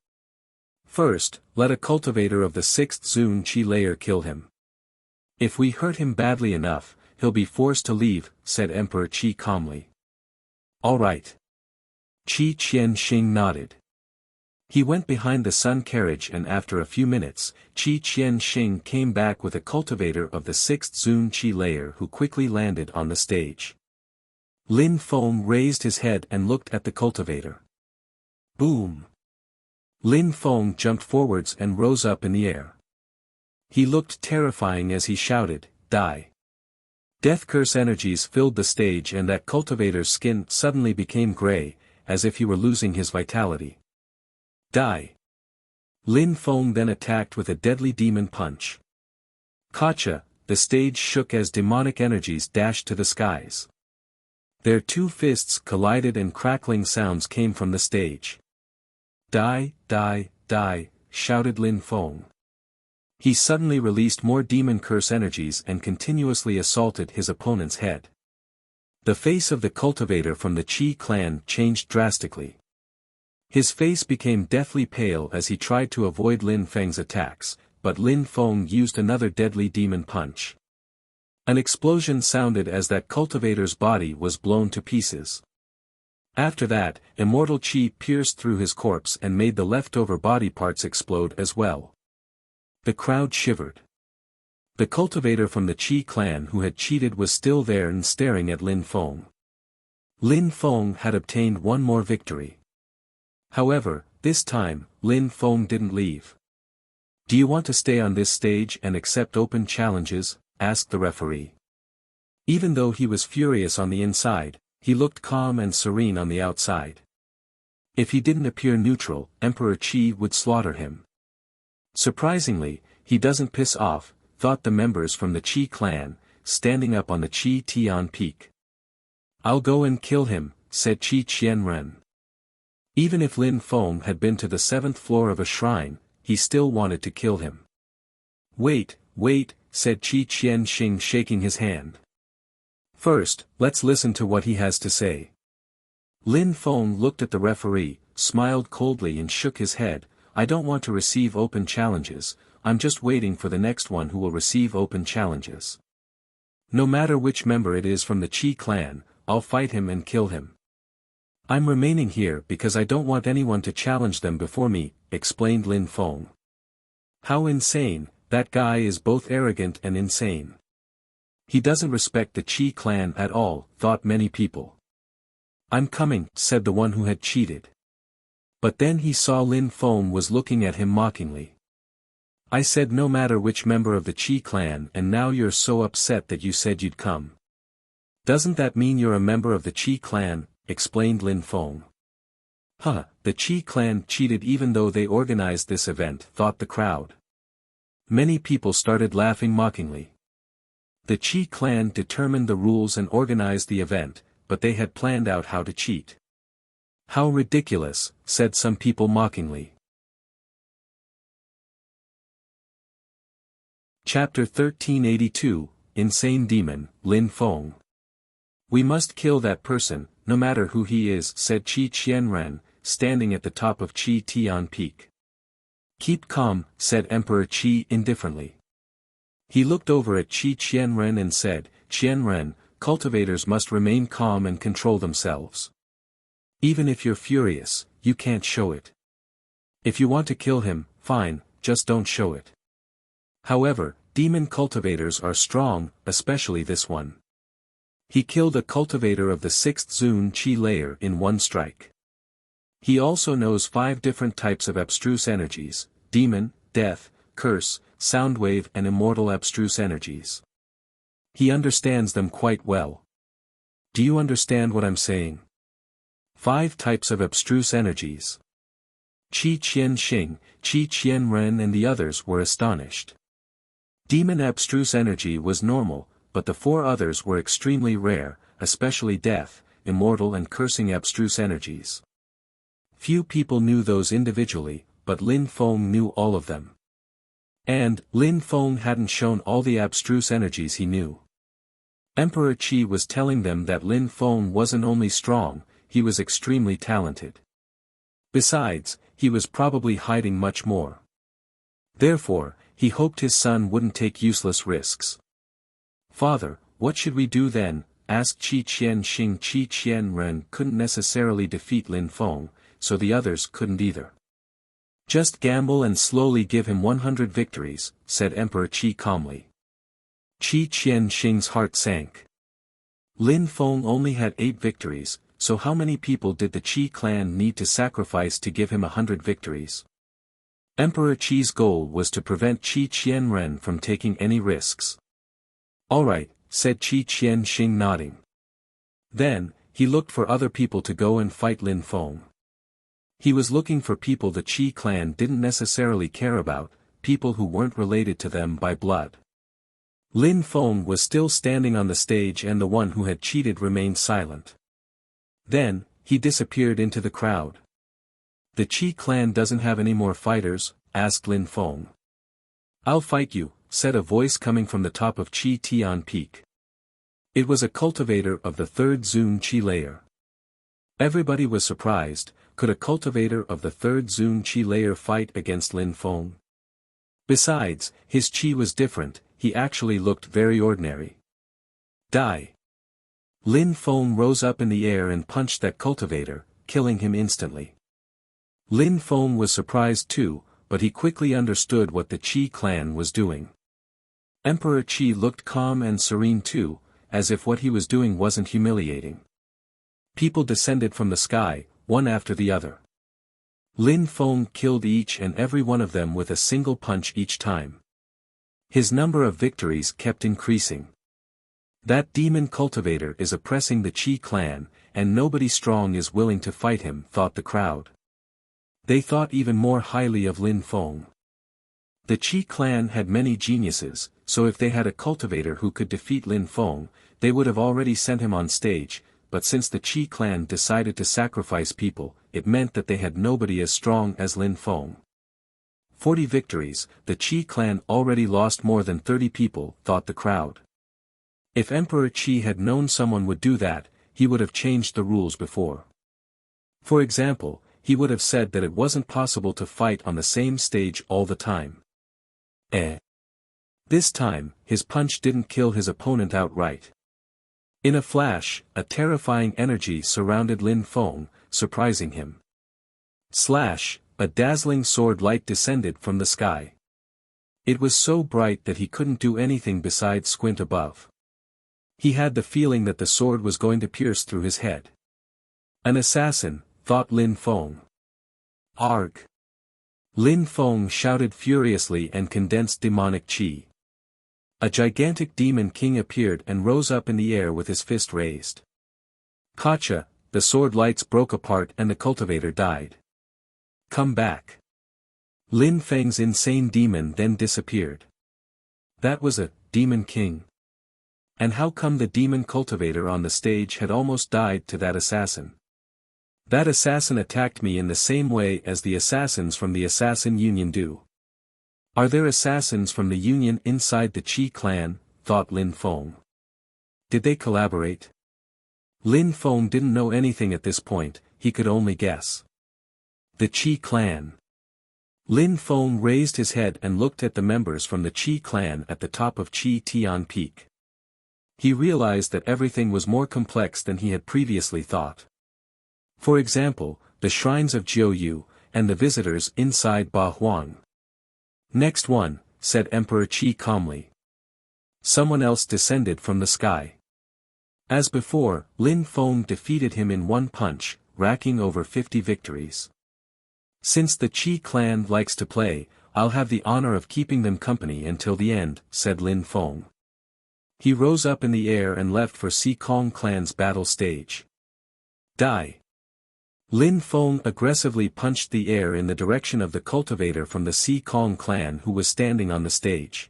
First, let a cultivator of the 6th Zun Qi layer kill him. If we hurt him badly enough, he'll be forced to leave, said Emperor Qi calmly. All right. Qi Qianxing nodded. He went behind the sun carriage and after a few minutes, Qi Qianxing came back with a cultivator of the 6th Zun Qi layer who quickly landed on the stage. Lin Feng raised his head and looked at the cultivator. Boom! Lin Feng jumped forwards and rose up in the air. He looked terrifying as he shouted, "Die!" Death curse energies filled the stage and that cultivator's skin suddenly became gray, as if he were losing his vitality. Die! Lin Feng then attacked with a deadly demon punch. Gotcha! The stage shook as demonic energies dashed to the skies. Their two fists collided and crackling sounds came from the stage. Die, die, die, shouted Lin Feng. He suddenly released more demon curse energies and continuously assaulted his opponent's head. The face of the cultivator from the Qi clan changed drastically. His face became deathly pale as he tried to avoid Lin Feng's attacks, but Lin Feng used another deadly demon punch. An explosion sounded as that cultivator's body was blown to pieces. After that, immortal Qi pierced through his corpse and made the leftover body parts explode as well. The crowd shivered. The cultivator from the Qi clan who had cheated was still there and staring at Lin Feng. Lin Feng had obtained one more victory. However, this time, Lin Feng didn't leave. Do you want to stay on this stage and accept open challenges? Asked the referee. Even though he was furious on the inside, he looked calm and serene on the outside. If he didn't appear neutral, Emperor Qi would slaughter him. Surprisingly, he doesn't piss off, thought the members from the Qi clan, standing up on the Qi Tian peak. I'll go and kill him, said Qi Qianren. Even if Lin Feng had been to the 7th floor of a shrine, he still wanted to kill him. Wait, said Qi Qianxing shaking his hand. First, let's listen to what he has to say. Lin Feng looked at the referee, smiled coldly and shook his head. I don't want to receive open challenges, I'm just waiting for the next one who will receive open challenges. No matter which member it is from the Qi clan, I'll fight him and kill him. I'm remaining here because I don't want anyone to challenge them before me, explained Lin Feng. How insane, that guy is both arrogant and insane. He doesn't respect the Qi clan at all, thought many people. I'm coming, said the one who had cheated. But then he saw Lin Feng was looking at him mockingly. I said no matter which member of the Qi clan and now you're so upset that you said you'd come. Doesn't that mean you're a member of the Qi clan? Explained Lin Feng. Huh, the Qi clan cheated even though they organized this event, thought the crowd. Many people started laughing mockingly. The Qi clan determined the rules and organized the event, but they had planned out how to cheat. How ridiculous, said some people mockingly. Chapter 1382, Insane Demon, Lin Feng. We must kill that person, no matter who he is, said Qi Qianren, standing at the top of Qi Tian Peak. Keep calm, said Emperor Qi indifferently. He looked over at Qi Qianren and said, Qianren, cultivators must remain calm and control themselves. Even if you're furious, you can't show it. If you want to kill him, fine, just don't show it. However, demon cultivators are strong, especially this one. He killed a cultivator of the 6th Zun Qi layer in one strike. He also knows 5 different types of abstruse energies: demon, death, curse, soundwave and immortal abstruse energies. He understands them quite well. Do you understand what I'm saying? 5 types of abstruse energies. Qi Qianxing, Qi Qianren and the others were astonished. Demon abstruse energy was normal, but the 4 others were extremely rare, especially death, immortal and cursing abstruse energies. Few people knew those individually, but Lin Feng knew all of them. And, Lin Feng hadn't shown all the abstruse energies he knew. Emperor Qi was telling them that Lin Feng wasn't only strong, he was extremely talented. Besides, he was probably hiding much more. Therefore, he hoped his son wouldn't take useless risks. Father, what should we do then? Asked Qi Qianxing. Qi Qianren couldn't necessarily defeat Lin Feng, so the others couldn't either. Just gamble and slowly give him 100 victories, said Emperor Qi calmly. Qi Qianxing's heart sank. Lin Feng only had 8 victories, so how many people did the Qi clan need to sacrifice to give him 100 victories? Emperor Qi's goal was to prevent Qi Qianren from taking any risks. Alright, said Qi Qianxing nodding. Then, he looked for other people to go and fight Lin Feng. He was looking for people the Qi clan didn't necessarily care about, people who weren't related to them by blood. Lin Feng was still standing on the stage and the one who had cheated remained silent. Then, he disappeared into the crowd. The Qi clan doesn't have any more fighters? Asked Lin Feng. I'll fight you, said a voice coming from the top of Qi Tian Peak. It was a cultivator of the 3rd Zun Qi layer. Everybody was surprised. Could a cultivator of the 3rd Zun Qi layer fight against Lin Feng? Besides, his Qi was different, he actually looked very ordinary. Die! Lin Feng rose up in the air and punched that cultivator, killing him instantly. Lin Feng was surprised too, but he quickly understood what the Qi clan was doing. Emperor Qi looked calm and serene too, as if what he was doing wasn't humiliating. People descended from the sky, one after the other. Lin Feng killed each and every one of them with a single punch each time. His number of victories kept increasing. That demon cultivator is oppressing the Qi clan, and nobody strong is willing to fight him, thought the crowd. They thought even more highly of Lin Feng. The Qi clan had many geniuses, so if they had a cultivator who could defeat Lin Feng, they would have already sent him on stage, but since the Qi clan decided to sacrifice people, it meant that they had nobody as strong as Lin Feng. 40 victories, the Qi clan already lost more than 30 people, thought the crowd. If Emperor Qi had known someone would do that, he would have changed the rules before. For example, he would have said that it wasn't possible to fight on the same stage all the time. This time, his punch didn't kill his opponent outright. In a flash, a terrifying energy surrounded Lin Feng, surprising him. Slash, a dazzling sword light descended from the sky. It was so bright that he couldn't do anything besides squint above. He had the feeling that the sword was going to pierce through his head. An assassin, thought Lin Feng. Arg! Lin Feng shouted furiously and condensed demonic qi. A gigantic demon king appeared and rose up in the air with his fist raised. Gotcha! The sword lights broke apart and the cultivator died. Come back. Lin Feng's insane demon then disappeared. That was a demon king. And how come the demon cultivator on the stage had almost died to that assassin? That assassin attacked me in the same way as the assassins from the Assassin Union do. Are there assassins from the Union inside the Qi clan, thought Lin Feng. Did they collaborate? Lin Feng didn't know anything at this point, he could only guess. The Qi clan. Lin Feng raised his head and looked at the members from the Qi clan at the top of Qi Tian Peak. He realized that everything was more complex than he had previously thought. For example, the shrines of Jiuyu, and the visitors inside Ba Huang. Next one, said Emperor Qi calmly. Someone else descended from the sky. As before, Lin Feng defeated him in one punch, racking over 50 victories. Since the Qi clan likes to play, I'll have the honor of keeping them company until the end, said Lin Feng. He rose up in the air and left for Si Kong clan's battle stage. Die! Lin Feng aggressively punched the air in the direction of the cultivator from the Si Kong clan who was standing on the stage.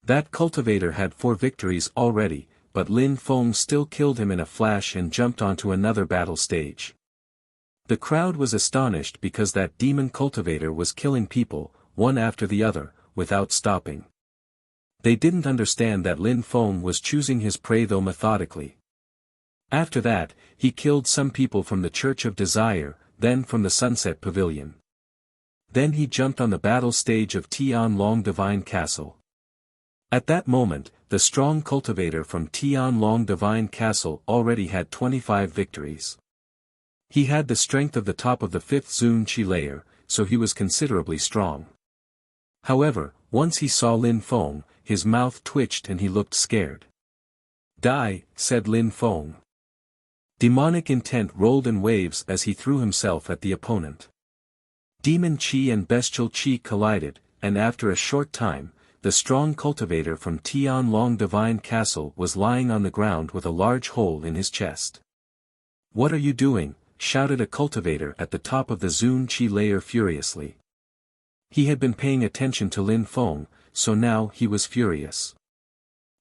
That cultivator had 4 victories already, but Lin Feng still killed him in a flash and jumped onto another battle stage. The crowd was astonished because that demon cultivator was killing people, one after the other, without stopping. They didn't understand that Lin Feng was choosing his prey though methodically. After that, he killed some people from the Church of Desire, then from the Sunset Pavilion. Then he jumped on the battle stage of Tianlong Divine Castle. At that moment, the strong cultivator from Tianlong Divine Castle already had 25 victories. He had the strength of the top of the 5th Zun Qi layer, so he was considerably strong. However, once he saw Lin Feng, his mouth twitched and he looked scared. Die, said Lin Feng. Demonic intent rolled in waves as he threw himself at the opponent. Demon Qi and Bestial Qi collided, and after a short time, the strong cultivator from Tianlong Divine Castle was lying on the ground with a large hole in his chest. What are you doing? Shouted a cultivator at the top of the Zun Qi layer furiously. He had been paying attention to Lin Feng, so now he was furious.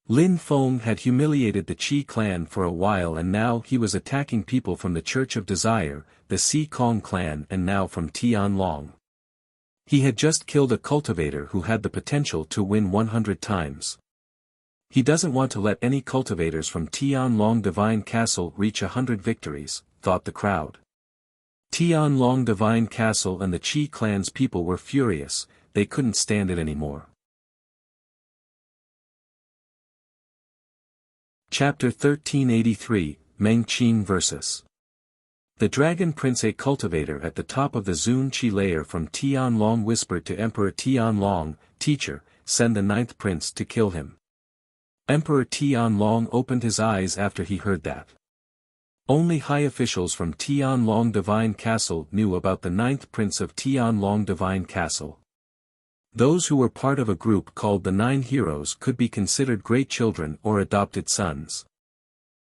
Lin Feng had humiliated the Qi clan for a while and now he was attacking people from the Church of Desire, the Si Kong clan and now from Tianlong. He had just killed a cultivator who had the potential to win 100 times. He doesn't want to let any cultivators from Tianlong Divine Castle reach 100 victories, thought the crowd. Tianlong Divine Castle and the Qi clan's people were furious, they couldn't stand it anymore. Chapter 1383, Meng Qing vs. The Dragon Prince, a cultivator at the top of the Zun Qi layer from Tianlong, whispered to Emperor Tianlong, "Teacher, send the 9th prince to kill him." Emperor Tianlong opened his eyes after he heard that. Only high officials from Tianlong Divine Castle knew about the 9th prince of Tianlong Divine Castle. Those who were part of a group called the 9 Heroes could be considered great children or adopted sons.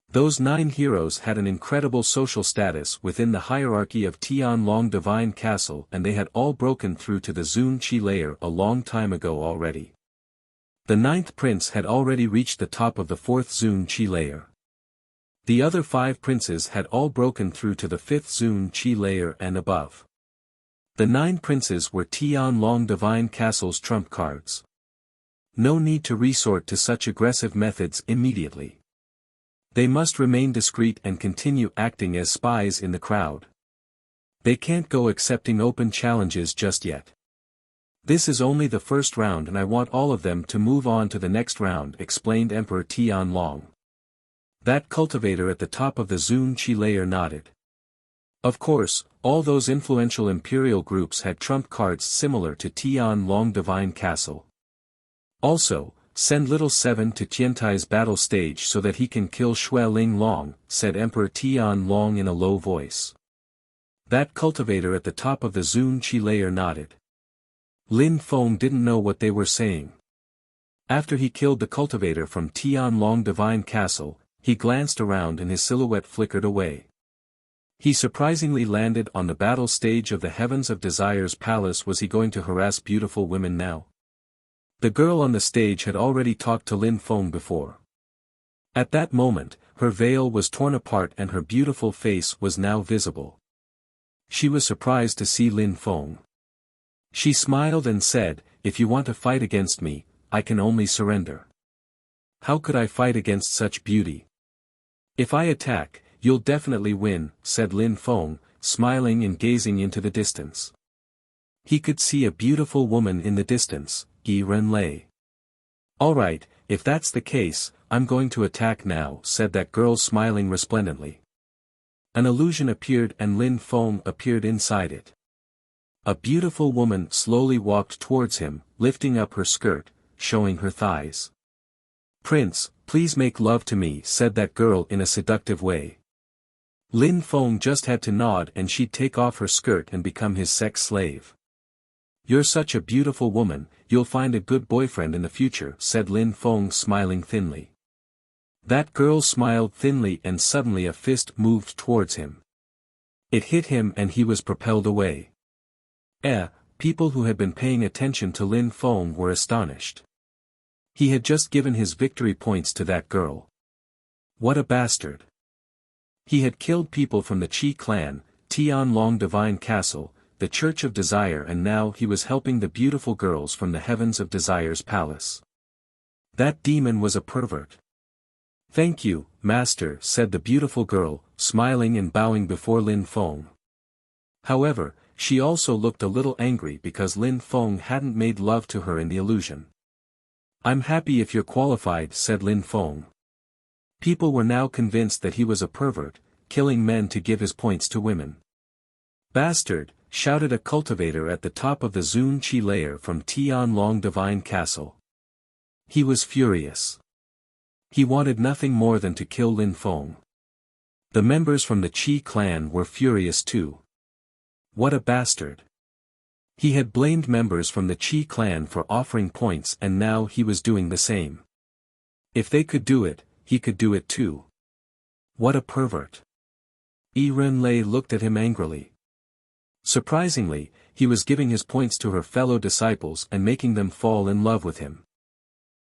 Those 9 heroes had an incredible social status within the hierarchy of Tianlong Divine Castle and they had all broken through to the Zun Qi layer a long time ago already. The 9th prince had already reached the top of the 4th Zun Qi layer. The other 5 princes had all broken through to the 5th Zun Qi layer and above. The 9 princes were Tianlong Divine Castle's trump cards. No need to resort to such aggressive methods immediately. They must remain discreet and continue acting as spies in the crowd. They can't go accepting open challenges just yet. This is only the first round and I want all of them to move on to the next round, explained Emperor Tianlong. That cultivator at the top of the Zun Qi layer nodded. Of course, all those influential imperial groups had trump cards similar to Tianlong Divine Castle. Also, send Little 7 to Tiantai's battle stage so that he can kill Xue Ling Long, said Emperor Tianlong in a low voice. That cultivator at the top of the Zun Qi layer nodded. Lin Feng didn't know what they were saying. After he killed the cultivator from Tianlong Divine Castle, he glanced around and his silhouette flickered away. He surprisingly landed on the battle stage of the Heavens of Desire's palace. Was he going to harass beautiful women now? The girl on the stage had already talked to Lin Feng before. At that moment, her veil was torn apart and her beautiful face was now visible. She was surprised to see Lin Feng. She smiled and said, if you want to fight against me, I can only surrender. How could I fight against such beauty? If I attack, you'll definitely win, said Lin Feng, smiling and gazing into the distance. He could see a beautiful woman in the distance, Yi Renlei. Alright, if that's the case, I'm going to attack now, said that girl smiling resplendently. An illusion appeared and Lin Feng appeared inside it. A beautiful woman slowly walked towards him, lifting up her skirt, showing her thighs. Prince, please make love to me, said that girl in a seductive way. Lin Feng just had to nod and she'd take off her skirt and become his sex slave. You're such a beautiful woman, you'll find a good boyfriend in the future, said Lin Feng smiling thinly. That girl smiled thinly and suddenly a fist moved towards him. It hit him and he was propelled away. People who had been paying attention to Lin Feng were astonished. He had just given his victory points to that girl. What a bastard. He had killed people from the Qi clan, Tianlong Divine Castle, the Church of Desire, and now he was helping the beautiful girls from the Heavens of Desire's palace. That demon was a pervert. Thank you, master, said the beautiful girl, smiling and bowing before Lin Feng. However, she also looked a little angry because Lin Feng hadn't made love to her in the illusion. I'm happy if you're qualified, said Lin Feng. People were now convinced that he was a pervert, killing men to give his points to women. Bastard, shouted a cultivator at the top of the Zun Qi layer from Tianlong Divine Castle. He was furious. He wanted nothing more than to kill Lin Feng. The members from the Qi clan were furious too. What a bastard. He had blamed members from the Qi clan for offering points and now he was doing the same. If they could do it, he could do it too. What a pervert. Yi Renlei looked at him angrily. Surprisingly, he was giving his points to her fellow disciples and making them fall in love with him.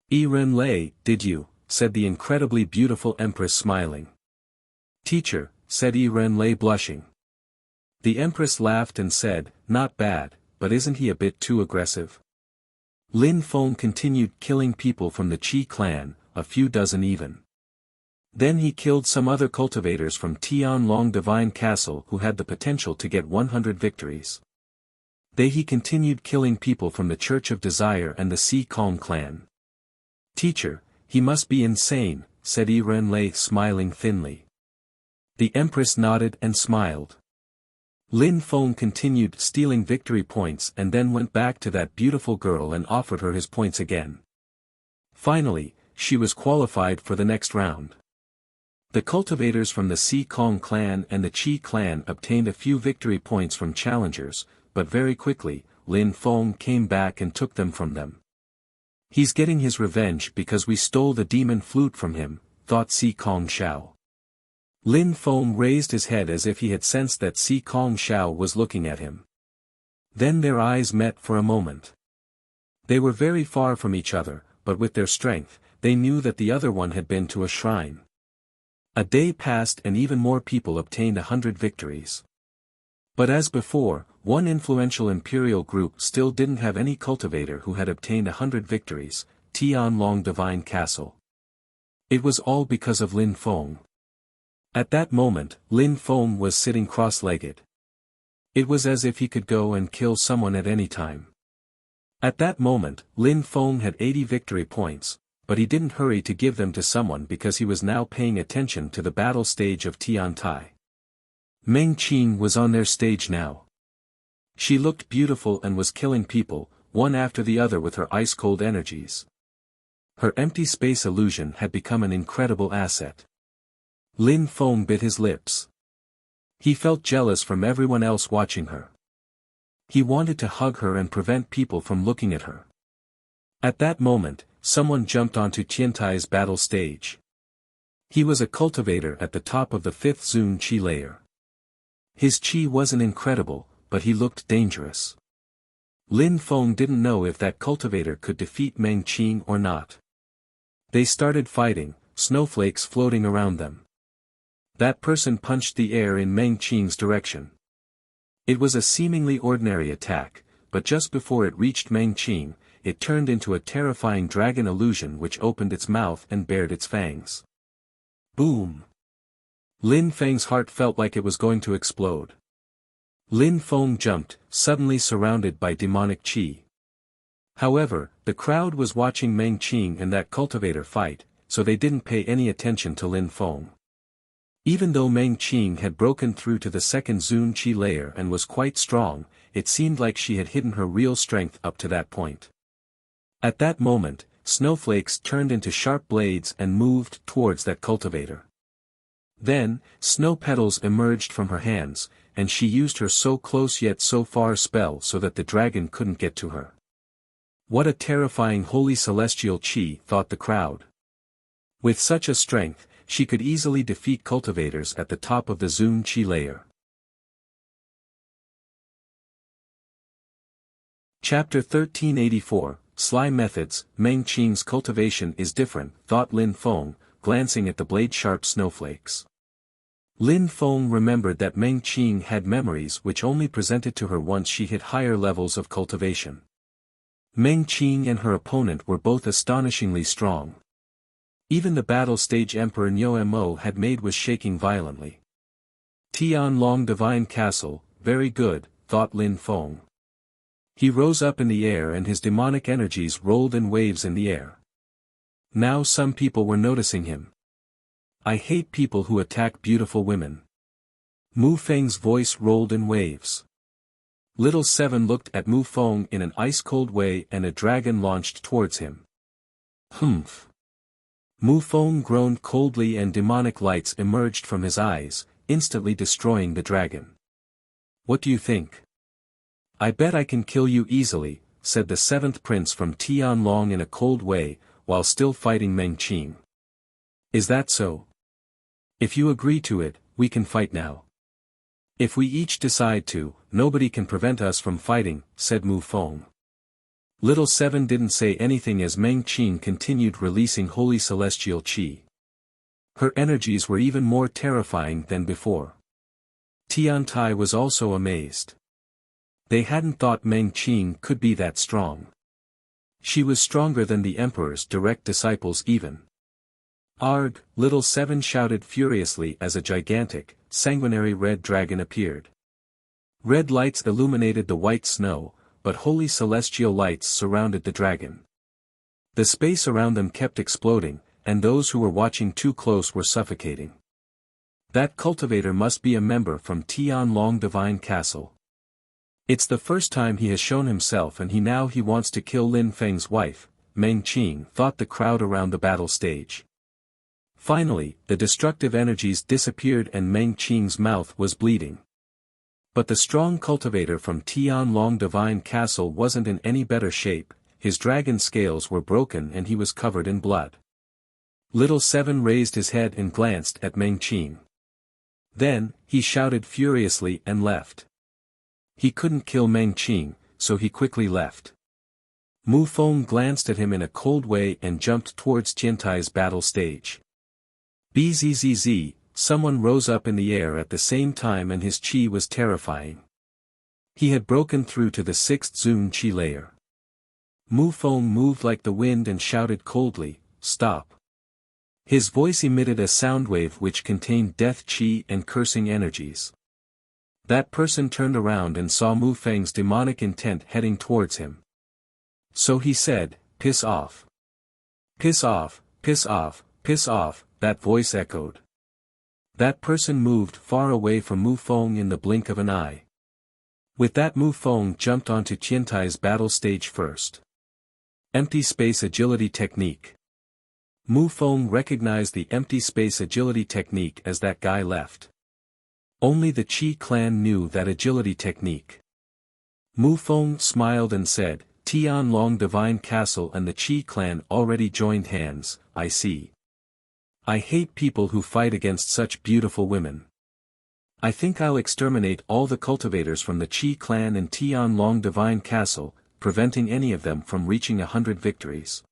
Yi Renlei, did you? Said the incredibly beautiful Empress smiling. Teacher, said Yi Renlei blushing. The Empress laughed and said, not bad, but isn't he a bit too aggressive? Lin Feng continued killing people from the Qi clan, a few dozen even. Then he killed some other cultivators from Tianlong Divine Castle who had the potential to get 100 victories. He continued killing people from the Church of Desire and the Si Kong clan. Teacher, he must be insane, said Yi Renlei smiling thinly. The Empress nodded and smiled. Lin Feng continued stealing victory points and then went back to that beautiful girl and offered her his points again. Finally, she was qualified for the next round. The cultivators from the Si Kong clan and the Qi clan obtained a few victory points from challengers, but very quickly, Lin Feng came back and took them from them. He's getting his revenge because we stole the demon flute from him, thought Si Kong Shao. Lin Feng raised his head as if he had sensed that Si Kong Shao was looking at him. Then their eyes met for a moment. They were very far from each other, but with their strength, they knew that the other one had been to a shrine. A day passed and even more people obtained 100 victories. But as before, one influential imperial group still didn't have any cultivator who had obtained 100 victories, Tianlong Divine Castle. It was all because of Lin Feng. At that moment, Lin Feng was sitting cross-legged. It was as if he could go and kill someone at any time. At that moment, Lin Feng had 80 victory points, but he didn't hurry to give them to someone because he was now paying attention to the battle stage of Tiantai. Meng Qing was on their stage now. She looked beautiful and was killing people, one after the other with her ice-cold energies. Her empty space illusion had become an incredible asset. Lin Feng bit his lips. He felt jealous from everyone else watching her. He wanted to hug her and prevent people from looking at her. At that moment, someone jumped onto Tiantai's battle stage. He was a cultivator at the top of the 5th Zun Qi layer. His qi wasn't incredible, but he looked dangerous. Lin Feng didn't know if that cultivator could defeat Meng Qing or not. They started fighting, snowflakes floating around them. That person punched the air in Meng Qing's direction. It was a seemingly ordinary attack, but just before it reached Meng Qing, it turned into a terrifying dragon illusion which opened its mouth and bared its fangs. Boom! Lin Feng's heart felt like it was going to explode. Lin Feng jumped, suddenly surrounded by demonic qi. However, the crowd was watching Meng Qing and that cultivator fight, so they didn't pay any attention to Lin Feng. Even though Meng Qing had broken through to the second Zun Qi layer and was quite strong, it seemed like she had hidden her real strength up to that point. At that moment, snowflakes turned into sharp blades and moved towards that cultivator. Then, snow petals emerged from her hands, and she used her so close yet so far spell so that the dragon couldn't get to her. What a terrifying holy celestial qi, thought the crowd. With such a strength, she could easily defeat cultivators at the top of the Zun Qi layer. Chapter 1384, Sly Methods. Meng Qing's cultivation is different, thought Lin Feng, glancing at the blade-sharp snowflakes. Lin Feng remembered that Meng Qing had memories which only presented to her once she hit higher levels of cultivation. Meng Qing and her opponent were both astonishingly strong. Even the battle stage Emperor Niao Mo had made was shaking violently. Tianlong Divine Castle, very good, thought Lin Feng. He rose up in the air and his demonic energies rolled in waves in the air. Now some people were noticing him. I hate people who attack beautiful women. Mu Feng's voice rolled in waves. Little Seven looked at Mu Feng in an ice-cold way and a dragon launched towards him. Humph! Mu Feng groaned coldly and demonic lights emerged from his eyes, instantly destroying the dragon. What do you think? I bet I can kill you easily, said the seventh prince from Tianlong in a cold way, while still fighting Meng Qing. Is that so? If you agree to it, we can fight now. If we each decide to, nobody can prevent us from fighting, said Mu Feng. Little Seven didn't say anything as Meng Qing continued releasing holy celestial qi. Her energies were even more terrifying than before. Tiantai was also amazed. They hadn't thought Meng Qing could be that strong. She was stronger than the emperor's direct disciples even. Arg! Little Seven shouted furiously as a gigantic, sanguinary red dragon appeared. Red lights illuminated the white snow, but holy celestial lights surrounded the dragon. The space around them kept exploding, and those who were watching too close were suffocating. That cultivator must be a member from Tianlong Divine Castle. It's the first time he has shown himself and he wants to kill Lin Feng's wife, Meng Qing, thought the crowd around the battle stage. Finally, the destructive energies disappeared and Meng Qing's mouth was bleeding. But the strong cultivator from Tianlong Divine Castle wasn't in any better shape, his dragon scales were broken and he was covered in blood. Little Seven raised his head and glanced at Meng Qing. Then, he shouted furiously and left. He couldn't kill Meng Qing, so he quickly left. Mu Feng glanced at him in a cold way and jumped towards Tiantai's battle stage. Bzzz, someone rose up in the air at the same time and his qi was terrifying. He had broken through to the sixth Zun Qi layer. Mu Feng moved like the wind and shouted coldly, "Stop!" His voice emitted a sound wave which contained death qi and cursing energies. That person turned around and saw Mu Feng's demonic intent heading towards him. So he said, "Piss off. Piss off, piss off, piss off," that voice echoed. That person moved far away from Mu Feng in the blink of an eye. With that Mu Feng jumped onto Tiantai's battle stage first. Empty space agility technique. Mu Feng recognized the empty space agility technique as that guy left. Only the Qi clan knew that agility technique. Mu Feng smiled and said, "Tianlong Divine Castle and the Qi clan already joined hands, I see. I hate people who fight against such beautiful women. I think I'll exterminate all the cultivators from the Qi clan and Tianlong Divine Castle, preventing any of them from reaching 100 victories.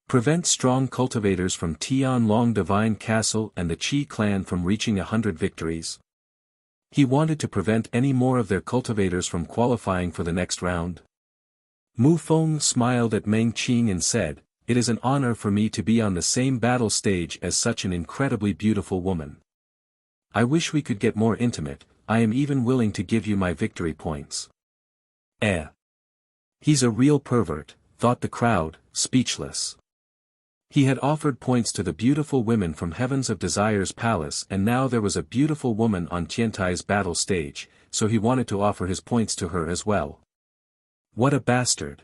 Prevent strong cultivators from Tianlong Divine Castle and the Qi clan from reaching 100 victories." He wanted to prevent any more of their cultivators from qualifying for the next round. Mu Feng smiled at Meng Qing and said, "It is an honor for me to be on the same battle stage as such an incredibly beautiful woman. I wish we could get more intimate. I am even willing to give you my victory points." He's a real pervert, thought the crowd, speechless. He had offered points to the beautiful women from Heavens of Desire's palace, and now there was a beautiful woman on Tiantai's battle stage, so he wanted to offer his points to her as well. What a bastard.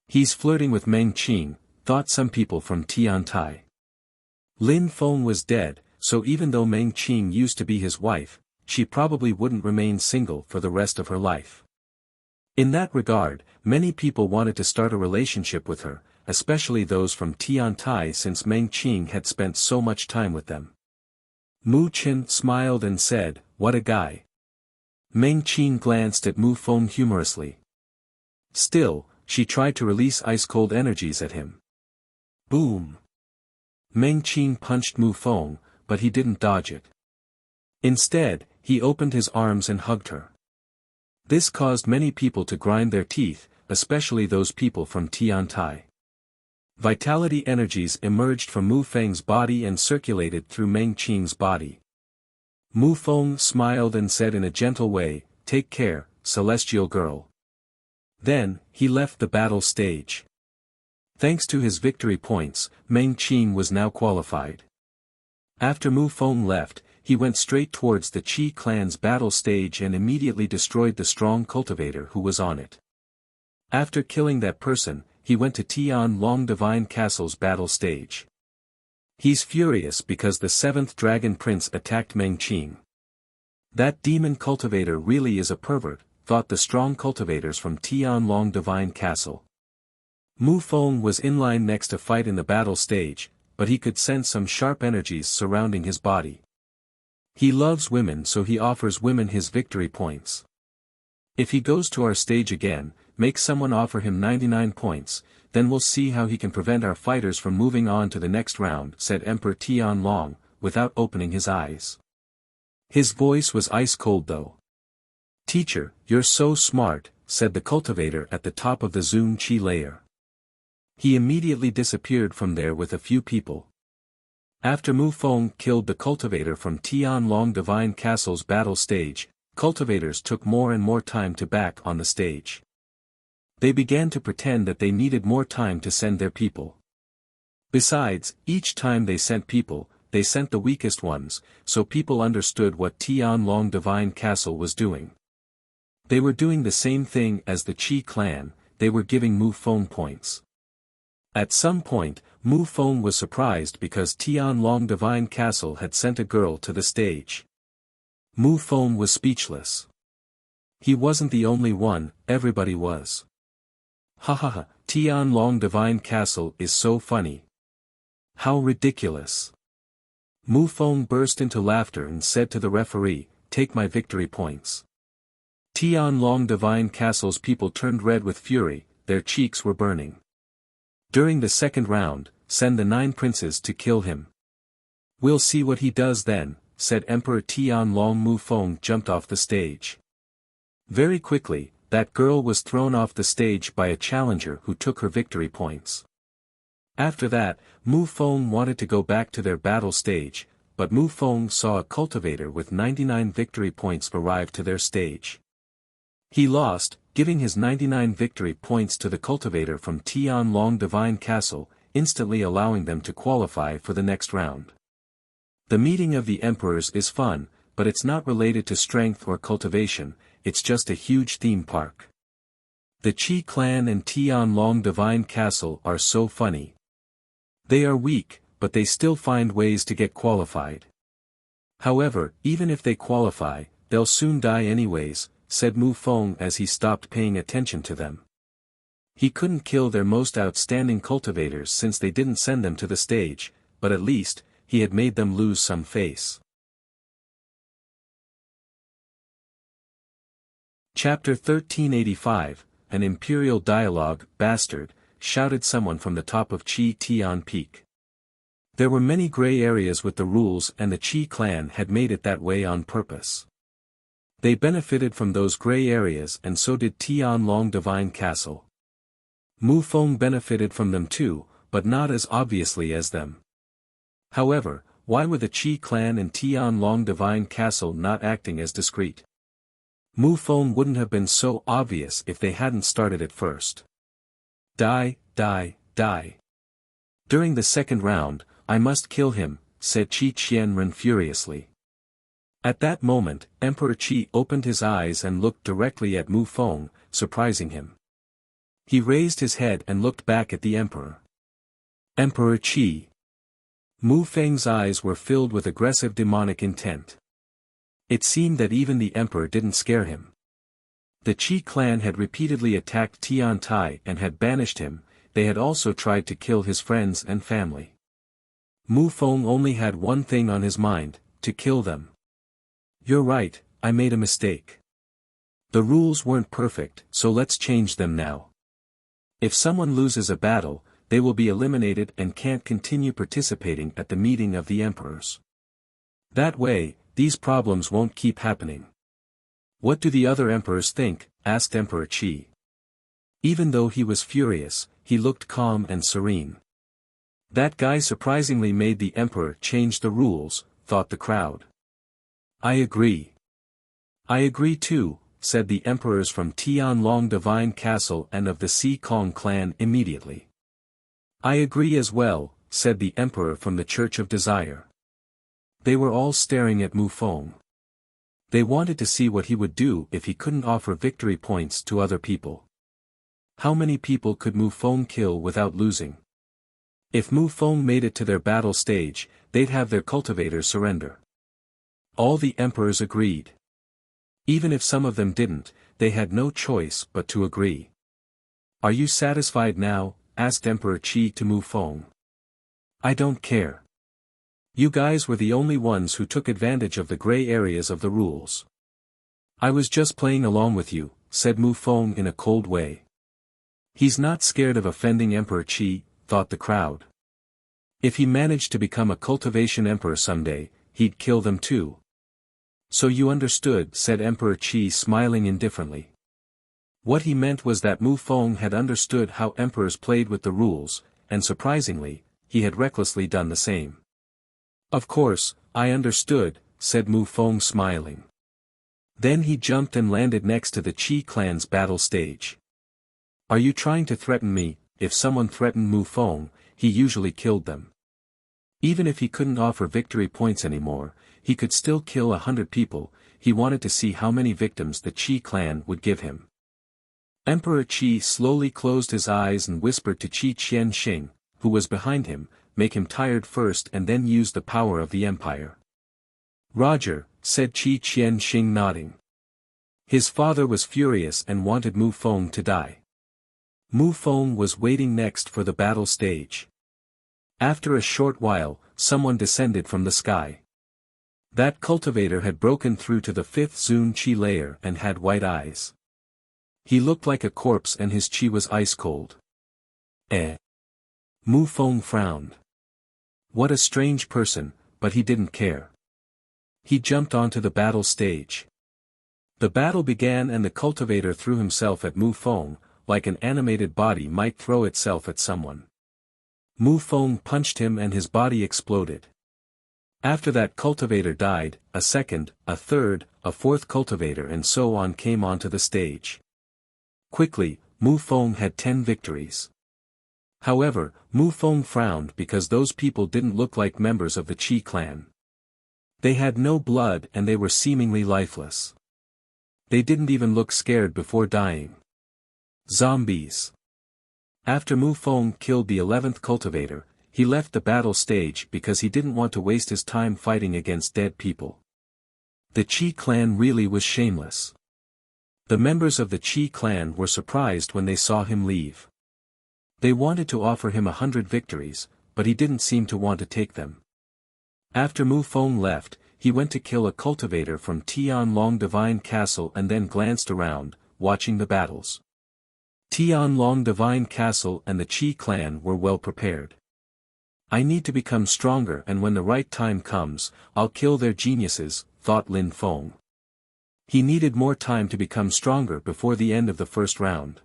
He's flirting with Meng Qing, thought some people from Tiantai. Lin Feng was dead, so even though Meng Qing used to be his wife, she probably wouldn't remain single for the rest of her life. In that regard, many people wanted to start a relationship with her, especially those from Tiantai, since Meng Qing had spent so much time with them. Mu Qin smiled and said, "What a guy." Meng Qing glanced at Mu Feng humorously. Still, she tried to release ice-cold energies at him. Boom! Meng Qing punched Mu Feng, but he didn't dodge it. Instead, he opened his arms and hugged her. This caused many people to grind their teeth, especially those people from Tiantai. Vitality energies emerged from Mu Feng's body and circulated through Meng Qing's body. Mu Feng smiled and said in a gentle way, "Take care, celestial girl." Then, he left the battle stage. Thanks to his victory points, Meng Qing was now qualified. After Mu Feng left, he went straight towards the Qi clan's battle stage and immediately destroyed the strong cultivator who was on it. After killing that person, he went to Tian Long Divine Castle's battle stage. He's furious because the 7th Dragon Prince attacked Meng Qing. That demon cultivator really is a pervert, thought the strong cultivators from Tian Long Divine Castle. Mu Feng was in line next to fight in the battle stage, but he could sense some sharp energies surrounding his body. He loves women, so he offers women his victory points. If he goes to our stage again, make someone offer him 99 points, then we'll see how he can prevent our fighters from moving on to the next round, said Emperor Tian Long, without opening his eyes. His voice was ice-cold though. "Teacher, you're so smart," said the cultivator at the top of the Zun Qi layer. He immediately disappeared from there with a few people. After Mu Feng killed the cultivator from Tian Long Divine Castle's battle stage, cultivators took more and more time to back on the stage. They began to pretend that they needed more time to send their people. Besides, each time they sent people, they sent the weakest ones, so people understood what Tian Long Divine Castle was doing. They were doing the same thing as the Qi clan, they were giving Mu Feng points. At some point, Mu Feng was surprised because Tian Long Divine Castle had sent a girl to the stage. Mu Feng was speechless. He wasn't the only one, everybody was. "Ha ha ha, Tian Long Divine Castle is so funny. How ridiculous." Mu Feng burst into laughter and said to the referee, "Take my victory points." Tian Long Divine Castle's people turned red with fury, their cheeks were burning. During the second round, send the 9 princes to kill him. "We'll see what he does then," said Emperor Tian Long. Mu Feng jumped off the stage. Very quickly, that girl was thrown off the stage by a challenger who took her victory points. After that, Mu Feng wanted to go back to their battle stage, but Mu Feng saw a cultivator with 99 victory points arrive to their stage. He lost, giving his 99 victory points to the cultivator from Tian Long Divine Castle, instantly allowing them to qualify for the next round. The meeting of the emperors is fun, but it's not related to strength or cultivation, it's just a huge theme park. The Qi clan and Tian Long Divine Castle are so funny. They are weak, but they still find ways to get qualified. However, even if they qualify, they'll soon die anyways, said Mu Feng as he stopped paying attention to them. He couldn't kill their most outstanding cultivators since they didn't send them to the stage, but at least, he had made them lose some face. Chapter 1385, An Imperial Dialogue, Bastard, shouted someone from the top of Qi Tian Peak. There were many gray areas with the rules, and the Qi clan had made it that way on purpose. They benefited from those gray areas, and so did Tian Long Divine Castle. Mu Feng benefited from them too, but not as obviously as them. However, why were the Qi clan and Tianlong Divine Castle not acting as discreet? Mu Feng wouldn't have been so obvious if they hadn't started it first. Die, die, die. During the second round, I must kill him, said Qi Qianren furiously. At that moment, Emperor Qi opened his eyes and looked directly at Mu Feng, surprising him. He raised his head and looked back at the emperor. Emperor Qi. Mu Feng's eyes were filled with aggressive demonic intent. It seemed that even the emperor didn't scare him. The Qi clan had repeatedly attacked Tian Tai and had banished him. They had also tried to kill his friends and family. Mu Feng only had one thing on his mind, to kill them. You're right, I made a mistake. The rules weren't perfect, so let's change them now. If someone loses a battle, they will be eliminated and can't continue participating at the meeting of the emperors. That way, these problems won't keep happening. What do the other emperors think? Asked Emperor Qi. Even though he was furious, he looked calm and serene. That guy surprisingly made the emperor change the rules, thought the crowd. I agree. I agree too, said the emperors from Tianlong Divine Castle and of the Si Kong clan immediately. I agree as well, said the emperor from the Church of Desire. They were all staring at Mu Feng. They wanted to see what he would do if he couldn't offer victory points to other people. How many people could Mu Feng kill without losing? If Mu Feng made it to their battle stage, they'd have their cultivators surrender. All the emperors agreed. Even if some of them didn't, they had no choice but to agree. Are you satisfied now? Asked Emperor Qi to Mu Feng. I don't care. You guys were the only ones who took advantage of the gray areas of the rules. I was just playing along with you, said Mu Feng in a cold way. He's not scared of offending Emperor Qi, thought the crowd. If he managed to become a cultivation emperor someday, he'd kill them too. So you understood, said Emperor Qi smiling indifferently. What he meant was that Mu Feng had understood how emperors played with the rules, and surprisingly, he had recklessly done the same. Of course, I understood, said Mu Feng smiling. Then he jumped and landed next to the Qi clan's battle stage. Are you trying to threaten me? If someone threatened Mu Feng, he usually killed them. Even if he couldn't offer victory points anymore, he could still kill 100 people. He wanted to see how many victims the Qi clan would give him. Emperor Qi slowly closed his eyes and whispered to Qi Qianxing, who was behind him, make him tired first and then use the power of the empire. Roger, said Qi Qianxing nodding. His father was furious and wanted Mu Feng to die. Mu Feng was waiting next for the battle stage. After a short while, someone descended from the sky. That cultivator had broken through to the 5th Zun Qi layer and had white eyes. He looked like a corpse and his qi was ice cold. Mu Feng frowned. What a strange person, but he didn't care. He jumped onto the battle stage. The battle began and the cultivator threw himself at Mu Feng, like an animated body might throw itself at someone. Mu Feng punched him and his body exploded. After that cultivator died, a second, a third, a fourth cultivator and so on came onto the stage. Quickly, Mu Feng had 10 victories. However, Mu Feng frowned because those people didn't look like members of the Qi clan. They had no blood and they were seemingly lifeless. They didn't even look scared before dying. Zombies. After Mu Feng killed the 11th cultivator, he left the battle stage because he didn't want to waste his time fighting against dead people. The Qi clan really was shameless. The members of the Qi clan were surprised when they saw him leave. They wanted to offer him 100 victories, but he didn't seem to want to take them. After Mu Feng left, he went to kill a cultivator from Tianlong Divine Castle and then glanced around, watching the battles. Tianlong Divine Castle and the Qi clan were well prepared. I need to become stronger and when the right time comes, I'll kill their geniuses, thought Lin Feng. He needed more time to become stronger before the end of the first round.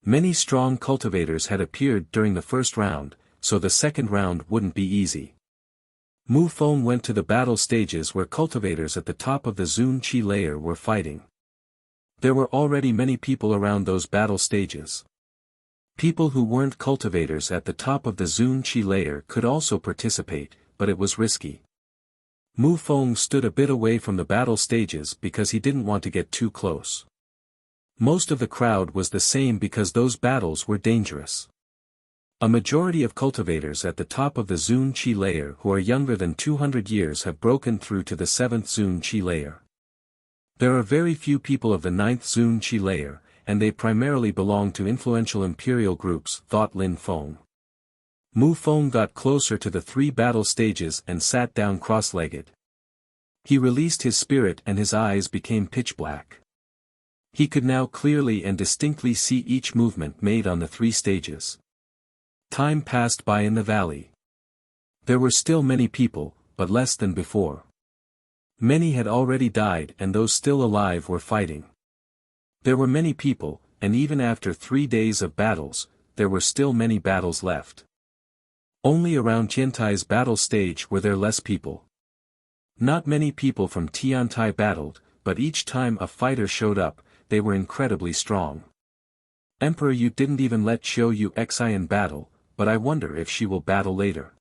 Many strong cultivators had appeared during the first round, so the second round wouldn't be easy. Mu Feng went to the battle stages where cultivators at the top of the Zun Qi layer were fighting. There were already many people around those battle stages. People who weren't cultivators at the top of the Zun Qi layer could also participate, but it was risky. Mu Feng stood a bit away from the battle stages because he didn't want to get too close. Most of the crowd was the same because those battles were dangerous. A majority of cultivators at the top of the Zun Qi layer who are younger than 200 years have broken through to the 7th Zun Qi layer. There are very few people of the 9th Zun Qi layer, and they primarily belong to influential imperial groups, thought Lin Feng. Mu Feng got closer to the 3 battle stages and sat down cross-legged. He released his spirit and his eyes became pitch black. He could now clearly and distinctly see each movement made on the 3 stages. Time passed by in the valley. There were still many people, but less than before. Many had already died and those still alive were fighting. There were many people, and even after 3 days of battles, there were still many battles left. Only around Tiantai's battle stage were there less people. Not many people from Tiantai battled, but each time a fighter showed up, they were incredibly strong. Emperor Yu didn't even let Xiu Yu Xian battle, but I wonder if she will battle later.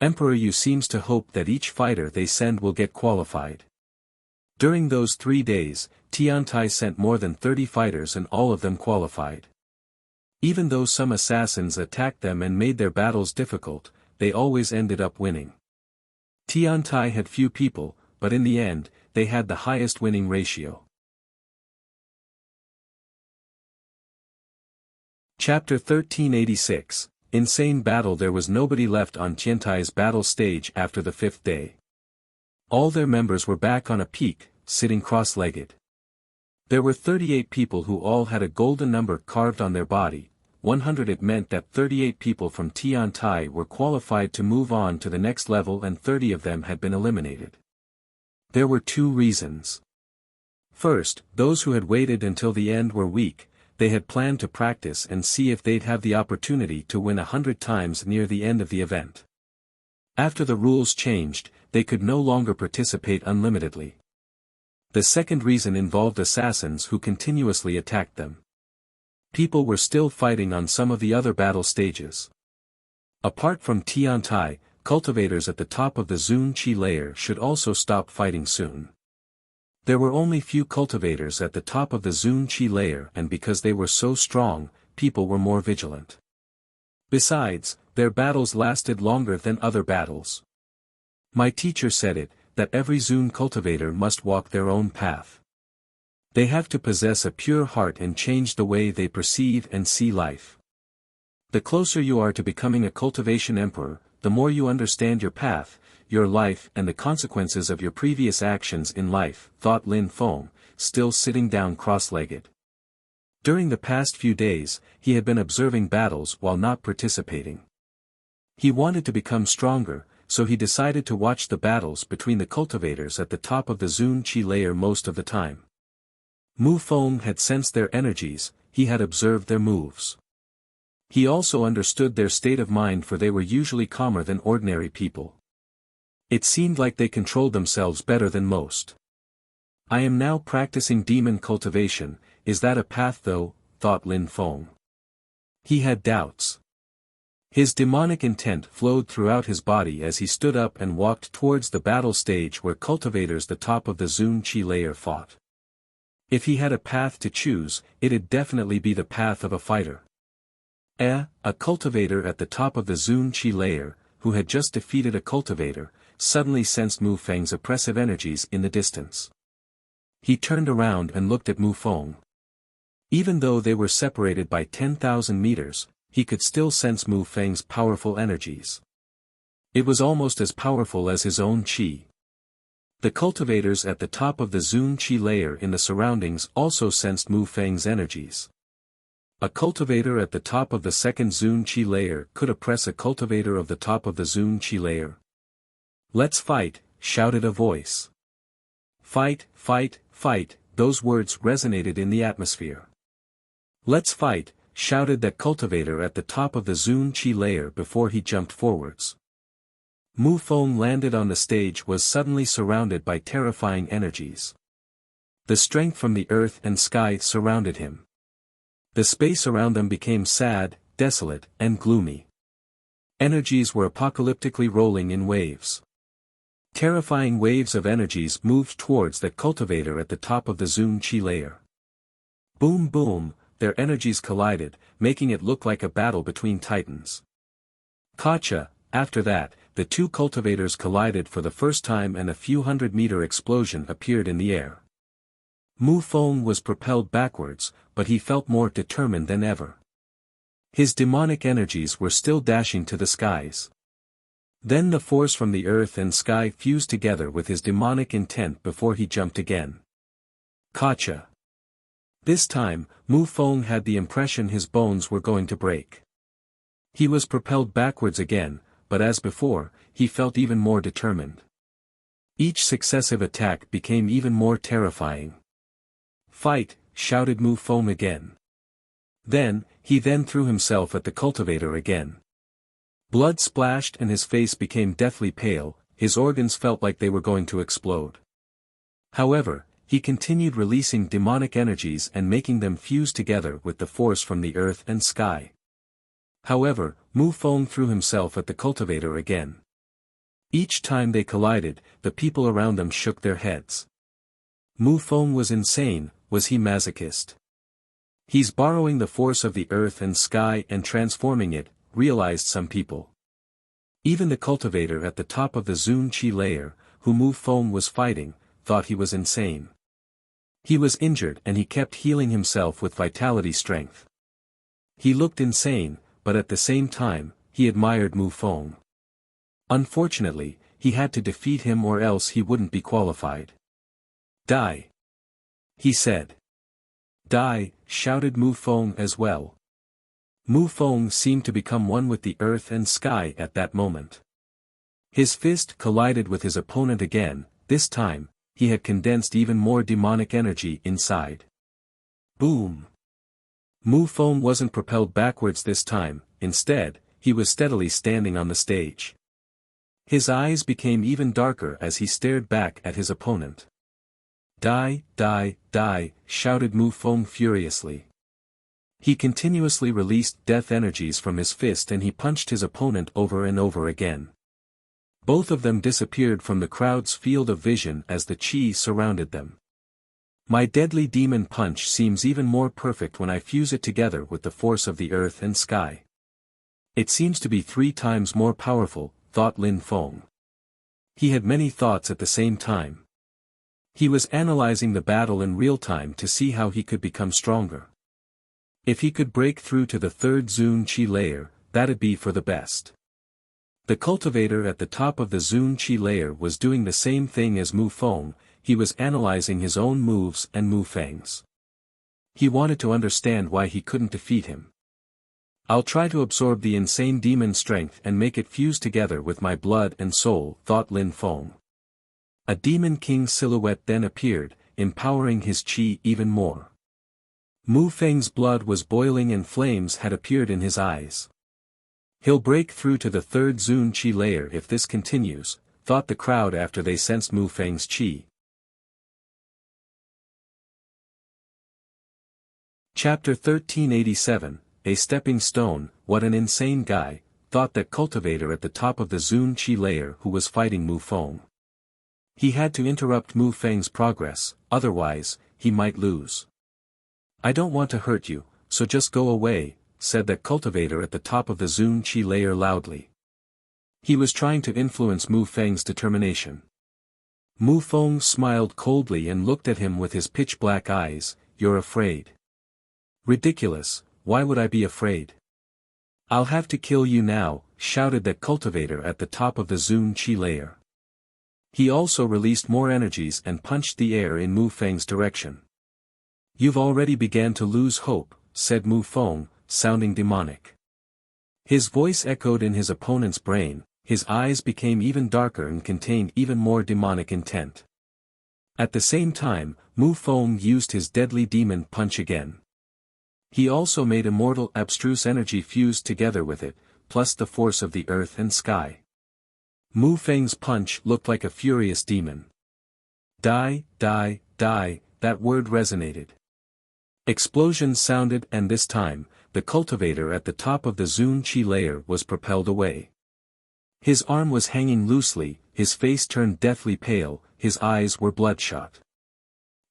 Emperor Yu seems to hope that each fighter they send will get qualified. During those 3 days, Tiantai sent more than 30 fighters and all of them qualified. Even though some assassins attacked them and made their battles difficult, they always ended up winning. Tiantai had few people, but in the end, they had the highest winning ratio. Chapter 1386, Insane Battle. There was nobody left on Tiantai's battle stage after the 5th day. All their members were back on a peak, sitting cross-legged. There were 38 people who all had a golden number carved on their body. 100. It meant that 38 people from Tiantai were qualified to move on to the next level and 30 of them had been eliminated. There were 2 reasons. First, those who had waited until the end were weak. They had planned to practice and see if they'd have the opportunity to win 100 times near the end of the event. After the rules changed, they could no longer participate unlimitedly. The second reason involved assassins who continuously attacked them. People were still fighting on some of the other battle stages. Apart from Tiantai, cultivators at the top of the Zun Qi layer should also stop fighting soon. There were only few cultivators at the top of the Zun Qi layer and because they were so strong, people were more vigilant. Besides, their battles lasted longer than other battles. My teacher said it, that every Zun cultivator must walk their own path. They have to possess a pure heart and change the way they perceive and see life. The closer you are to becoming a cultivation emperor, the more you understand your path, your life and the consequences of your previous actions in life, thought Lin Feng, still sitting down cross-legged. During the past few days, he had been observing battles while not participating. He wanted to become stronger, so he decided to watch the battles between the cultivators at the top of the Zun Qi layer most of the time. Mu Feng had sensed their energies, he had observed their moves. He also understood their state of mind, for they were usually calmer than ordinary people. It seemed like they controlled themselves better than most. I am now practicing demon cultivation, is that a path though, thought Lin Feng. He had doubts. His demonic intent flowed throughout his body as he stood up and walked towards the battle stage where cultivators the top of the Zun Qi layer fought. If he had a path to choose, it'd definitely be the path of a fighter. A cultivator at the top of the Zun Qi layer, who had just defeated a cultivator, suddenly sensed Mu Feng's oppressive energies in the distance. He turned around and looked at Mu Feng. Even though they were separated by 10,000 meters, he could still sense Mu Feng's powerful energies. It was almost as powerful as his own qi. The cultivators at the top of the Zun Qi layer in the surroundings also sensed Mu Feng's energies. A cultivator at the top of the second Zun Qi layer could oppress a cultivator of the top of the Zun Qi layer. "Let's fight," shouted a voice. "Fight, fight, fight," those words resonated in the atmosphere. "Let's fight," shouted that cultivator at the top of the Zun Qi layer before he jumped forwards. Mu Feng landed on the stage was suddenly surrounded by terrifying energies. The strength from the earth and sky surrounded him. The space around them became sad, desolate, and gloomy. Energies were apocalyptically rolling in waves. Terrifying waves of energies moved towards that cultivator at the top of the Zun Qi layer. Boom boom, their energies collided, making it look like a battle between titans. Gotcha. After that, the two cultivators collided for the first time and a few 100-meter explosion appeared in the air. Mu Feng was propelled backwards, but he felt more determined than ever. His demonic energies were still dashing to the skies. Then the force from the earth and sky fused together with his demonic intent before he jumped again. Gotcha. This time, Mu Feng had the impression his bones were going to break. He was propelled backwards again, but as before, he felt even more determined. Each successive attack became even more terrifying. Fight, shouted Mu Feng again. He then threw himself at the cultivator again. Blood splashed and his face became deathly pale, his organs felt like they were going to explode. However, he continued releasing demonic energies and making them fuse together with the force from the earth and sky. However, Mu Feng threw himself at the cultivator again. Each time they collided, the people around them shook their heads. Mu Feng was insane, was he masochist? He's borrowing the force of the earth and sky and transforming it, realized some people. Even the cultivator at the top of the Zun Qi layer, who Mu Feng was fighting, thought he was insane. He was injured and he kept healing himself with vitality strength. He looked insane, but at the same time, he admired Mu Feng. Unfortunately, he had to defeat him or else he wouldn't be qualified. Die! He said. Die, shouted Mu Feng as well. Mu Feng seemed to become one with the earth and sky at that moment. His fist collided with his opponent again, this time, he had condensed even more demonic energy inside. Boom! Mu Feng wasn't propelled backwards this time, instead, he was steadily standing on the stage. His eyes became even darker as he stared back at his opponent. Die, die, die, shouted Mu Feng furiously. He continuously released death energies from his fist and he punched his opponent over and over again. Both of them disappeared from the crowd's field of vision as the chi surrounded them. My deadly demon punch seems even more perfect when I fuse it together with the force of the earth and sky. It seems to be 3 times more powerful, thought Lin Feng. He had many thoughts at the same time. He was analyzing the battle in real time to see how he could become stronger. If he could break through to the 3rd Zun Qi layer, that'd be for the best. The cultivator at the top of the Zun Qi layer was doing the same thing as Mu Feng, he was analyzing his own moves and Mu Feng's. He wanted to understand why he couldn't defeat him. I'll try to absorb the insane demon strength and make it fuse together with my blood and soul, thought Lin Feng. A demon king silhouette then appeared, empowering his chi even more. Mu Feng's blood was boiling and flames had appeared in his eyes. He'll break through to the 3rd Zun Qi layer if this continues, thought the crowd after they sensed Mu Feng's chi. Chapter 1387, A Stepping Stone, what an insane guy, thought that cultivator at the top of the Zun Qi layer who was fighting Mu Feng. He had to interrupt Mu Feng's progress, otherwise, he might lose. I don't want to hurt you, so just go away, said that cultivator at the top of the Zun Qi layer loudly. He was trying to influence Mu Feng's determination. Mu Feng smiled coldly and looked at him with his pitch-black eyes. You're afraid. Ridiculous, why would I be afraid? I'll have to kill you now, shouted that cultivator at the top of the Zun Qi layer. He also released more energies and punched the air in Mu Feng's direction. You've already began to lose hope, said Mu Feng, sounding demonic. His voice echoed in his opponent's brain, his eyes became even darker and contained even more demonic intent. At the same time, Mu Feng used his deadly demon punch again. He also made immortal abstruse energy fused together with it, plus the force of the earth and sky. Mu Feng's punch looked like a furious demon. Die, die, die, that word resonated. Explosions sounded and this time, the cultivator at the top of the Zun Qi layer was propelled away. His arm was hanging loosely, his face turned deathly pale, his eyes were bloodshot.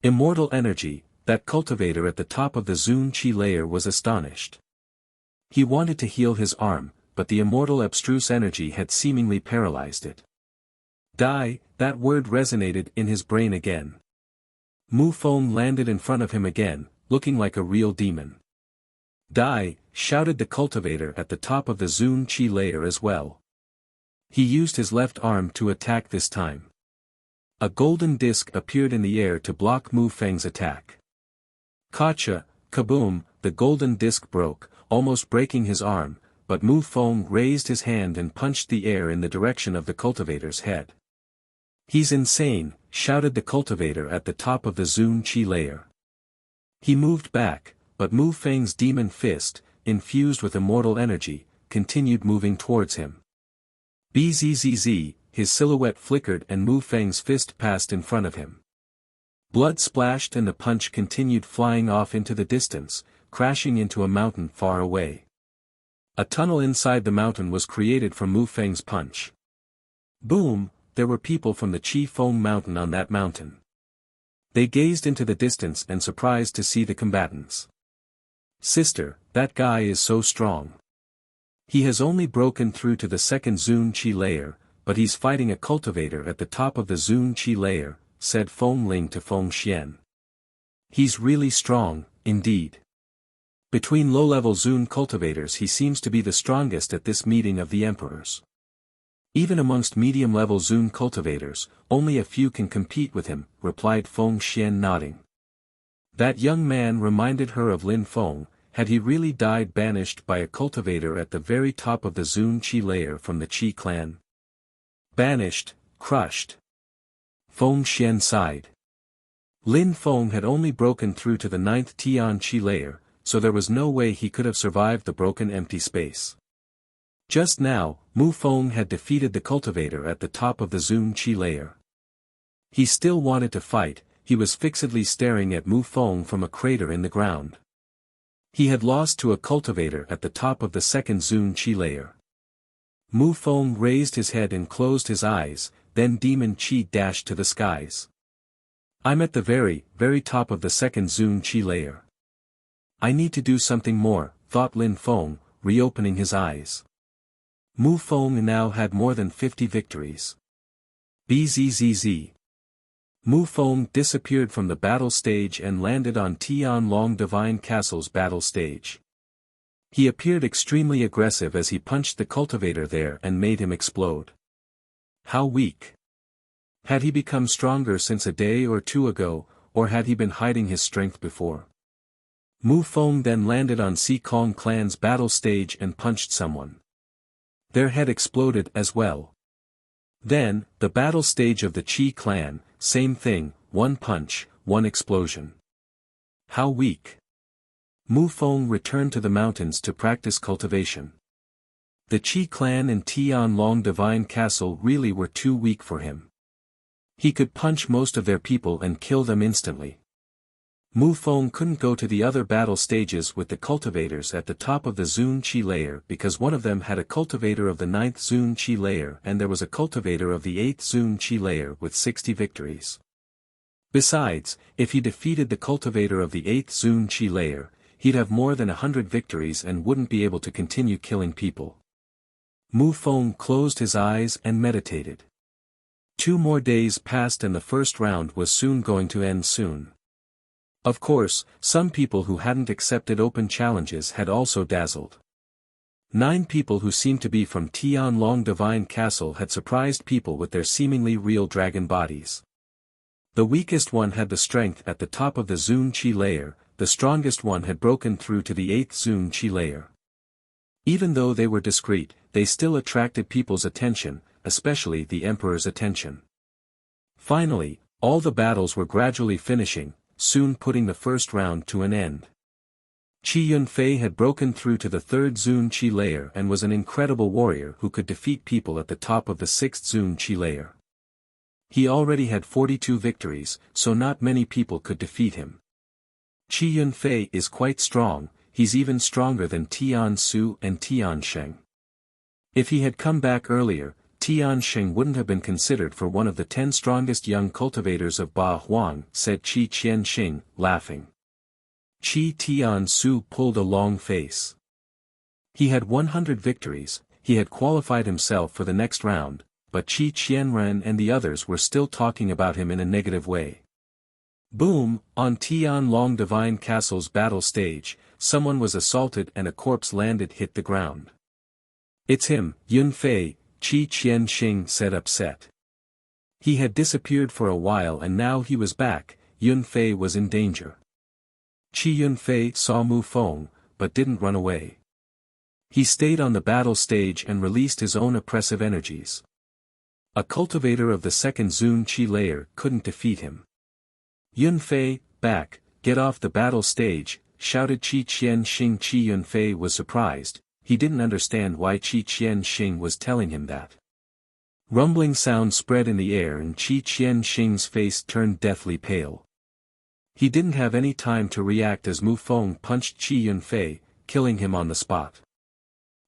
Immortal energy, that cultivator at the top of the Zun Qi layer was astonished. He wanted to heal his arm, but the immortal abstruse energy had seemingly paralyzed it. Die, that word resonated in his brain again. Mu Feng landed in front of him again, looking like a real demon. Die, shouted the cultivator at the top of the Zun Qi layer as well. He used his left arm to attack this time. A golden disc appeared in the air to block Mu Feng's attack. Kacha, kaboom, the golden disc broke, almost breaking his arm, but Mu Feng raised his hand and punched the air in the direction of the cultivator's head. He's insane, shouted the cultivator at the top of the Zun Qi layer. He moved back, but Mu Feng's demon fist, infused with immortal energy, continued moving towards him. Bzzz, his silhouette flickered and Mu Feng's fist passed in front of him. Blood splashed and the punch continued flying off into the distance, crashing into a mountain far away. A tunnel inside the mountain was created from Mu Feng's punch. Boom, there were people from the Qi Feng mountain on that mountain. They gazed into the distance and surprised to see the combatants. Sister, that guy is so strong. He has only broken through to the second Zun Qi layer, but he's fighting a cultivator at the top of the Zun Qi layer, said Feng Ling to Feng Xian. He's really strong, indeed. Between low-level Zun cultivators he seems to be the strongest at this meeting of the emperors. Even amongst medium-level Zun cultivators, only a few can compete with him, replied Feng Xian nodding. That young man reminded her of Lin Feng. Had he really died banished by a cultivator at the very top of the Zun Qi layer from the Qi clan? Banished, crushed. Feng Xian sighed. Lin Feng had only broken through to the 9th Tian Qi layer, so there was no way he could have survived the broken empty space. Just now, Mu Feng had defeated the cultivator at the top of the Zun Qi layer. He still wanted to fight, he was fixedly staring at Mu Feng from a crater in the ground. He had lost to a cultivator at the top of the second Zun Qi layer. Mu Feng raised his head and closed his eyes, then Demon Qi dashed to the skies. I'm at the very, very top of the second Zun Qi layer. I need to do something more, thought Lin Feng, reopening his eyes. Mu Feng now had more than 50 victories. Bzzz. Mu Feng disappeared from the battle stage and landed on Tianlong Divine Castle's battle stage. He appeared extremely aggressive as he punched the cultivator there and made him explode. How weak. Had he become stronger since a day or two ago, or had he been hiding his strength before? Mu Feng then landed on Si Kong clan's battle stage and punched someone. Their head exploded as well. Then, the battle stage of the Qi clan, same thing, one punch, one explosion. How weak. Mu Feng returned to the mountains to practice cultivation. The Qi clan and Tianlong Divine Castle really were too weak for him. He could punch most of their people and kill them instantly. Mu Feng couldn't go to the other battle stages with the cultivators at the top of the Zun Qi layer because one of them had a cultivator of the 9th Zun Qi layer and there was a cultivator of the 8th Zun Qi layer with 60 victories. Besides, if he defeated the cultivator of the 8th Zun Qi layer, he'd have more than 100 victories and wouldn't be able to continue killing people. Mu Feng closed his eyes and meditated. 2 more days passed and the first round was soon going to end soon. Of course, some people who hadn't accepted open challenges had also dazzled. 9 people who seemed to be from Tianlong Divine Castle had surprised people with their seemingly real dragon bodies. The weakest one had the strength at the top of the Zun Qi layer, the strongest one had broken through to the 8th Zun Qi layer. Even though they were discreet, they still attracted people's attention, especially the emperor's attention. Finally, all the battles were gradually finishing, soon putting the first round to an end. Qi Yunfei had broken through to the 3rd Zun Qi layer and was an incredible warrior who could defeat people at the top of the 6th Zun Qi layer. He already had 42 victories, so not many people could defeat him. Qi Yunfei is quite strong, he's even stronger than Tian Su and Tian Sheng. If he had come back earlier, Tian Sheng wouldn't have been considered for one of the 10 strongest young cultivators of Ba Huang, said Qi Qianxing, laughing. Qi Tian Su pulled a long face. He had 100 victories, he had qualified himself for the next round, but Qi Qianren and the others were still talking about him in a negative way. Boom, on Tian Long Divine Castle's battle stage, someone was assaulted and a corpse hit the ground. It's him, Yunfei, Qi Qianxing said upset. He had disappeared for a while and now he was back, Yunfei was in danger. Qi Yunfei saw Mu Feng, but didn't run away. He stayed on the battle stage and released his own oppressive energies. A cultivator of the 2nd Zun Qi layer couldn't defeat him. Yunfei, back, get off the battle stage, shouted Qi Qianxing. Qi Yunfei was surprised, he didn't understand why Qi Qianxing was telling him that. Rumbling sound spread in the air and Qi Qianxing's face turned deathly pale. He didn't have any time to react as Mu Feng punched Qi Yunfei, killing him on the spot.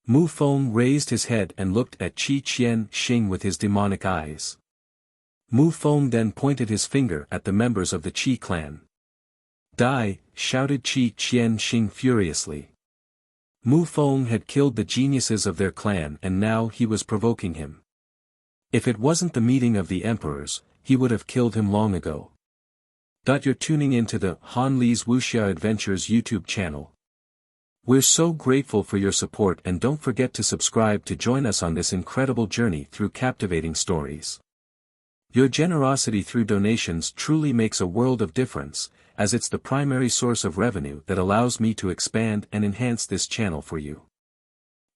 Mu Feng raised his head and looked at Qi Qianxing with his demonic eyes. Mu Feng then pointed his finger at the members of the Qi clan. Die, shouted Qi Qianxing furiously. Mu Feng had killed the geniuses of their clan and now he was provoking him. If it wasn't the meeting of the emperors, he would have killed him long ago. You're tuning into the Han Li's Wuxia Adventures YouTube channel. We're so grateful for your support and don't forget to subscribe to join us on this incredible journey through captivating stories. Your generosity through donations truly makes a world of difference, as it's the primary source of revenue that allows me to expand and enhance this channel for you.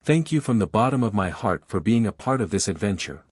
Thank you from the bottom of my heart for being a part of this adventure.